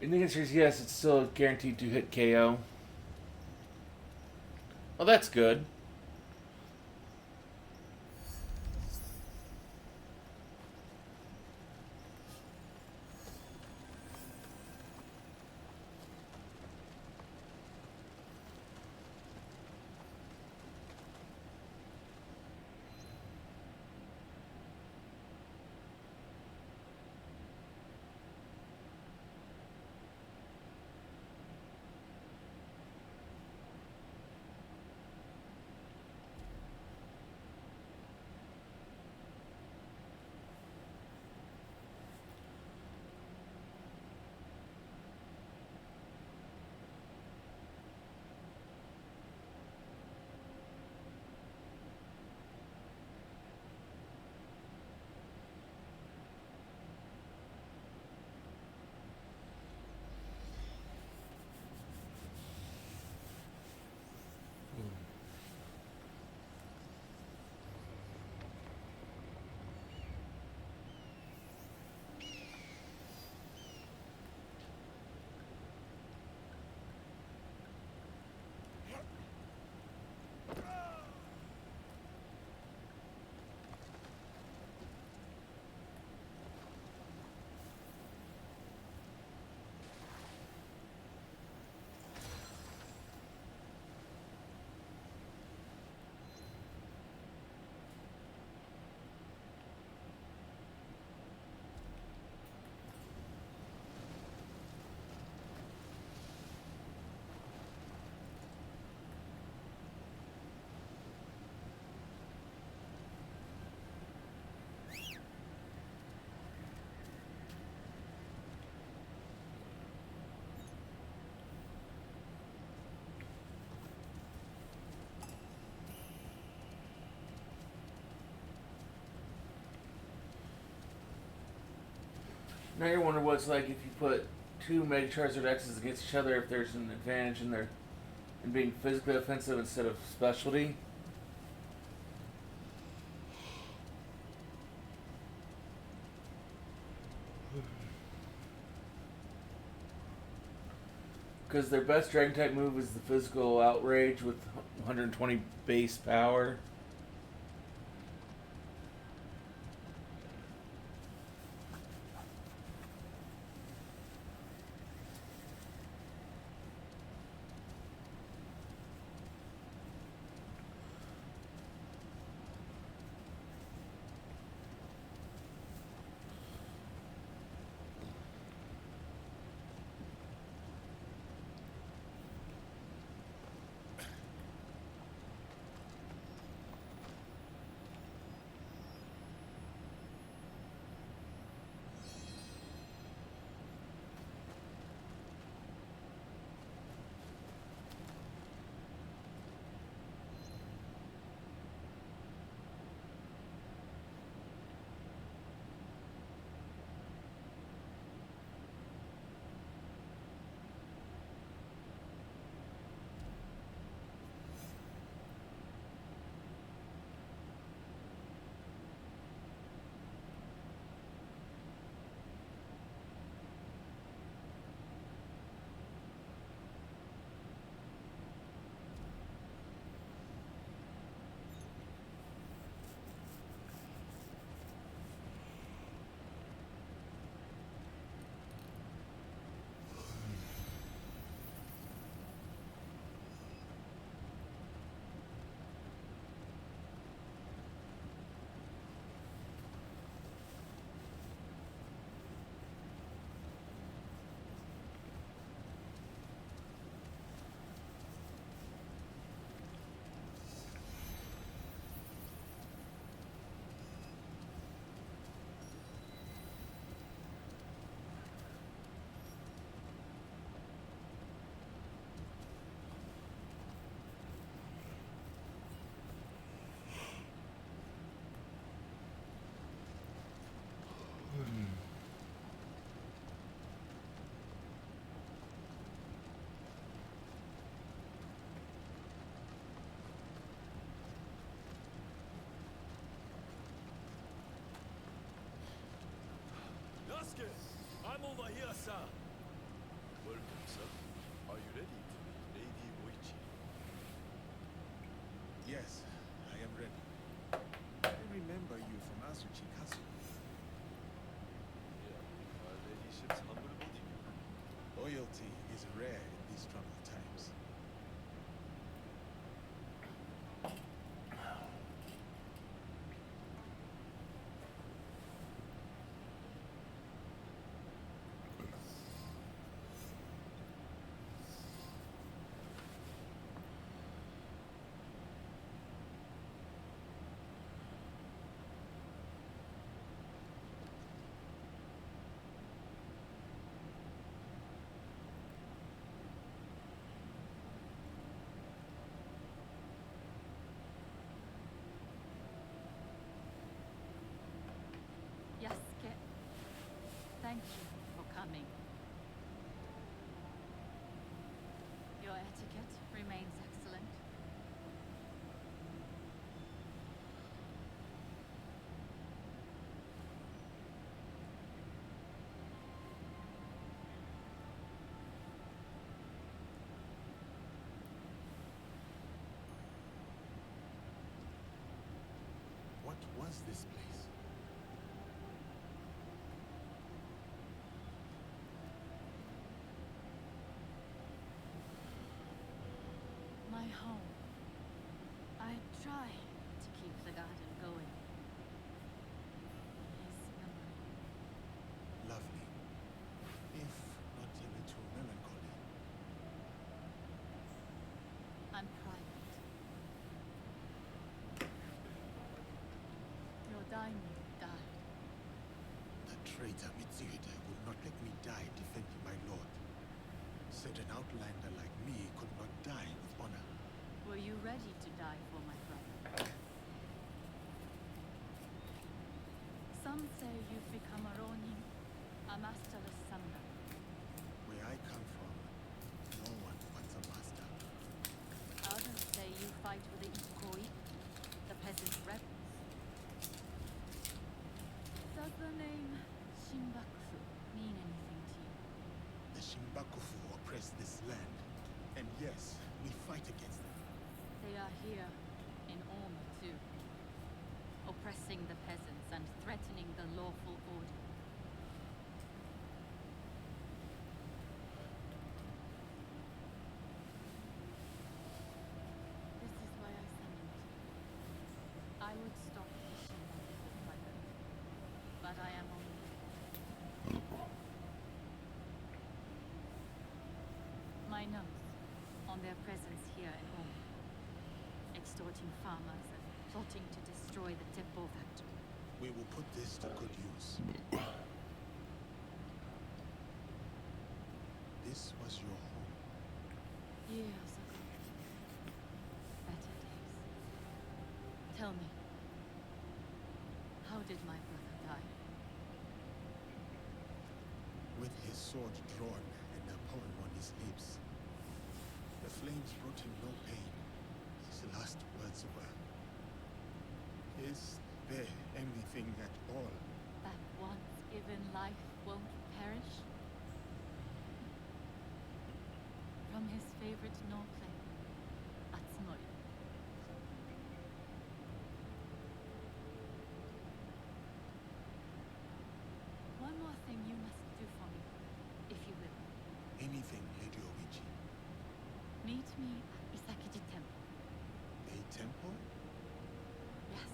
And the answer is yes, it's still guaranteed to hit KO. Well, that's good. Now you're wondering what it's like if you put two Mega Charizard X's against each other, if there's an advantage in being physically offensive instead of specialty. Because their best Dragon type move is the Physical Outrage with 120 base power. I'm over here, sir. Welcome, sir. Are you ready to meet Lady Oichi? Yes, I am ready. I remember you from Asuchi Castle. Yeah, our ladyship's humble meeting you. Loyalty is rare in these troubled times. Yasuke, thank you for coming. Your etiquette remains excellent. What was this place? My home. I try to keep the garden going. His memory. Lovely. If not a little melancholy. I'm private. Your daimyo died. The traitor Mitsuhide would not let me die defending my lord. Said an outlander like me could not die with honor. Were you ready to die for my brother? Some say you've become a ronin, a masterless samurai. Where I come from, no one wants a master. Others say you fight with the Ikoi, the peasant rebels. Does the name Shinbakufu mean anything to you? The Shimbakufu oppress this land. And yes, we fight against them. They are here in Orma too, oppressing the peasants and threatening the lawful order. This is why I summoned you. I would stop Ishinban with my own, but I am only my notes on their presence here at home, extorting farmers and plotting to destroy the Teppo factory. We will put this to good use. This was your home. Years ago. Better days. Tell me, how did my brother die? With his sword drawn and a poem on his lips. The flames brought him no pain. His last words were, "Is there anything at all?" That once given life won't perish? From his favorite no play, Atsumori. One more thing you must do for me, if you will. Anything, Lady Oichi. Meet me at Isakiji Temple. A temple? Yes.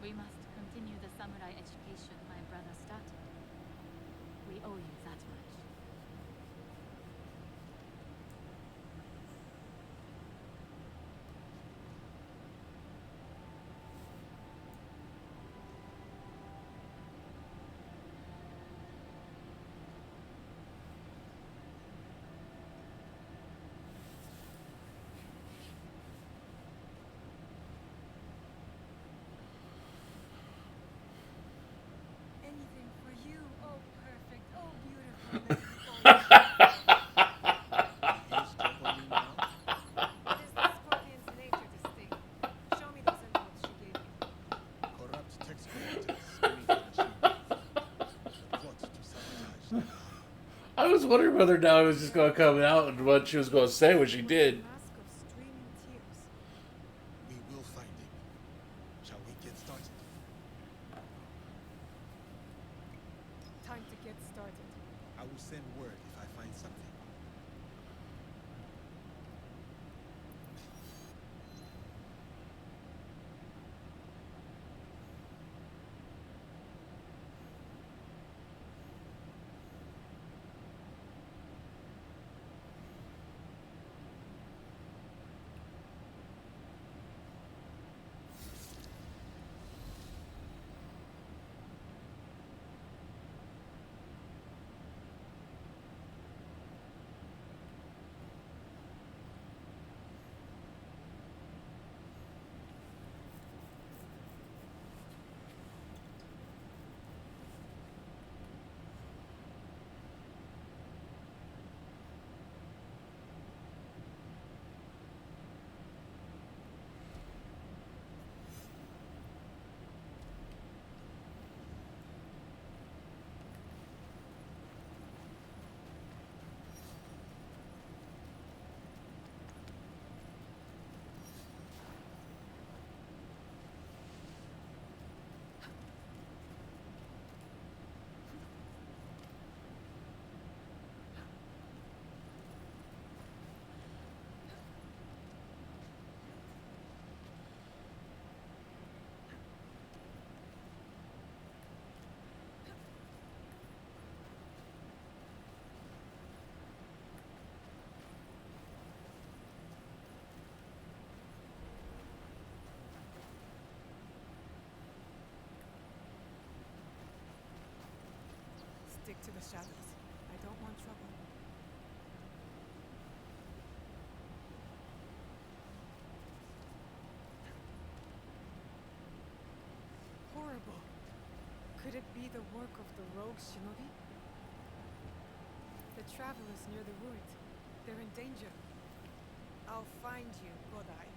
We must continue the samurai education my brother started. We owe you that much. Anything for you. Oh, perfect. Oh, beautiful. Here's trouble you now. It is the scorpion's nature to sting. Show me those envelopes she gave me. Corrupt text collectors coming from the Shimbakufu. Plot to sabotage wondering whether now it was just gonna come out and what she was gonna say when she did. Mask of streaming tears. We will find him. Shall we get started? Time to get started. I will send word if I find something. Stick to the shadows. I don't want trouble. Horrible. Could it be the work of the rogue shinobi? The travelers near the ruins. They're in danger. I'll find you, Godai.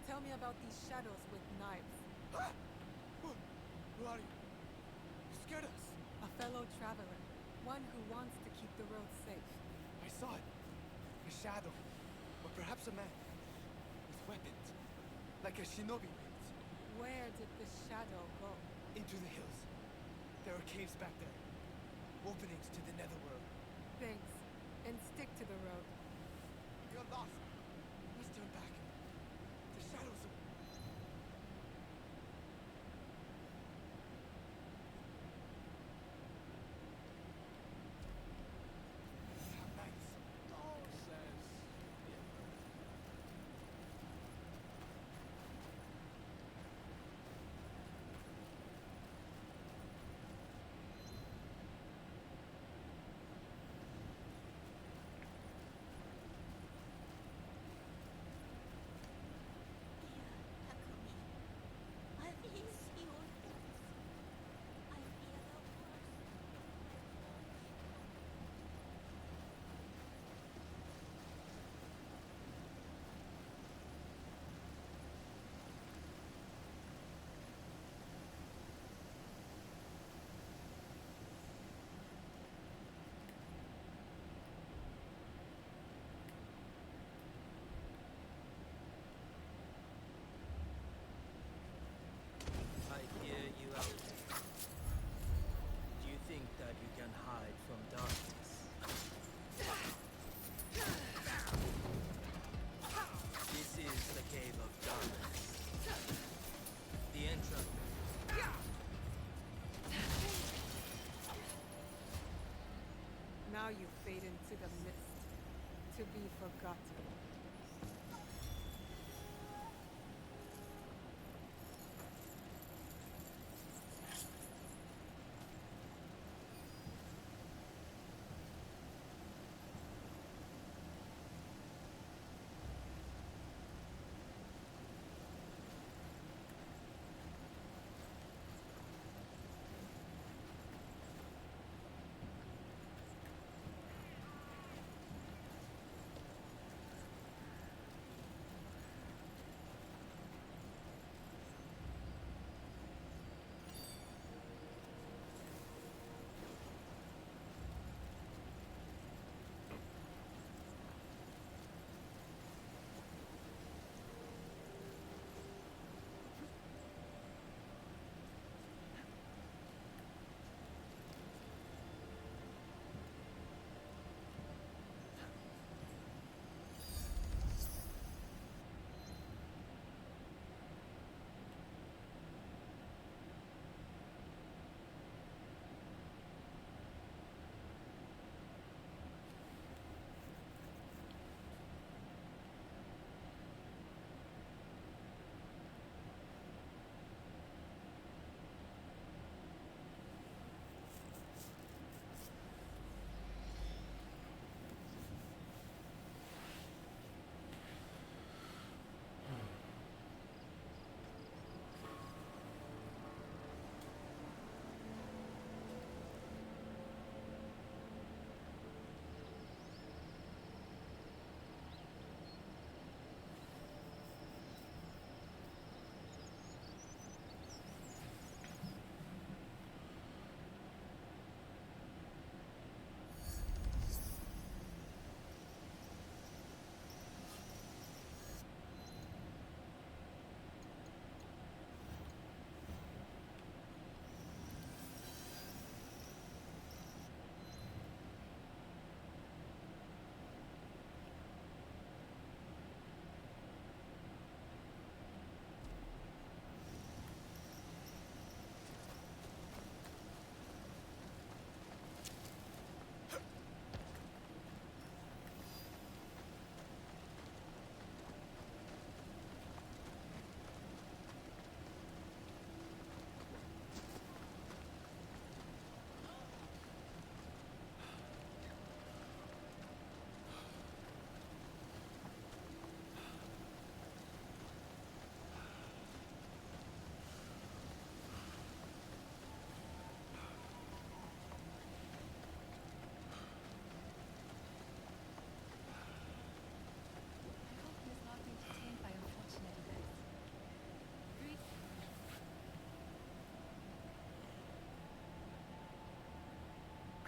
Tell me about these shadows with knives. Who are you? You scared us. A fellow traveler. One who wants to keep the road safe. I saw it. A shadow. Or perhaps a man. With weapons. Like a shinobi wields. Where did the shadow go? Into the hills. There are caves back there. Openings to the netherworld. Thanks. And stick to the road. You're lost. Let's turn back. The shadows are... Takumi, are these your thoughts? I fear the worst. I hear you out there. Do you think that you can hide from darkness? This is the Cave of Darkness. The entrance. Now you fade into the mist, to be forgotten.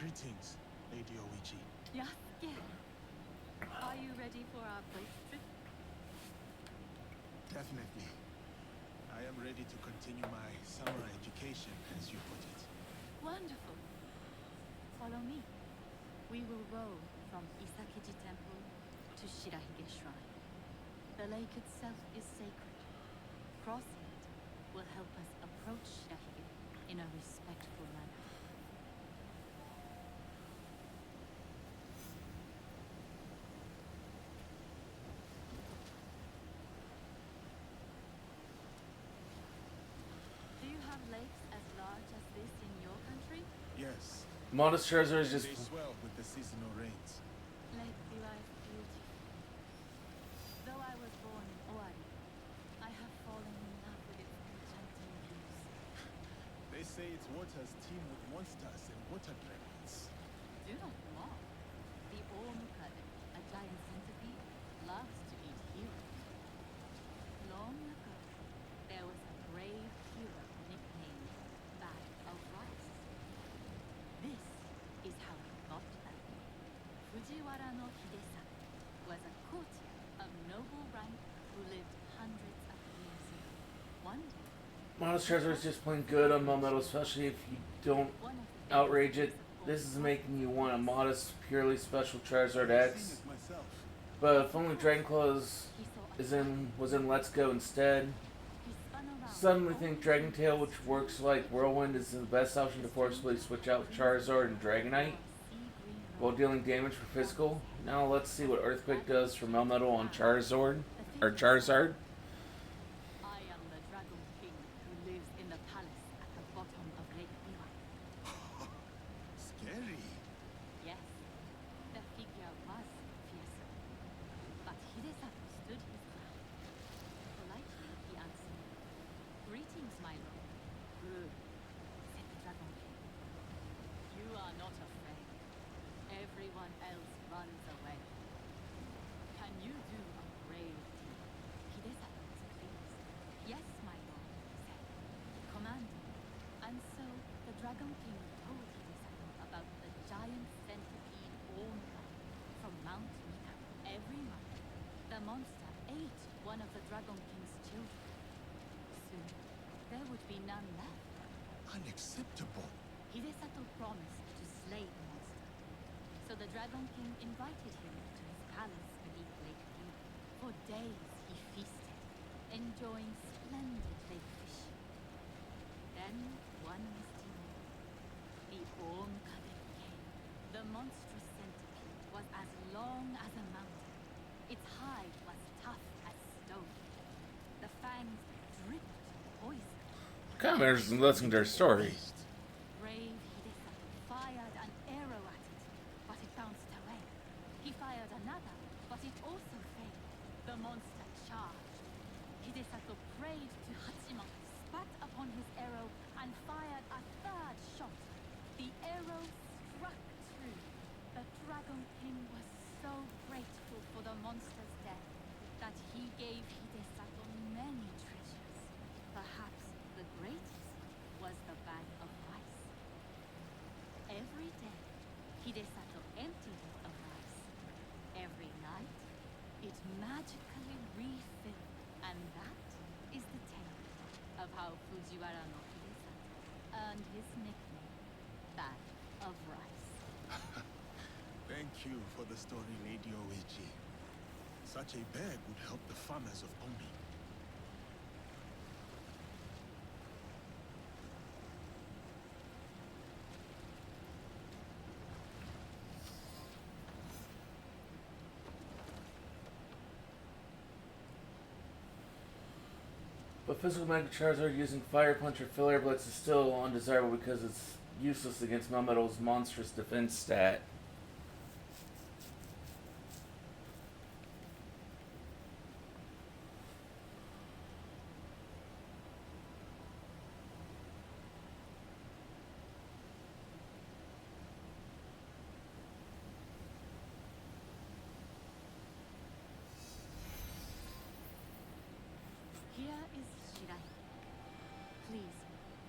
Greetings, Lady Oichi. Yasuke, are you ready for our boat trip? Definitely. I am ready to continue my samurai education, as you put it. Wonderful. Follow me. We will row from Isakiji Temple to Shirahige Shrine. The lake itself is sacred. Crossing it will help us approach Shirahige in a respectful manner. Do you have lakes as large as this in your country? Yes. Modest Charizard is just. They swell with the seasonal rains. Lake Biwa is beautiful. Though I was born in Owari, I have fallen in love with its enchanting views. They say its waters teem with monsters and water dragons. Do not mock. The Omukade, a giant centipede, loves to eat heroes. Long ago, there was a brave hero nicknamed Bag of Rice. This is how he got that name. Fujiwara no Hidesato was a courtier of noble rank who lived hundreds of years ago. One day, Modest Charizard is just plain good on Melmetal, especially if you don't one of the outrage it. This is making you want a modest, purely special Charizard I've X. seen it myself. But if only Dragonclaw he saw a was in Let's Go instead. he spun around Suddenly think Dragon Tail, which works like Whirlwind, is the best option to forcibly switch out Charizard and Dragonite while dealing damage for physical. Now let's see what Earthquake does for Melmetal on Charizard. Charizard. I am the Dragon King who lives in the palace at the bottom of Lake Biwa. Scary. Yes, the figure was fearsome. But Hidesato stood his ground. Politely he answered, "Greetings, my lord." "Good," said the Dragon King. "You are not afraid. Everyone else runs away. Can you do a brave deed?" Hidesato was pleased. "Yes, my lord," he said. "Command me." And so the Dragon King told Hidesato about the giant centipede Omega from Mount Mika. Every month, the monster ate one of the Dragon King's children. Soon, there would be none left. Unacceptable. Hidesato promised to slay the monster. So the Dragon King invited him to his palace beneath Lake Biwa. For days he feasted, enjoying splendid lake fishing. Then, one misty morning, the Omkade came. The monstrous centipede was as long as a mountain. Its hide was tough as stone. The fangs dripped poison. Kind of interesting listening to her story. Brave Hidesato fired an arrow at it, but it bounced away. He fired another, but it also failed. The monster charged. Hidesato prayed to Hachiman, spat upon his arrow, and fired a third shot. The arrow struck true. The Dragon King was so grateful for the monster's death that he gave Hidesato many treasures. Perhaps the greatest was the bag of rice. Every day, Hidesato emptied it of rice. Every night, it magically refilled. And that is the tale of how Fujiwara no Hidesato earned his nickname, Bag of Rice. Thank you for the story, Lady Oichi. Such a bag would help the farmers of Omi. But physical Mega Charizard using Fire Punch or Filler Blitz is still undesirable because it's useless against Melmetal's monstrous defense stat. Here is Shirai. Please,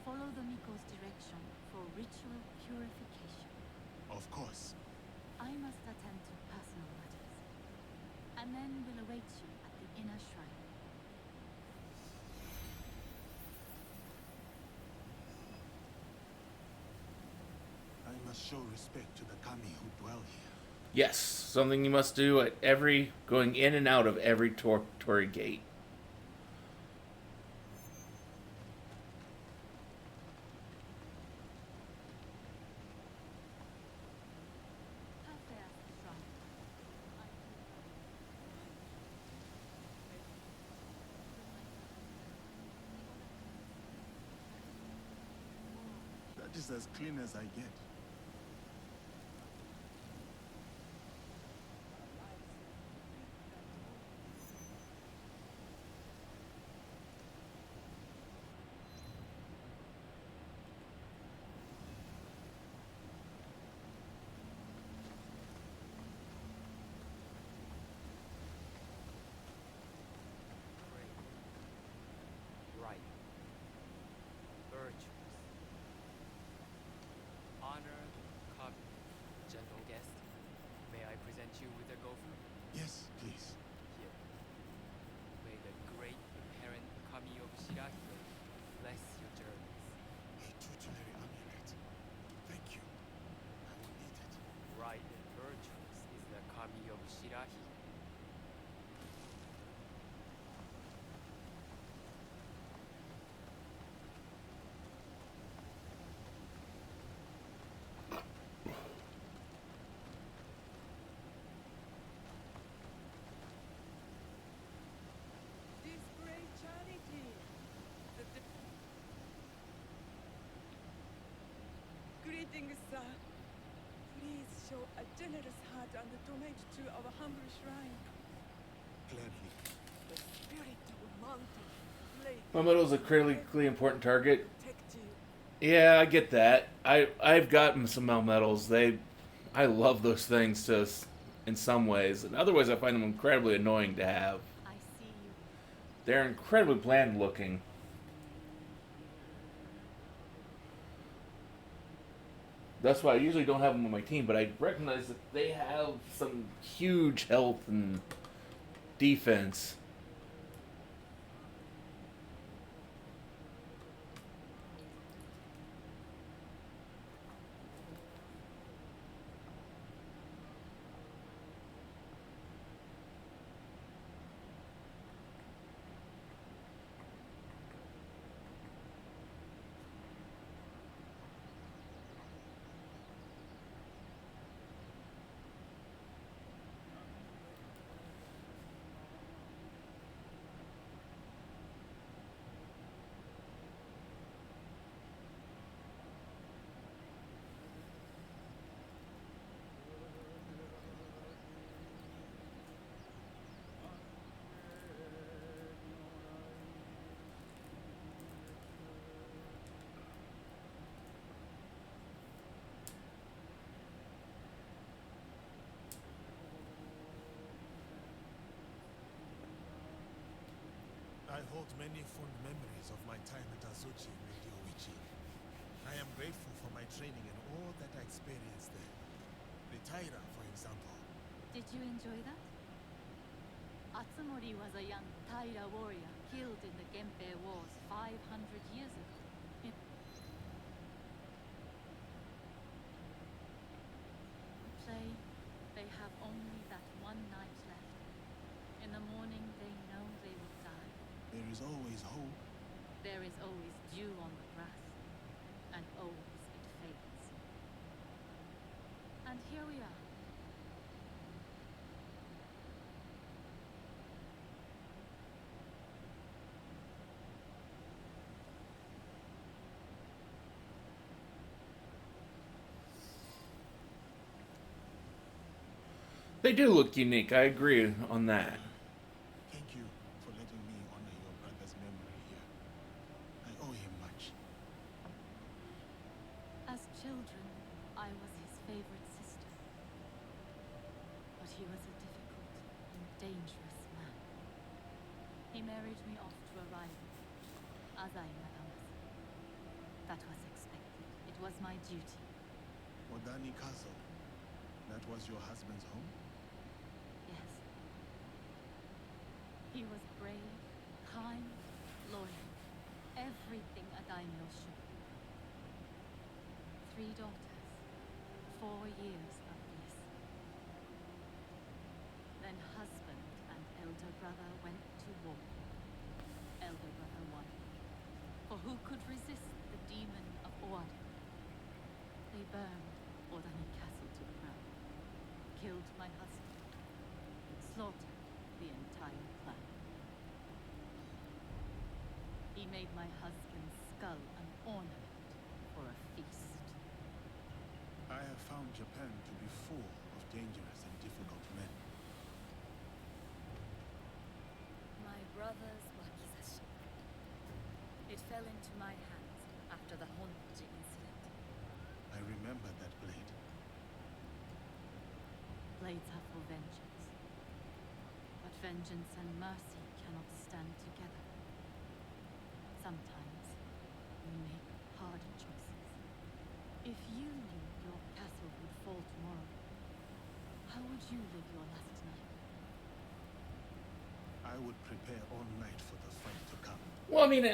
follow the Miko's direction for ritual purification. Of course. I must attend to personal matters, and then will await you at the inner shrine. I must show respect to the kami who dwell here. Yes, something you must do at every going in and out of every Torii gate. How fares the shrine? That is as clean as I get. Right. Virtuous. Honor, cup, gentle guest. May I present you with a gopher? Yes, please. Here. May the great inherent kami of Shirahide bless your journeys. A tutelary amulet. Thank you. I will need it. Right and virtuous is the kami of Shirahide. This great charity. Greetings, sir. Please show a generous heart and donate to our humble shrine. Gladly. The spirit of mountain flame Melmetal's a critically important target. protect you. Yeah, I get that. I've gotten some Melmetals. I love those things in some ways. In other ways, I find them incredibly annoying to have. I see you. They're incredibly bland looking. That's why I usually don't have them on my team, but I recognize that they have some huge health and defense. I hold many fond memories of my time at Azuchi in Radio Uchi. I am grateful for my training and all that I experienced there. The Taira, for example. Did you enjoy that? Atsumori was a young Taira warrior killed in the Genpei Wars 500 years ago. Play, they have only that one night left. In the morning, they know they will die. There is always hope. There is always dew on the grass, and always it fades. And here we are. They do look unique. I agree on that. Thank you for letting me honor your brother's memory here. I owe him much. As children, I was his favorite sister. But he was a difficult and dangerous man. He married me off to a rival, Azai Nagamatsu. That was expected. It was my duty. Odani Castle. That was your husband's home? Yes. He was brave, kind, loyal. Everything a daimyo should be. 3 daughters, 4 years of bliss. Then husband and elder brother went to war. Elder brother won. For who could resist the demon of Ord? They burned Ordani Castle to the ground, killed my husband, and slaughtered the entire clan. He made my husband's skull an ornament for a feast. I have found Japan to be full of dangerous and difficult men. My brother's wakizashi. It fell into my hands after the Honji incident. I remember that blade. Blades are for vengeance. But vengeance and mercy cannot stand together. Sometimes we make hard choices. If you knew your castle would fall tomorrow, how would you live your last night? I would prepare all night for the fight to come. Well, I mean,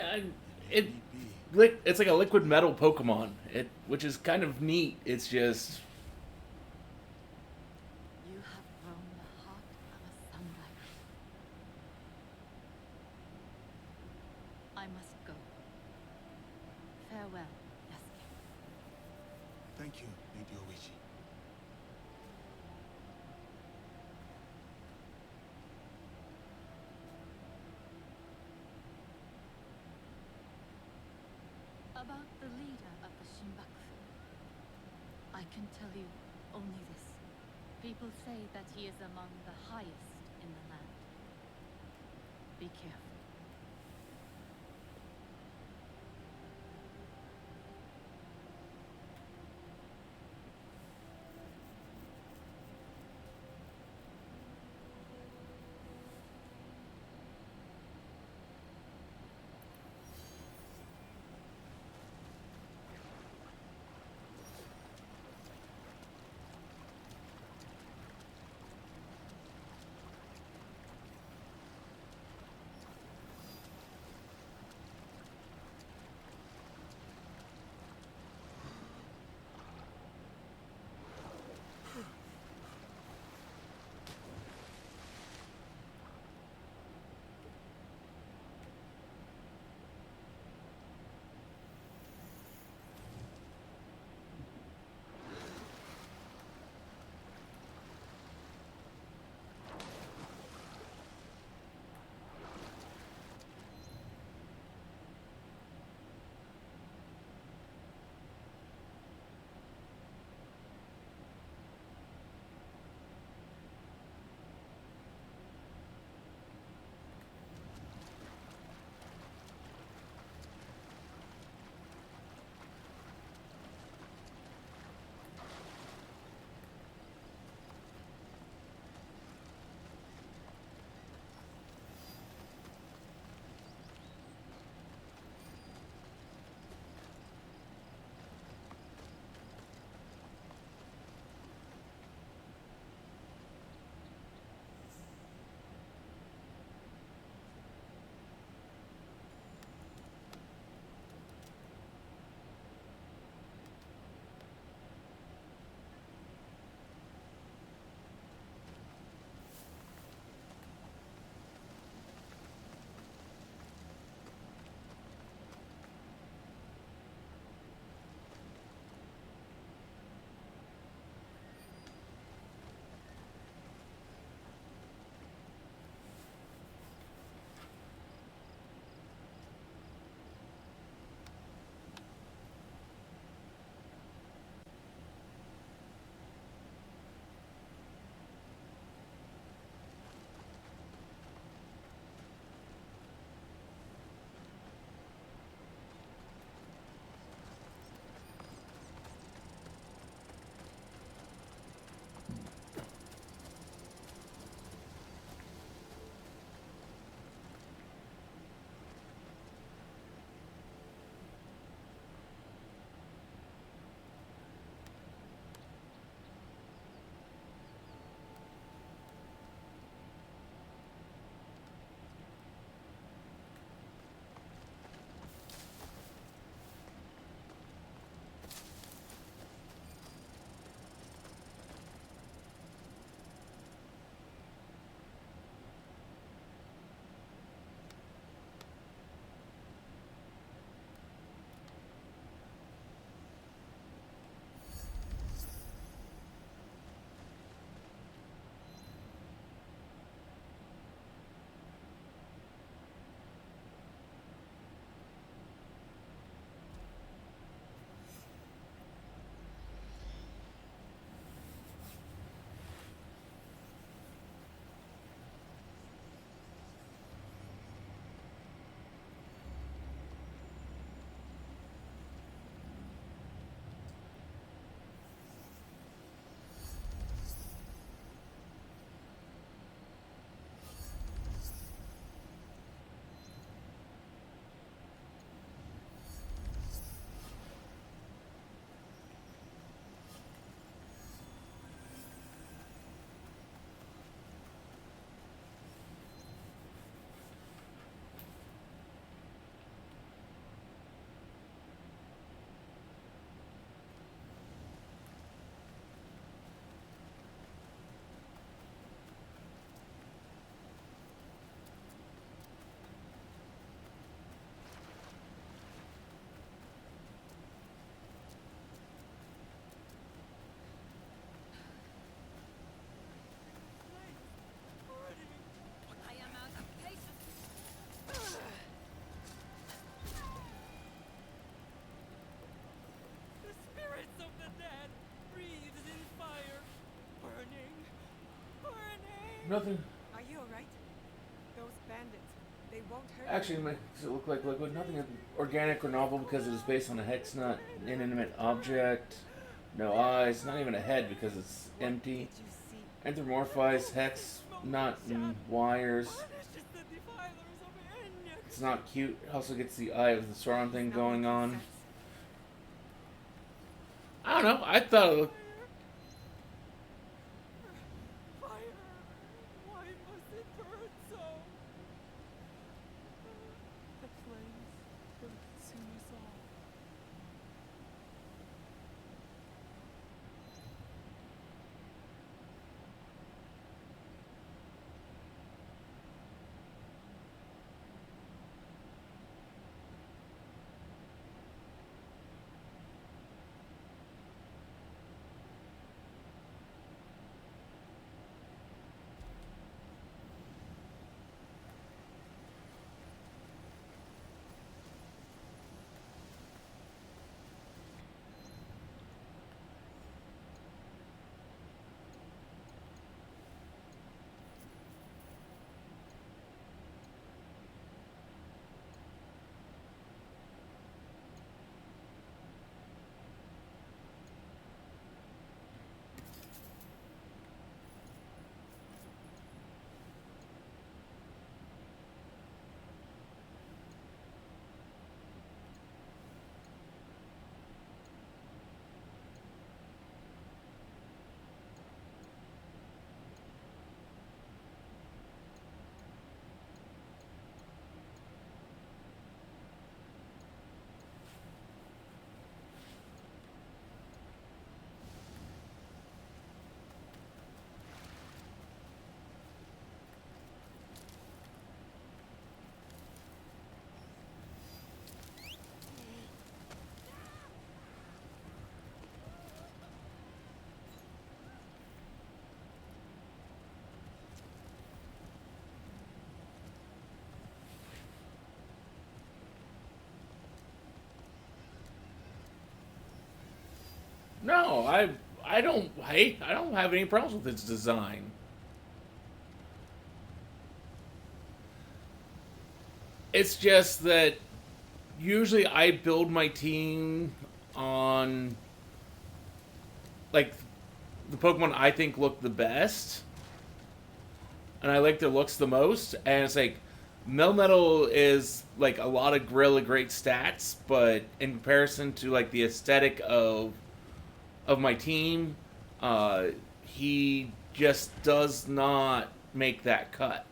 it's like a liquid metal Pokemon, which is kind of neat. It's just You have grown the heart of a samurai. I must go. Farewell, Yasuke. Thank you, Lady Oichi. About the leader of the Shinbaku, I can tell you only this. People say that he is among the highest in the land. Be careful. Nothing. Are you alright? Those bandits, they won't hurt you. Actually, it makes it look like liquid. Nothing organic or novel because it is based on a hex nut, inanimate object. No eyes, not even a head because it's empty. Anthropomorphized hex nut and wires. It's not cute. It also gets the Eye of the Sauron thing going on. I don't know. I thought it looked. Fire! Why must it burn so? The flames will consume us all. No, I don't hate. I don't have any problems with its design. It's just that usually I build my team on like the Pokemon I think look the best, and I like their looks the most. And it's like Melmetal is like a lot of really great stats, but in comparison to like the aesthetic of my team, he just does not make that cut.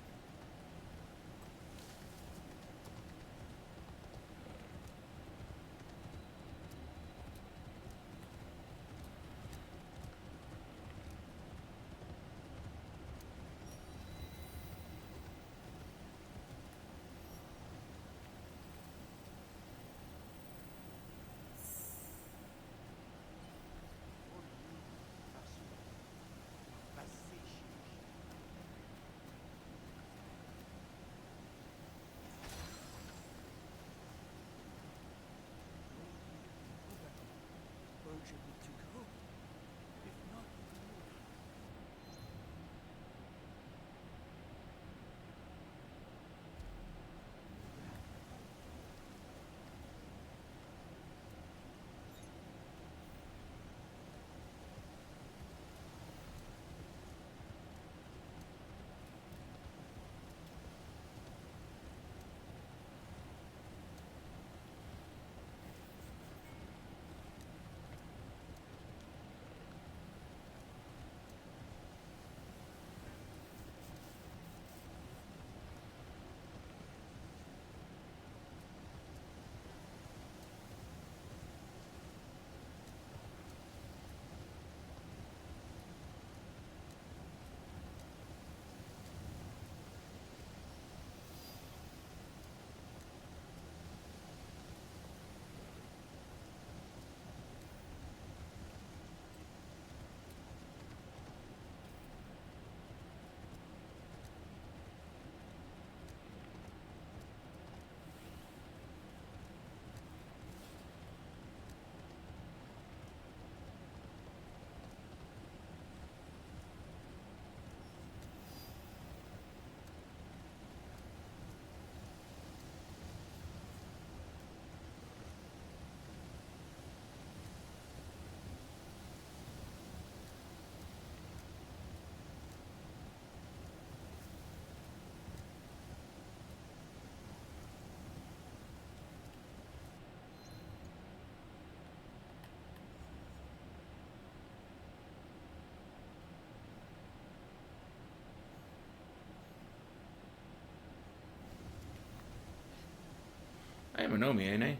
Sayamanomi, ain't I?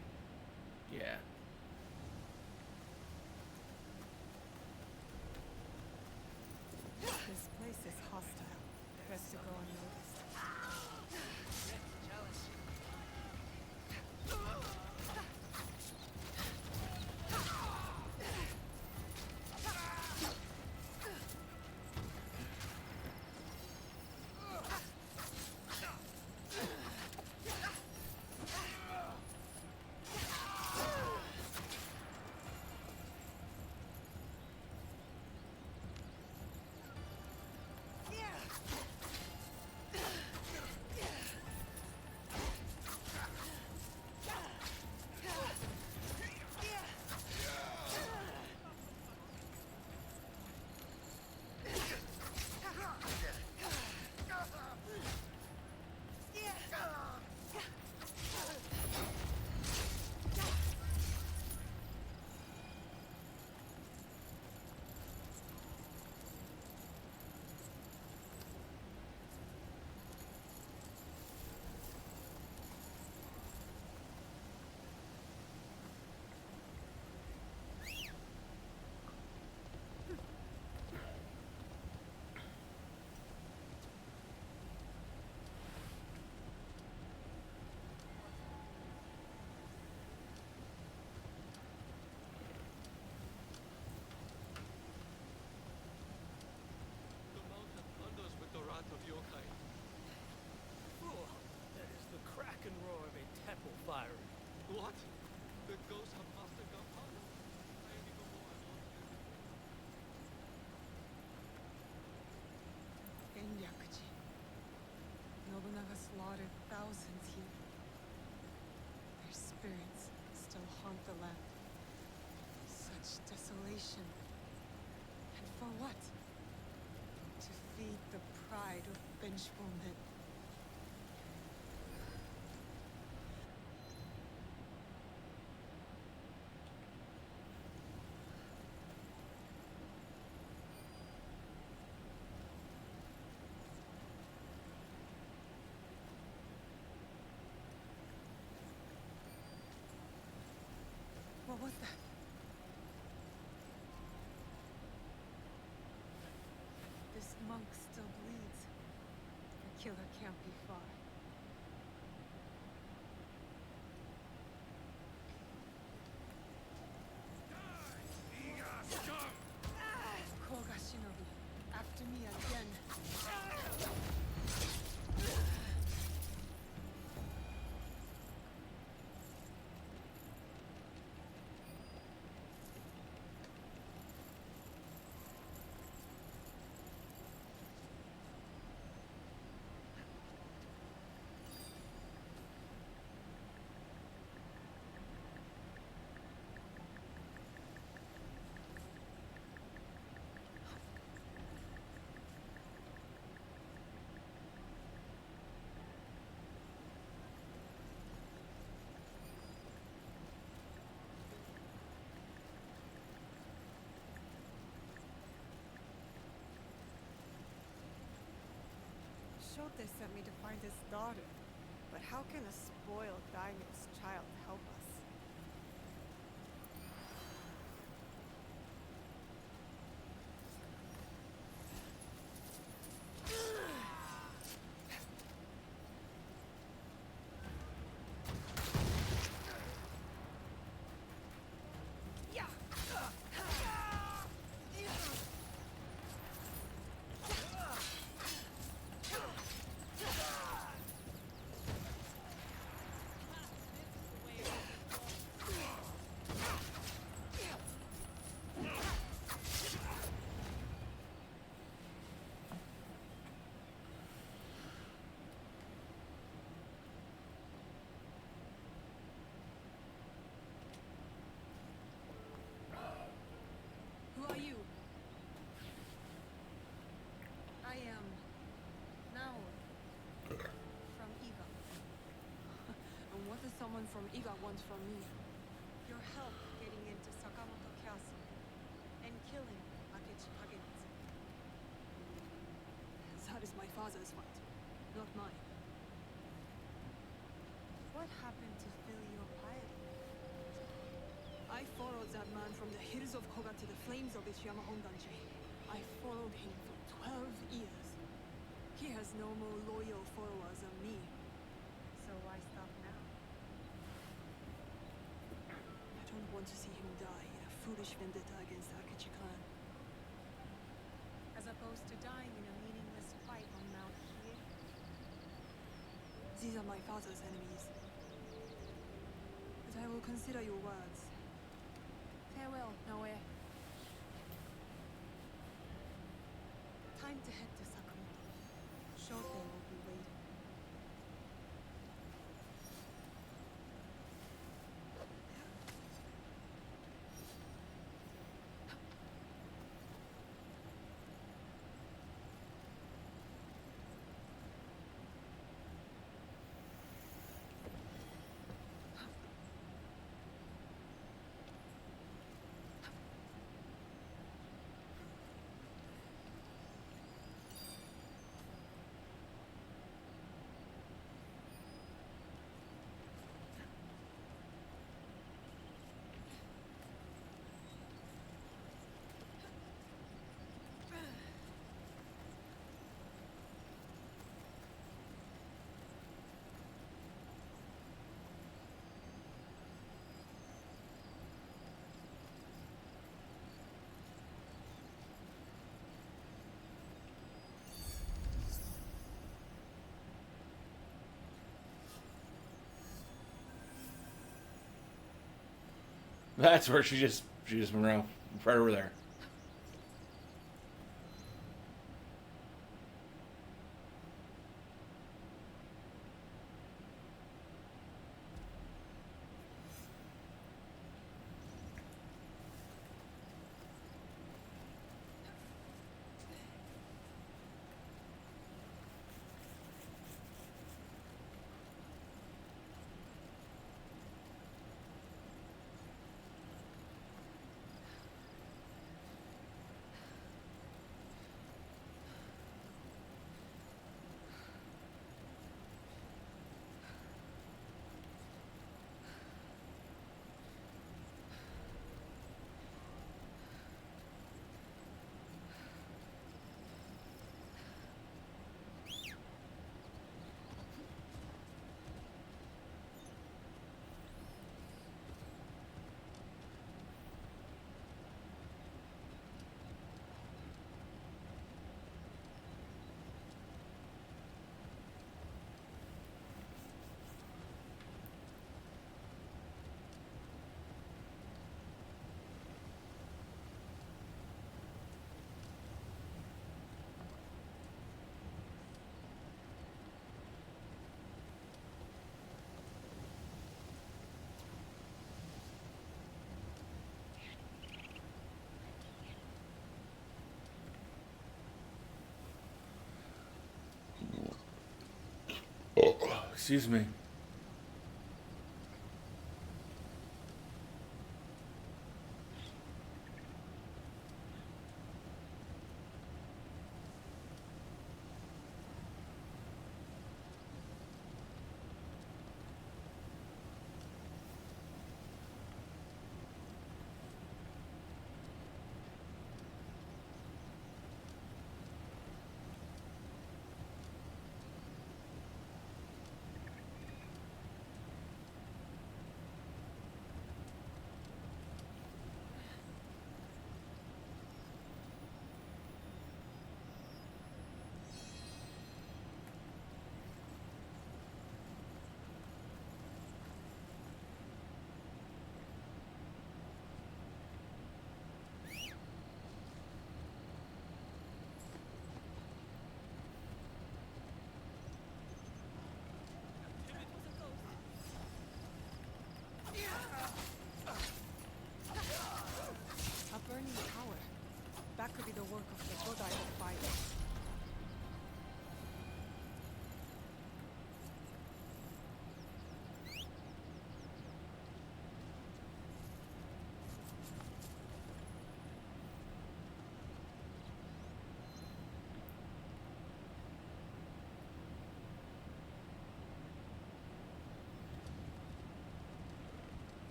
Yeah. This place is hostile. Best to go unnoticed. The mountain thunders with the wrath of yokai. Fool! That is the crack and roar of a temple firing. What? The ghosts have mastered gunpowder? I am even more annoyed. Enryakuji. Nobunaga slaughtered thousands here. Their spirits still haunt the land. Such desolation. And for what? To feed the pride of vengeful men. What was that? This monk still bleeds. The killer can't be far. Koga Shinobi, after me again. Shote sent me to find his daughter. But how can a spoiled daimyo's child help us? Who are you? I am Nao from Iga. And what does someone from Iga want from me? Your help getting into Sakamoto Castle and killing Akechi Kagenetsu. That is my father's fight, not mine. What happened to fill your I followed that man from the hills of Koga to the flames of Ishiyama Honganji. I followed him for 12 years. He has no more loyal followers than me. So why stop now? I don't want to see him die in a foolish vendetta against Akechi clan. As opposed to dying in a meaningless fight on Mount Hiei? These are my father's enemies. But I will consider your words. Farewell, Naoe. Time to head to Sakamoto. Shortly will be waiting. That's where she just went around right over there. Excuse me.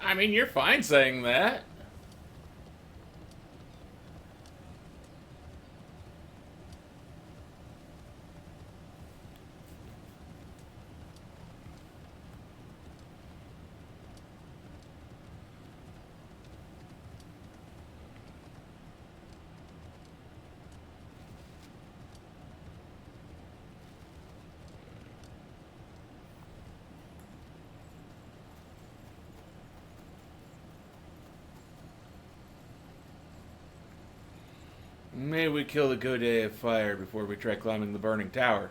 I mean, you're fine saying that. Maybe we kill the Godey of Fire before we try climbing the burning tower.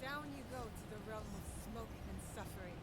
Down you go to the realm of smoke and suffering.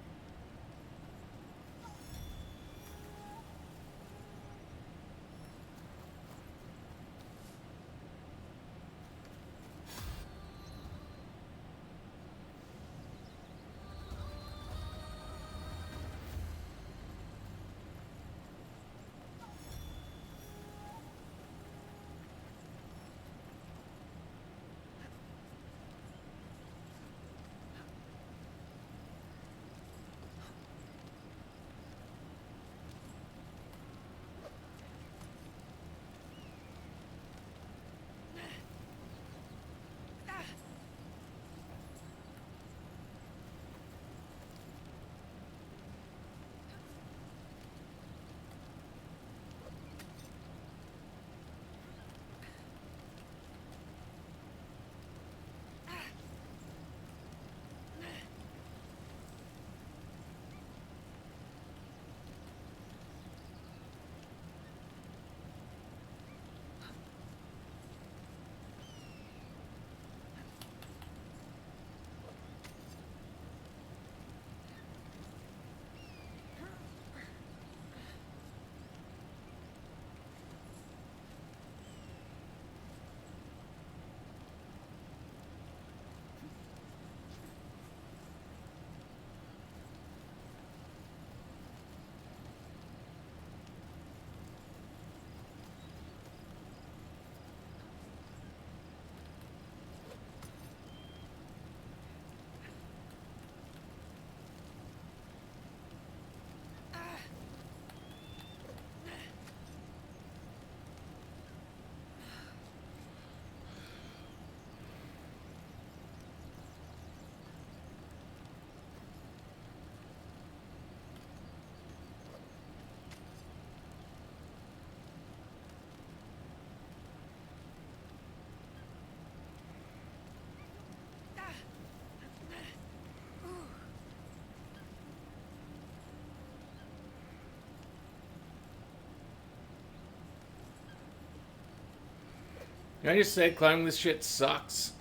Can I just say climbing this shit sucks?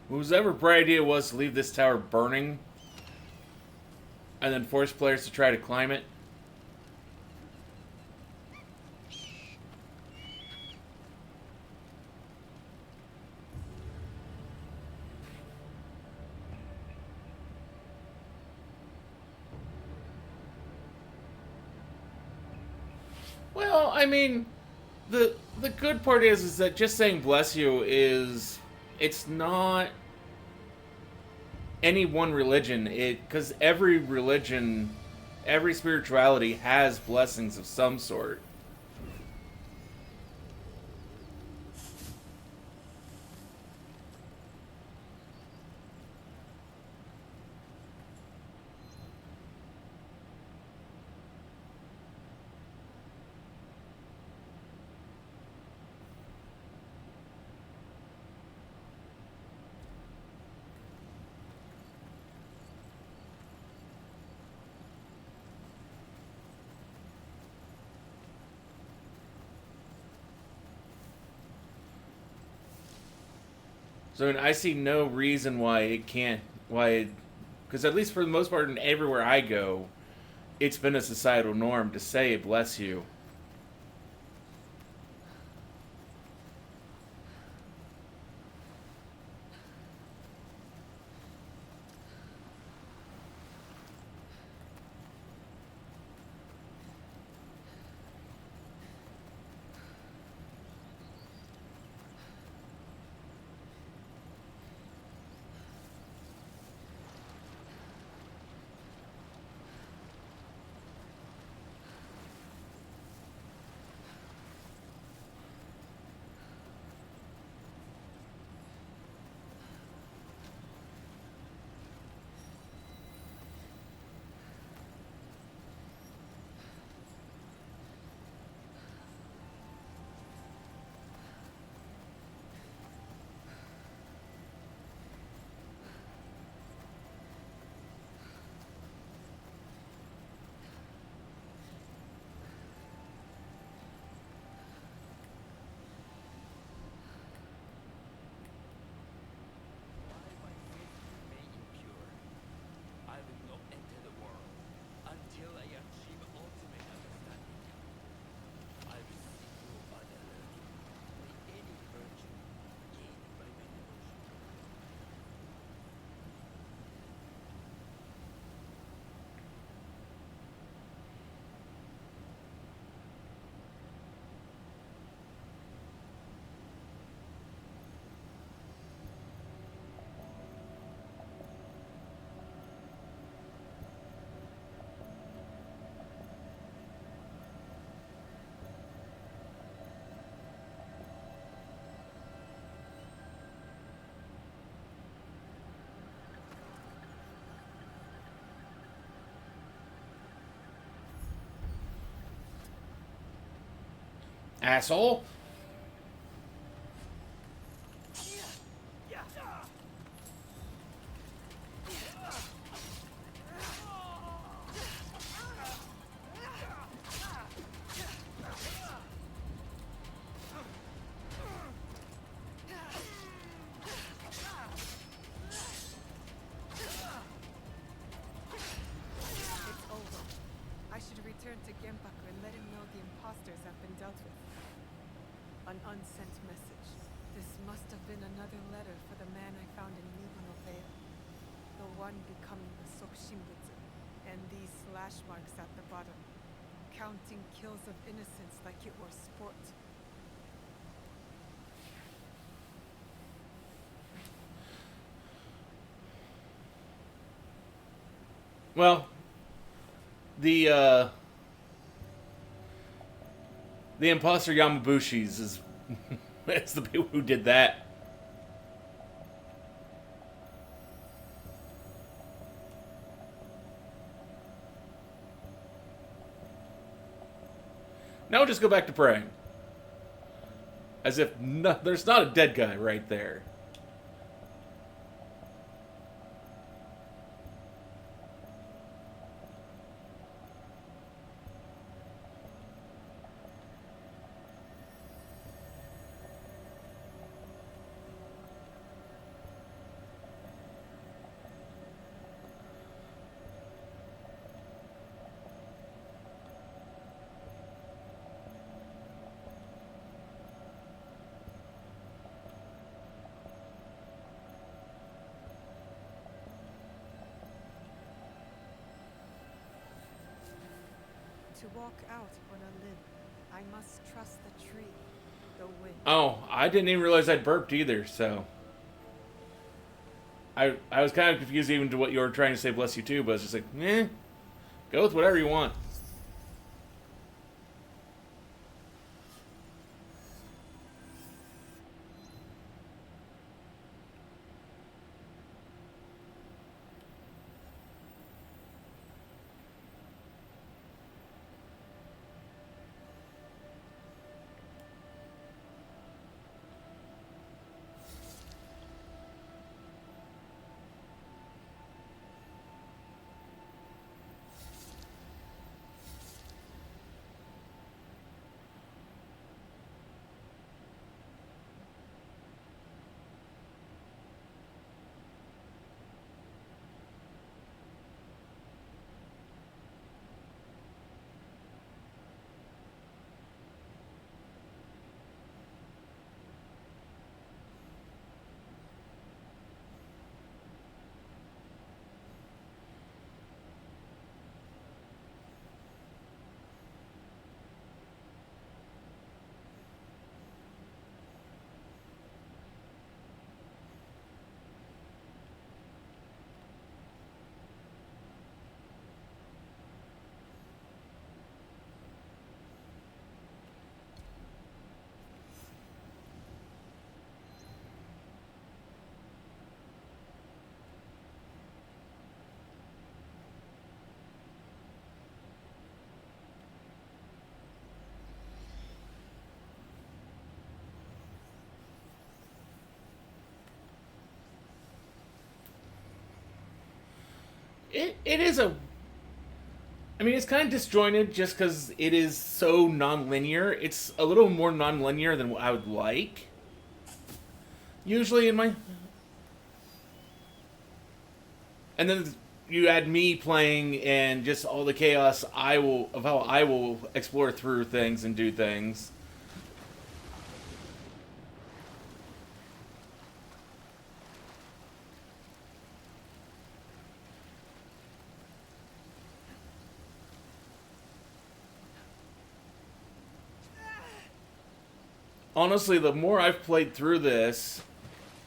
Whoever bright idea was to leave this tower burning and then force players to try to climb it. Well, I mean, the good part is that just saying bless you is, it's not any one religion. Because every religion, every spirituality has blessings of some sort. So I see no reason why it can't, because at least for the most part, and everywhere I go, it's been a societal norm to say bless you. Asshole. It's over. I should return to Genpaku and let him know the imposters have been dealt with. An unsent message. This must have been another letter for the man I found in Nigono Vale. The one becoming the Sokushinbutsu. And these slash marks at the bottom. Counting kills of innocents like it were sport. Well, the imposter Yamabushis is it's the people who did that. Now we'll just go back to praying. As if there's not a dead guy right there. To walk out on a limb, I must trust the tree, the wind. Oh, I didn't even realize I'd burped either, so... I was kind of confused even to what you were trying to say, bless you too, but I was just like, go with whatever you want. It is a... I mean, it's kind of disjointed just because it is so non-linear. It's a little more non-linear than what I would like. Usually in my... And then you add me playing and just all the chaos of how I will explore through things and do things. Honestly, the more I've played through this,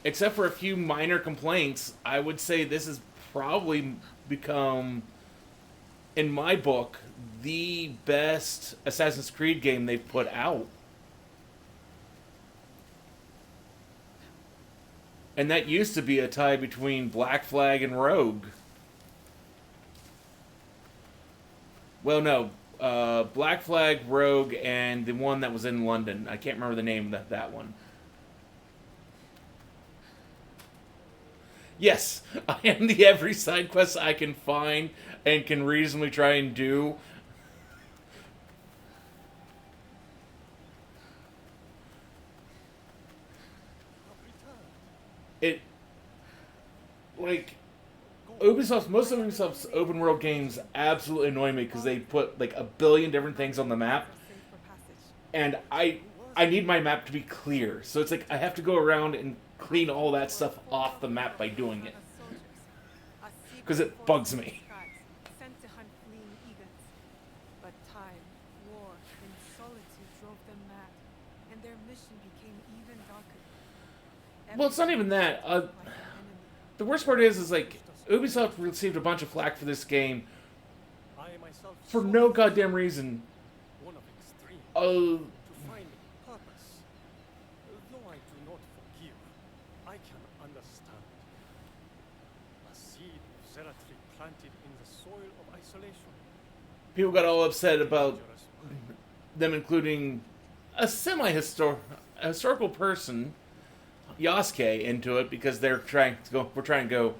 except for a few minor complaints, I would say this has probably become, in my book, the best Assassin's Creed game they've put out. And that used to be a tie between Black Flag and Rogue. Well, no. Black Flag, Rogue, and the one that was in London. I can't remember the name of that one. Yes, I am the every side quest I can find and can reasonably try and do. It, like, most of Ubisoft's open world games absolutely annoy me because they put like a billion different things on the map, and I need my map to be clear. So it's like I have to go around and clean all that stuff off the map by doing it because it bugs me. Sent to hunt fleeing Egans. But time, war, and solitude drove them mad, and their mission became even darker. Well, it's not even that. The worst part is like Ubisoft received a bunch of flack for this game for no goddamn reason. One of extreme. Oh. To find purpose. Though I do not forgive, I can understand. A seed of zealotry planted in the soil of isolation. People got all upset about them including a historical person, Yasuke, into it because they're trying to go. We're trying to go.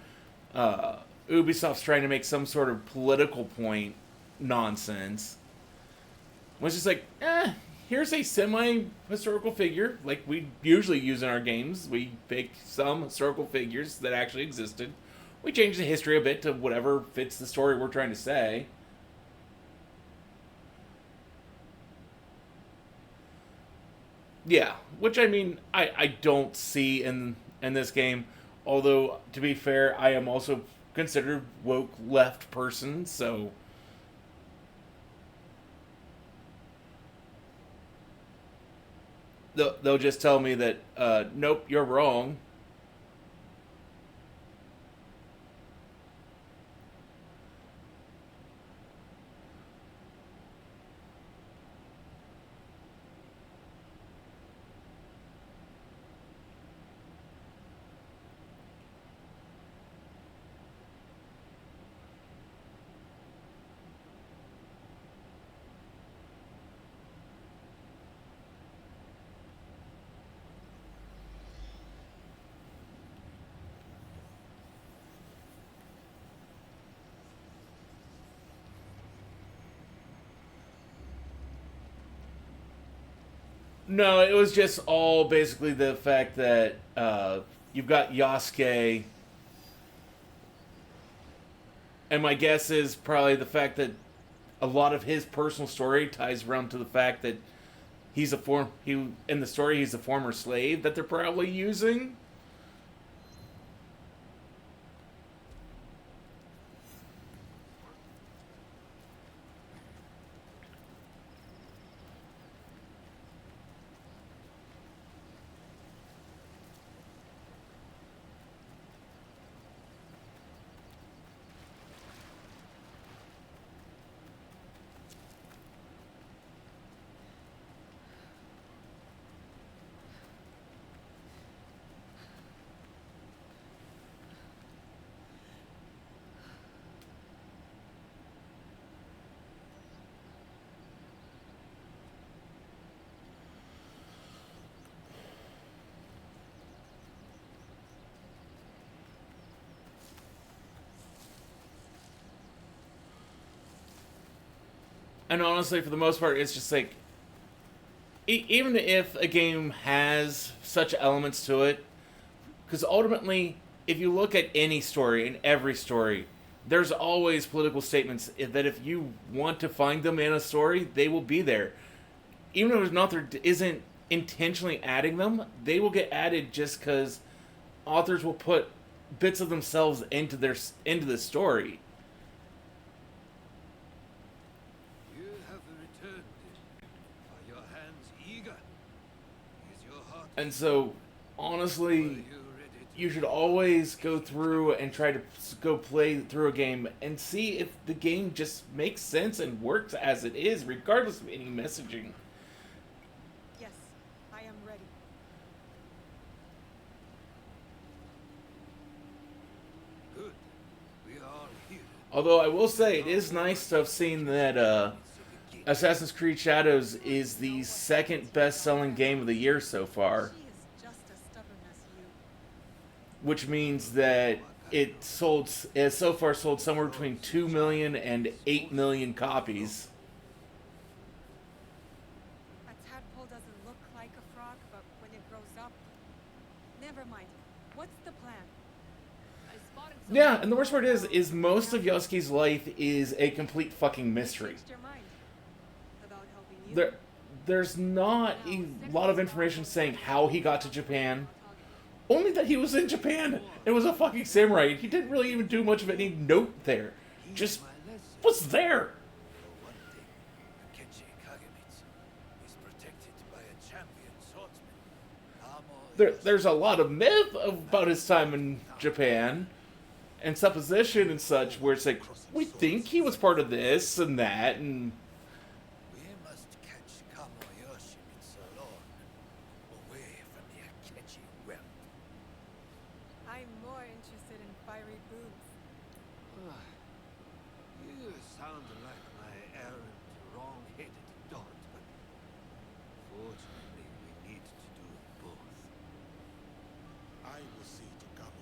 Ubisoft's trying to make some sort of political point nonsense. Which is like, here's a semi-historical figure, like we usually use in our games. We pick some historical figures that actually existed. We change the history a bit to whatever fits the story we're trying to say. Yeah, which I mean, I don't see in this game. Although, to be fair, I am also considered woke left person, so they'll just tell me that, nope, you're wrong. No, it was just all basically the fact that you've got Yasuke, and my guess is probably the fact that a lot of his personal story ties around to the fact that he's in the story he's a former slave that they're probably using. And honestly, for the most part, it's just like, even if a game has such elements to it, because ultimately, if you look at any story, in every story, there's always political statements that if you want to find them in a story, they will be there. Even if an author isn't intentionally adding them, they will get added just because authors will put bits of themselves into the story. And so, honestly, you should always go through and try to go play through a game and see if the game just makes sense and works as it is, regardless of any messaging. Yes, I am ready. Good. We are here. Although I will say, it is nice to have seen that Assassin's Creed Shadows is the second best-selling game of the year so far, which means that it has so far sold somewhere between 2 million and 8 million copies. A tadpole doesn't look like a frog, but when it grows up... Never mind. What's the plan? Yeah, and the worst part is most of Yosuke's life is a complete fucking mystery. There's not a lot of information saying how he got to Japan. Only that he was in Japan. It was a fucking samurai. He didn't really even do much of any note there. Just was there. There's a lot of myth about his time in Japan and supposition and such where it's like, we think he was part of this and that, and I'm more interested in fiery boobs. You sound like my errant, wrong-headed dot, but fortunately we need to do both. I will see to Kamo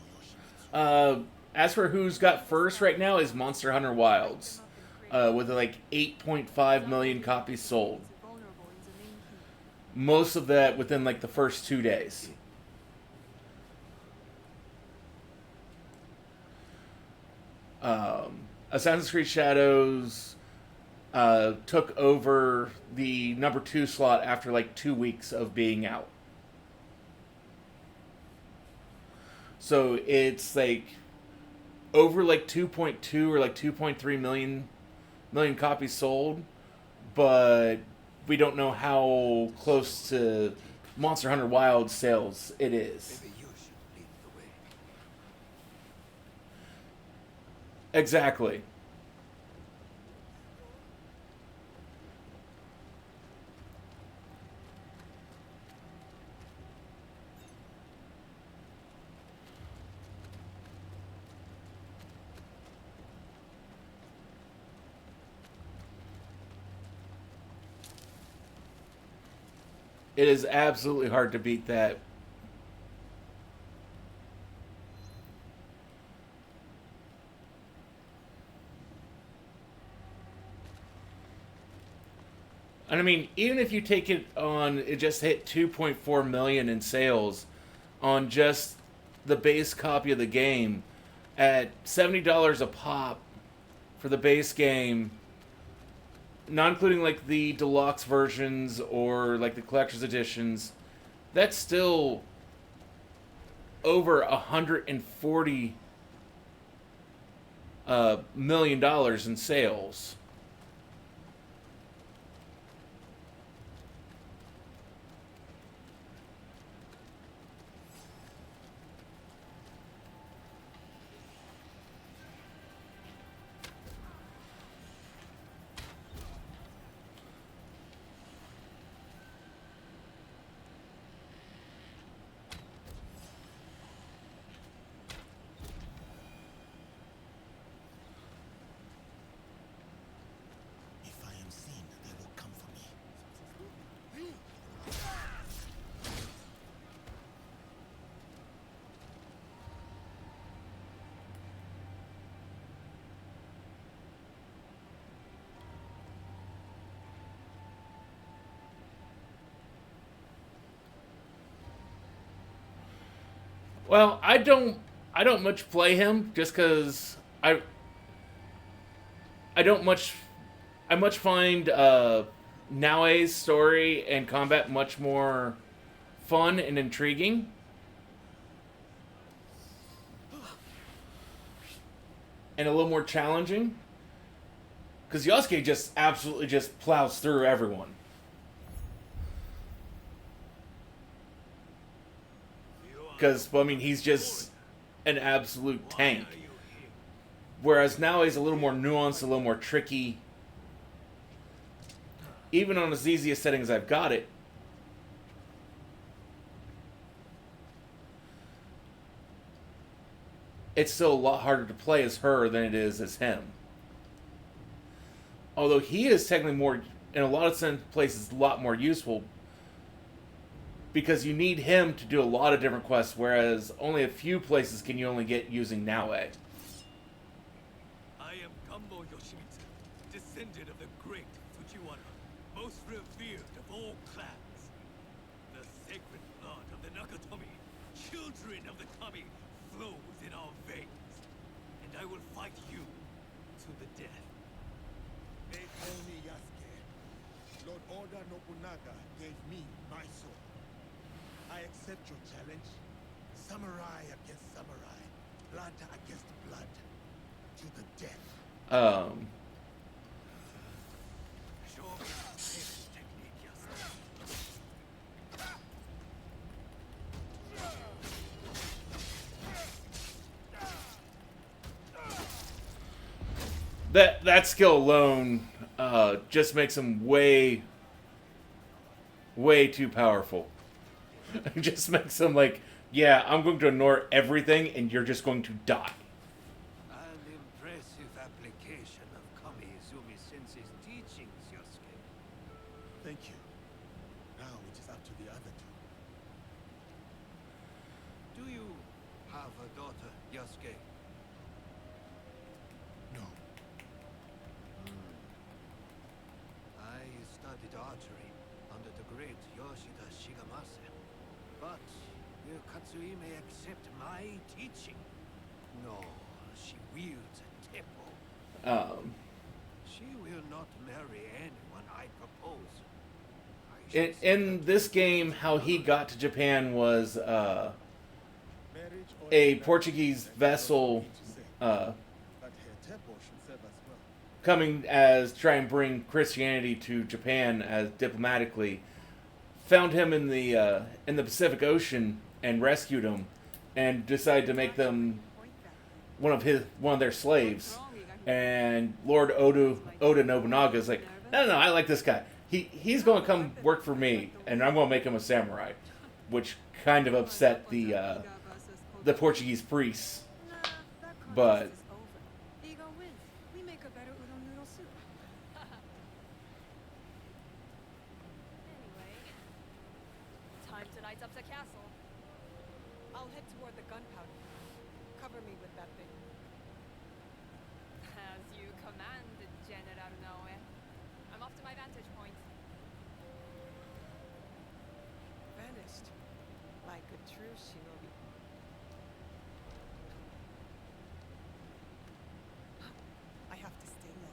Yoshimitsu. As for who's got first right now is Monster Hunter Wilds, with like 8.5 million copies sold. Most of that within like the first 2 days. Assassin's Creed Shadows took over the number 2 slot after like 2 weeks of being out. So it's like over like 2.2 or like 2.3 million copies sold, but we don't know how close to Monster Hunter Wild sales it is. Maybe you should lead the way. Exactly. It is absolutely hard to beat that. And I mean, even if you take it on, it just hit 2.4 million in sales on just the base copy of the game at $70 a pop for the base game, not including like the deluxe versions or like the collector's editions. That's still over $140 million in sales. If I am seen, they will come for me. Well, I don't much play him just because I much find Naoe's story and combat much more fun and intriguing. And a little more challenging. Because Yosuke just absolutely just plows through everyone. Because, well, I mean, he's just an absolute tank. Whereas now he's a little more nuanced, a little more tricky. Even on as easiest settings I've got it. It's still a lot harder to play as her than it is as him. Although he is technically in a lot of places, a lot more useful because you need him to do a lot of different quests, whereas only a few places can you only get using Naue. I am Kambo Yoshimitsu, descendant of the great Fujiwara, most revered of all clans. The sacred blood of the Nakatomi, children of the Kami, flows in our veins. And I will fight you to the death. They call me Yasuke. Lord Oda Nobunaga gave me my sword. I accept your challenge. Samurai against samurai. Blood against blood. To the death. Show me your famous technique, Yasuke. That skill alone just makes him way too powerful. It just makes him like, yeah, I'm going to ignore everything and you're just going to die. An impressive application of Kami Izumi Sensei's teachings, Yosuke. Thank you. Now it is up to the other two. Do you have a daughter, Yosuke? No. I studied archery under the great Yoshida Shigemasa. But will Katsuhime accept my teaching? No, she wields a tempo. She will not marry anyone I propose. In this game, how he got to Japan was a Portuguese vessel coming as try and bring Christianity to Japan as diplomatically. Found him in the Pacific Ocean and rescued him, and decided to make them one of their slaves. And Lord Oda Nobunaga is like, no, I like this guy. He's going to come work for me, and I'm going to make him a samurai, which kind of upset the Portuguese priests. But Ego wins. We make a better udon noodle soup. Anyway, time to light up the castle. I'll head toward the gunpowder. Cover me with that thing. As you command, General Noe. I'm off to my vantage point. Vanished. Like a true shinobi. I have to stay low.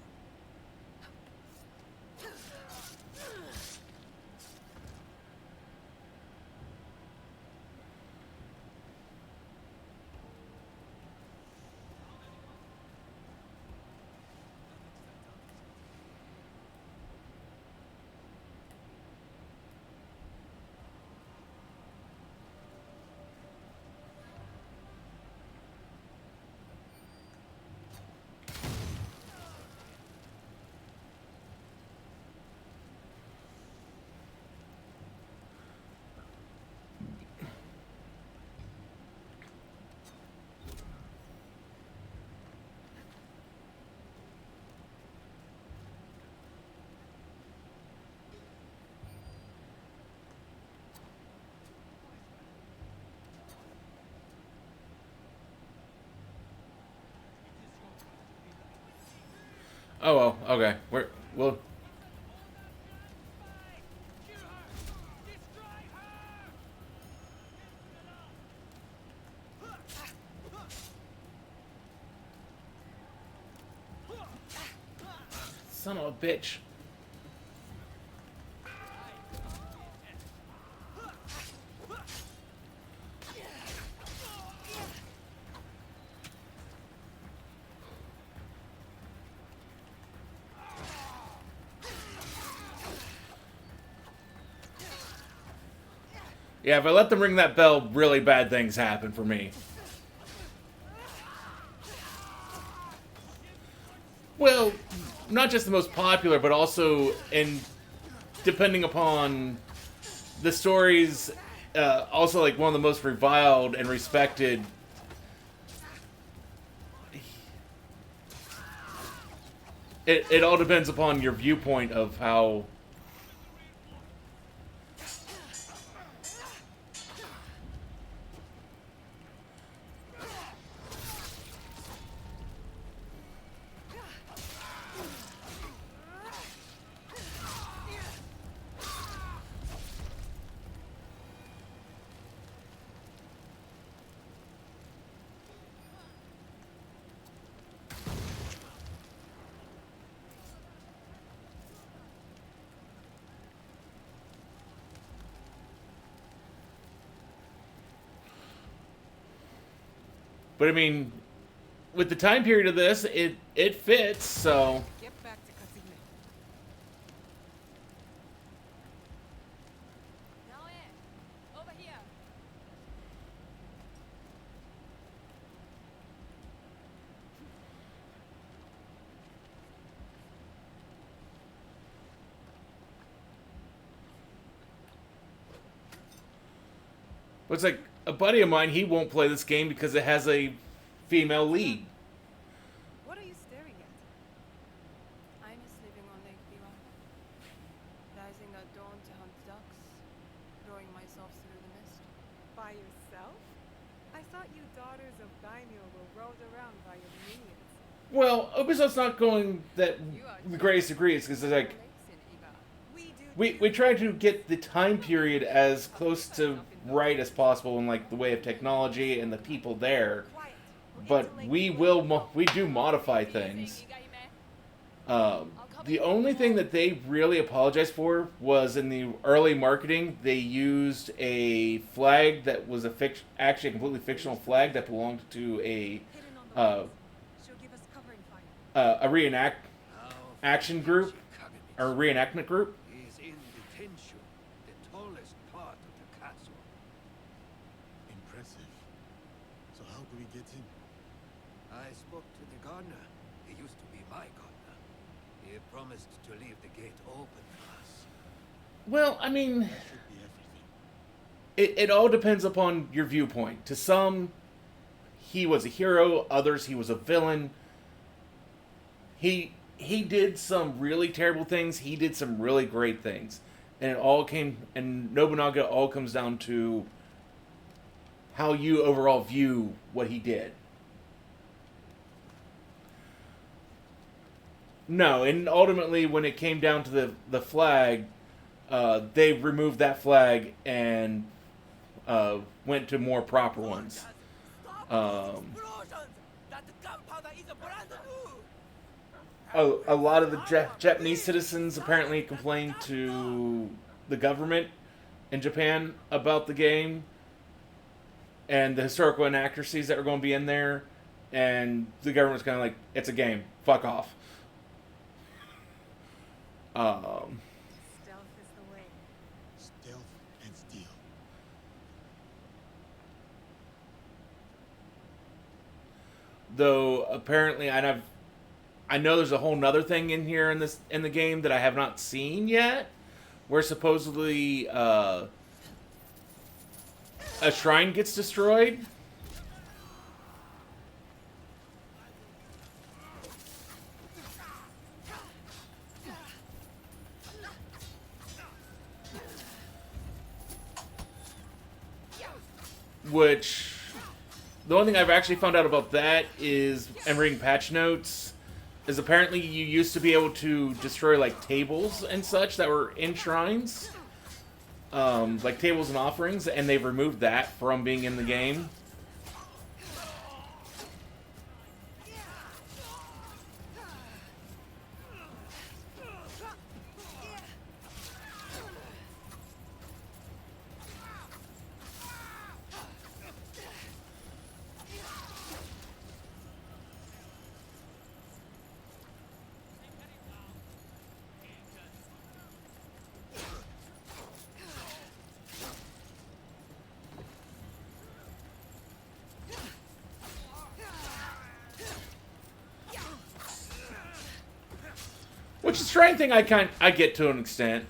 oh well, okay, we'll. Son of a bitch. Yeah, if I let them ring that bell, really bad things happen for me. Well, not just the most popular, but also, depending upon the stories, also like one of the most reviled and respected. it all depends upon your viewpoint of how. But I mean, with the time period of this, it fits. So. Get back to Katsuhime. Naoe, over here. But it's like a buddy of mine. He won't play this game because it has a female lead. What are you staring at? I'm just living on Lake Biwa. Rising at dawn to hunt ducks. Rowing myself through the mist. By yourself? I thought you daughters of daimyo were rowed around by your minions. Well, Ubisoft's not going that the greatest degrees because it's like we try to get the time period as close to right as possible in like the way of technology and the people there, but we do modify things. The only thing that they really apologized for was in the early marketing they used a flag that was actually a completely fictional flag that belonged to a action group or reenactment group. Is in detention, the tallest part of the castle. Impressive. So how do we get in? I spoke to the gardener. He used to be my gardener. He promised to leave the gate open for us. Well, I mean, it all depends upon your viewpoint. To some, he was a hero. Others, he was a villain. He did some really terrible things. He did some really great things. And Nobunaga all comes down to how you overall view what he did. No, and ultimately when it came down to the flag, they removed that flag and went to more proper ones. A lot of the Japanese citizens apparently complained to the government in Japan about the game and the historical inaccuracies that were going to be in there, and the government was kind of like, it's a game, fuck off. Stealth is the way. Stealth and steal. Though apparently, I know there's a whole nother thing in here in the game that I have not seen yet, where supposedly a shrine gets destroyed. Which, the only thing I've actually found out about that is, and reading patch notes, is apparently you used to be able to destroy like tables and such that were in shrines, like tables and offerings, and they've removed that from being in the game. Which is a shrine thing I get to an extent.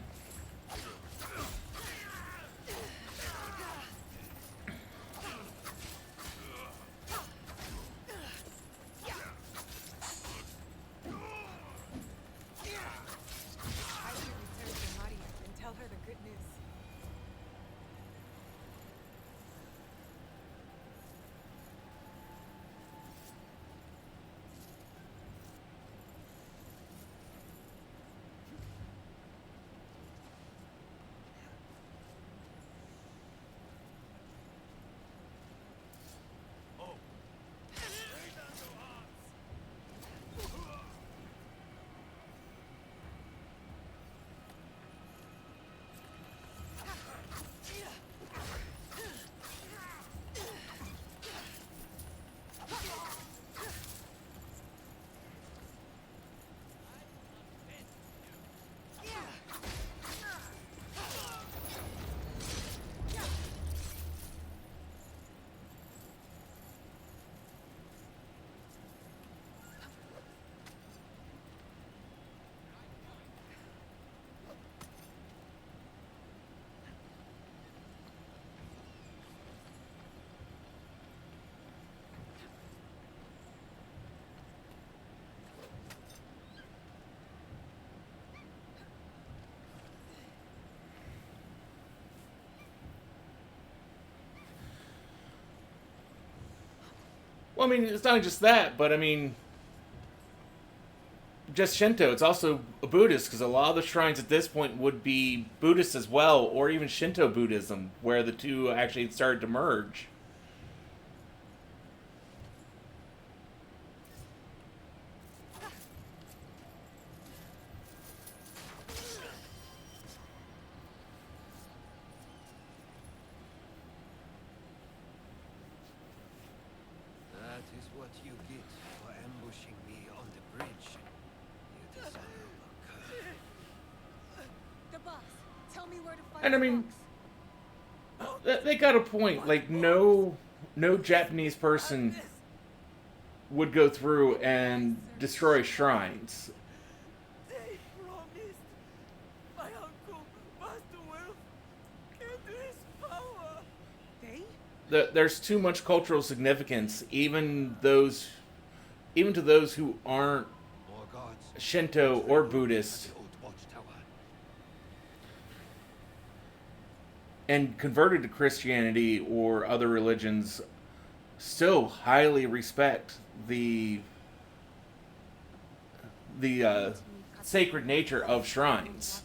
Well, I mean, it's not just that, but I mean, just Shinto. It's also a Buddhist, because a lot of the shrines at this point would be Buddhist as well, or even Shinto Buddhism, where the two actually started to merge. That is what you get for ambushing me on the bridge. You deserve a curse. The boss. Tell me where to find And I the mean, box. they got a point. Like, no Japanese person would go through and destroy shrines. They promised my uncle, Master Wolf, and his power. They? There's too much cultural significance, even to those who aren't More gods. Shinto or Buddhist, The old watchtower. and converted to Christianity or other religions, still highly respect the sacred nature of shrines.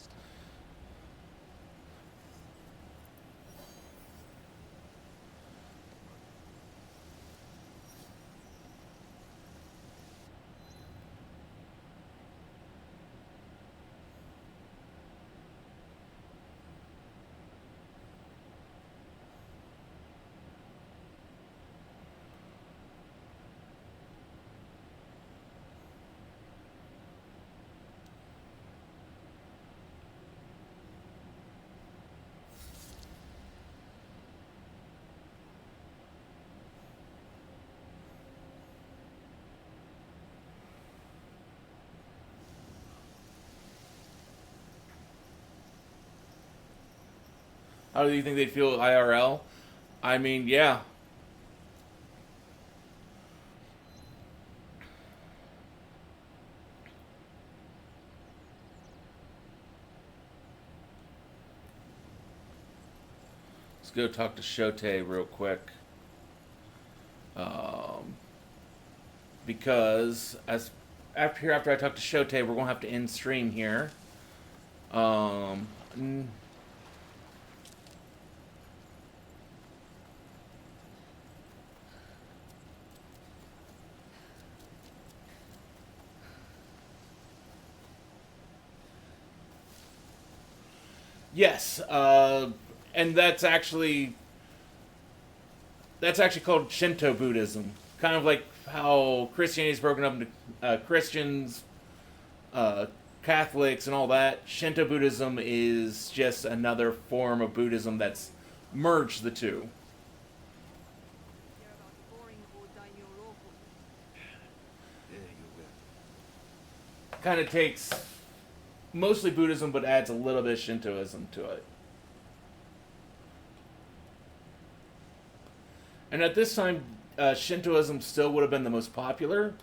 How do you think they'd feel IRL? I mean, yeah. Let's go talk to Shote real quick. Because after I talk to Shote, we're gonna have to end stream here. Yes, and that's actually called Shinto Buddhism. Kind of like how Christianity is broken up into Christians, Catholics, and all that. Shinto Buddhism is just another form of Buddhism that's merged the two. There you will. Kind of takes mostly Buddhism, but adds a little bit of Shintoism to it. And at this time, Shintoism still would have been the most popular,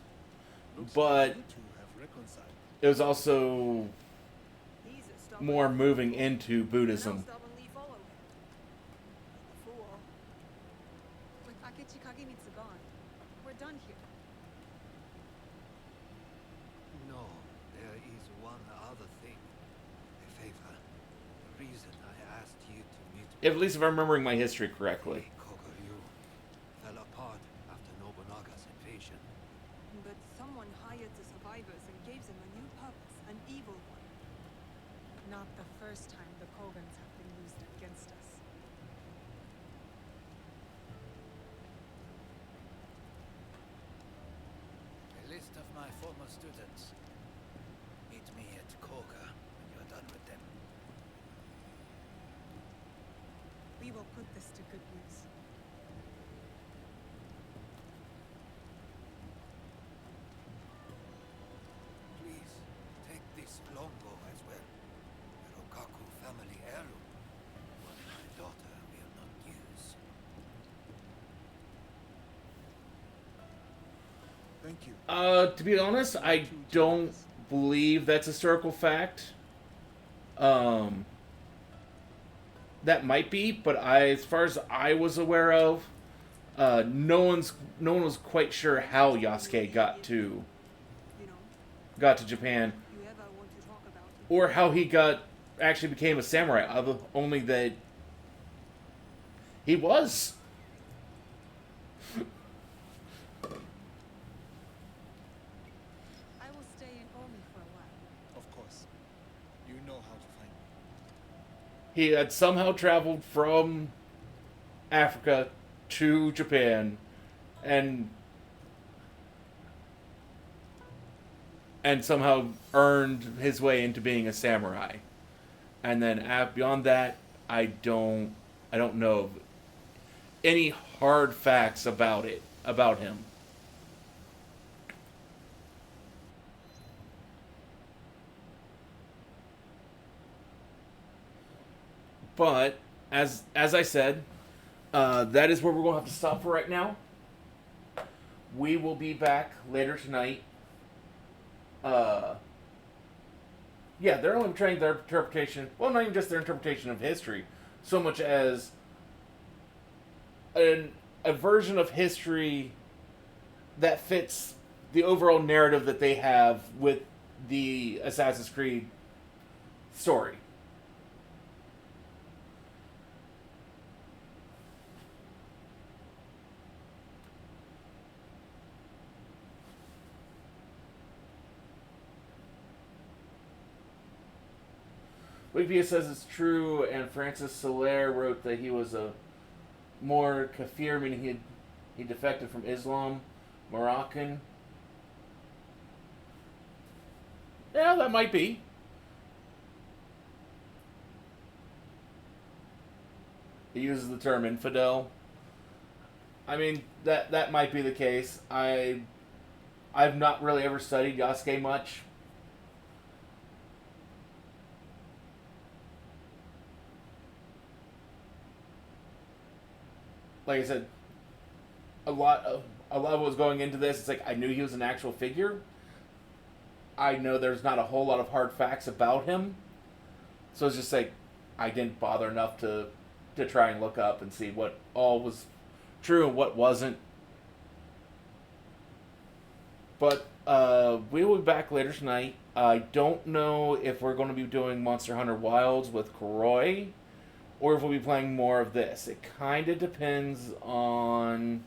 but it was also more moving into Buddhism. With Akechi Kagemitsu gone, we're done here. No, there is one other thing. A favor. The reason I asked you to meet At least if I'm remembering my history correctly. Kokoryu fell apart after Nobunaga's invasion. But someone hired the survivors and gave them a new purpose, an evil one. Not the first time the Kogans have been used against us. A list of my former students. Meet me at Koga when you're done with them. We will put this to good use. Please, take this longbow as well. The Rokaku family heirloom. One my daughter will not use. Thank you. To be honest, I don't believe that's historical fact. That might be, but as far as I was aware of, no one was quite sure how Yasuke got to Japan, or how he actually became a samurai. Only that he was. I will stay in Omi for a while. Of course. You know how to find me. He had somehow traveled from Africa to Japan, and somehow earned his way into being a samurai. And then beyond that, I don't know of any hard facts about him. But as I said, that is where we're going to have to stop for right now. We will be back later tonight. Yeah, they're only portraying their interpretation. Well, not even just their interpretation of history, so much as a version of history that fits the overall narrative that they have with the Assassin's Creed story. Wikipedia says it's true, and Francis Soler wrote that he was a more kafir, meaning he defected from Islam, Moroccan. Yeah, that might be. He uses the term infidel. I mean, that might be the case. I've not really ever studied Yasuke much. Like I said, a lot of what was going into this. It's like I knew he was an actual figure. I know there's not a whole lot of hard facts about him, so it's just like I didn't bother enough to try and look up and see what all was true and what wasn't. But we will be back later tonight. I don't know if we're going to be doing Monster Hunter Wilds with Kuroi, or if we'll be playing more of this. It kind of depends on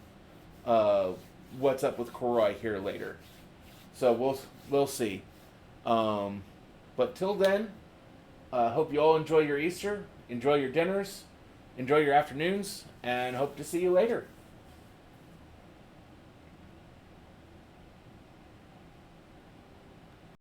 what's up with Kuroi here later. So we'll see. But till then, hope you all enjoy your Easter, enjoy your dinners, enjoy your afternoons, and hope to see you later.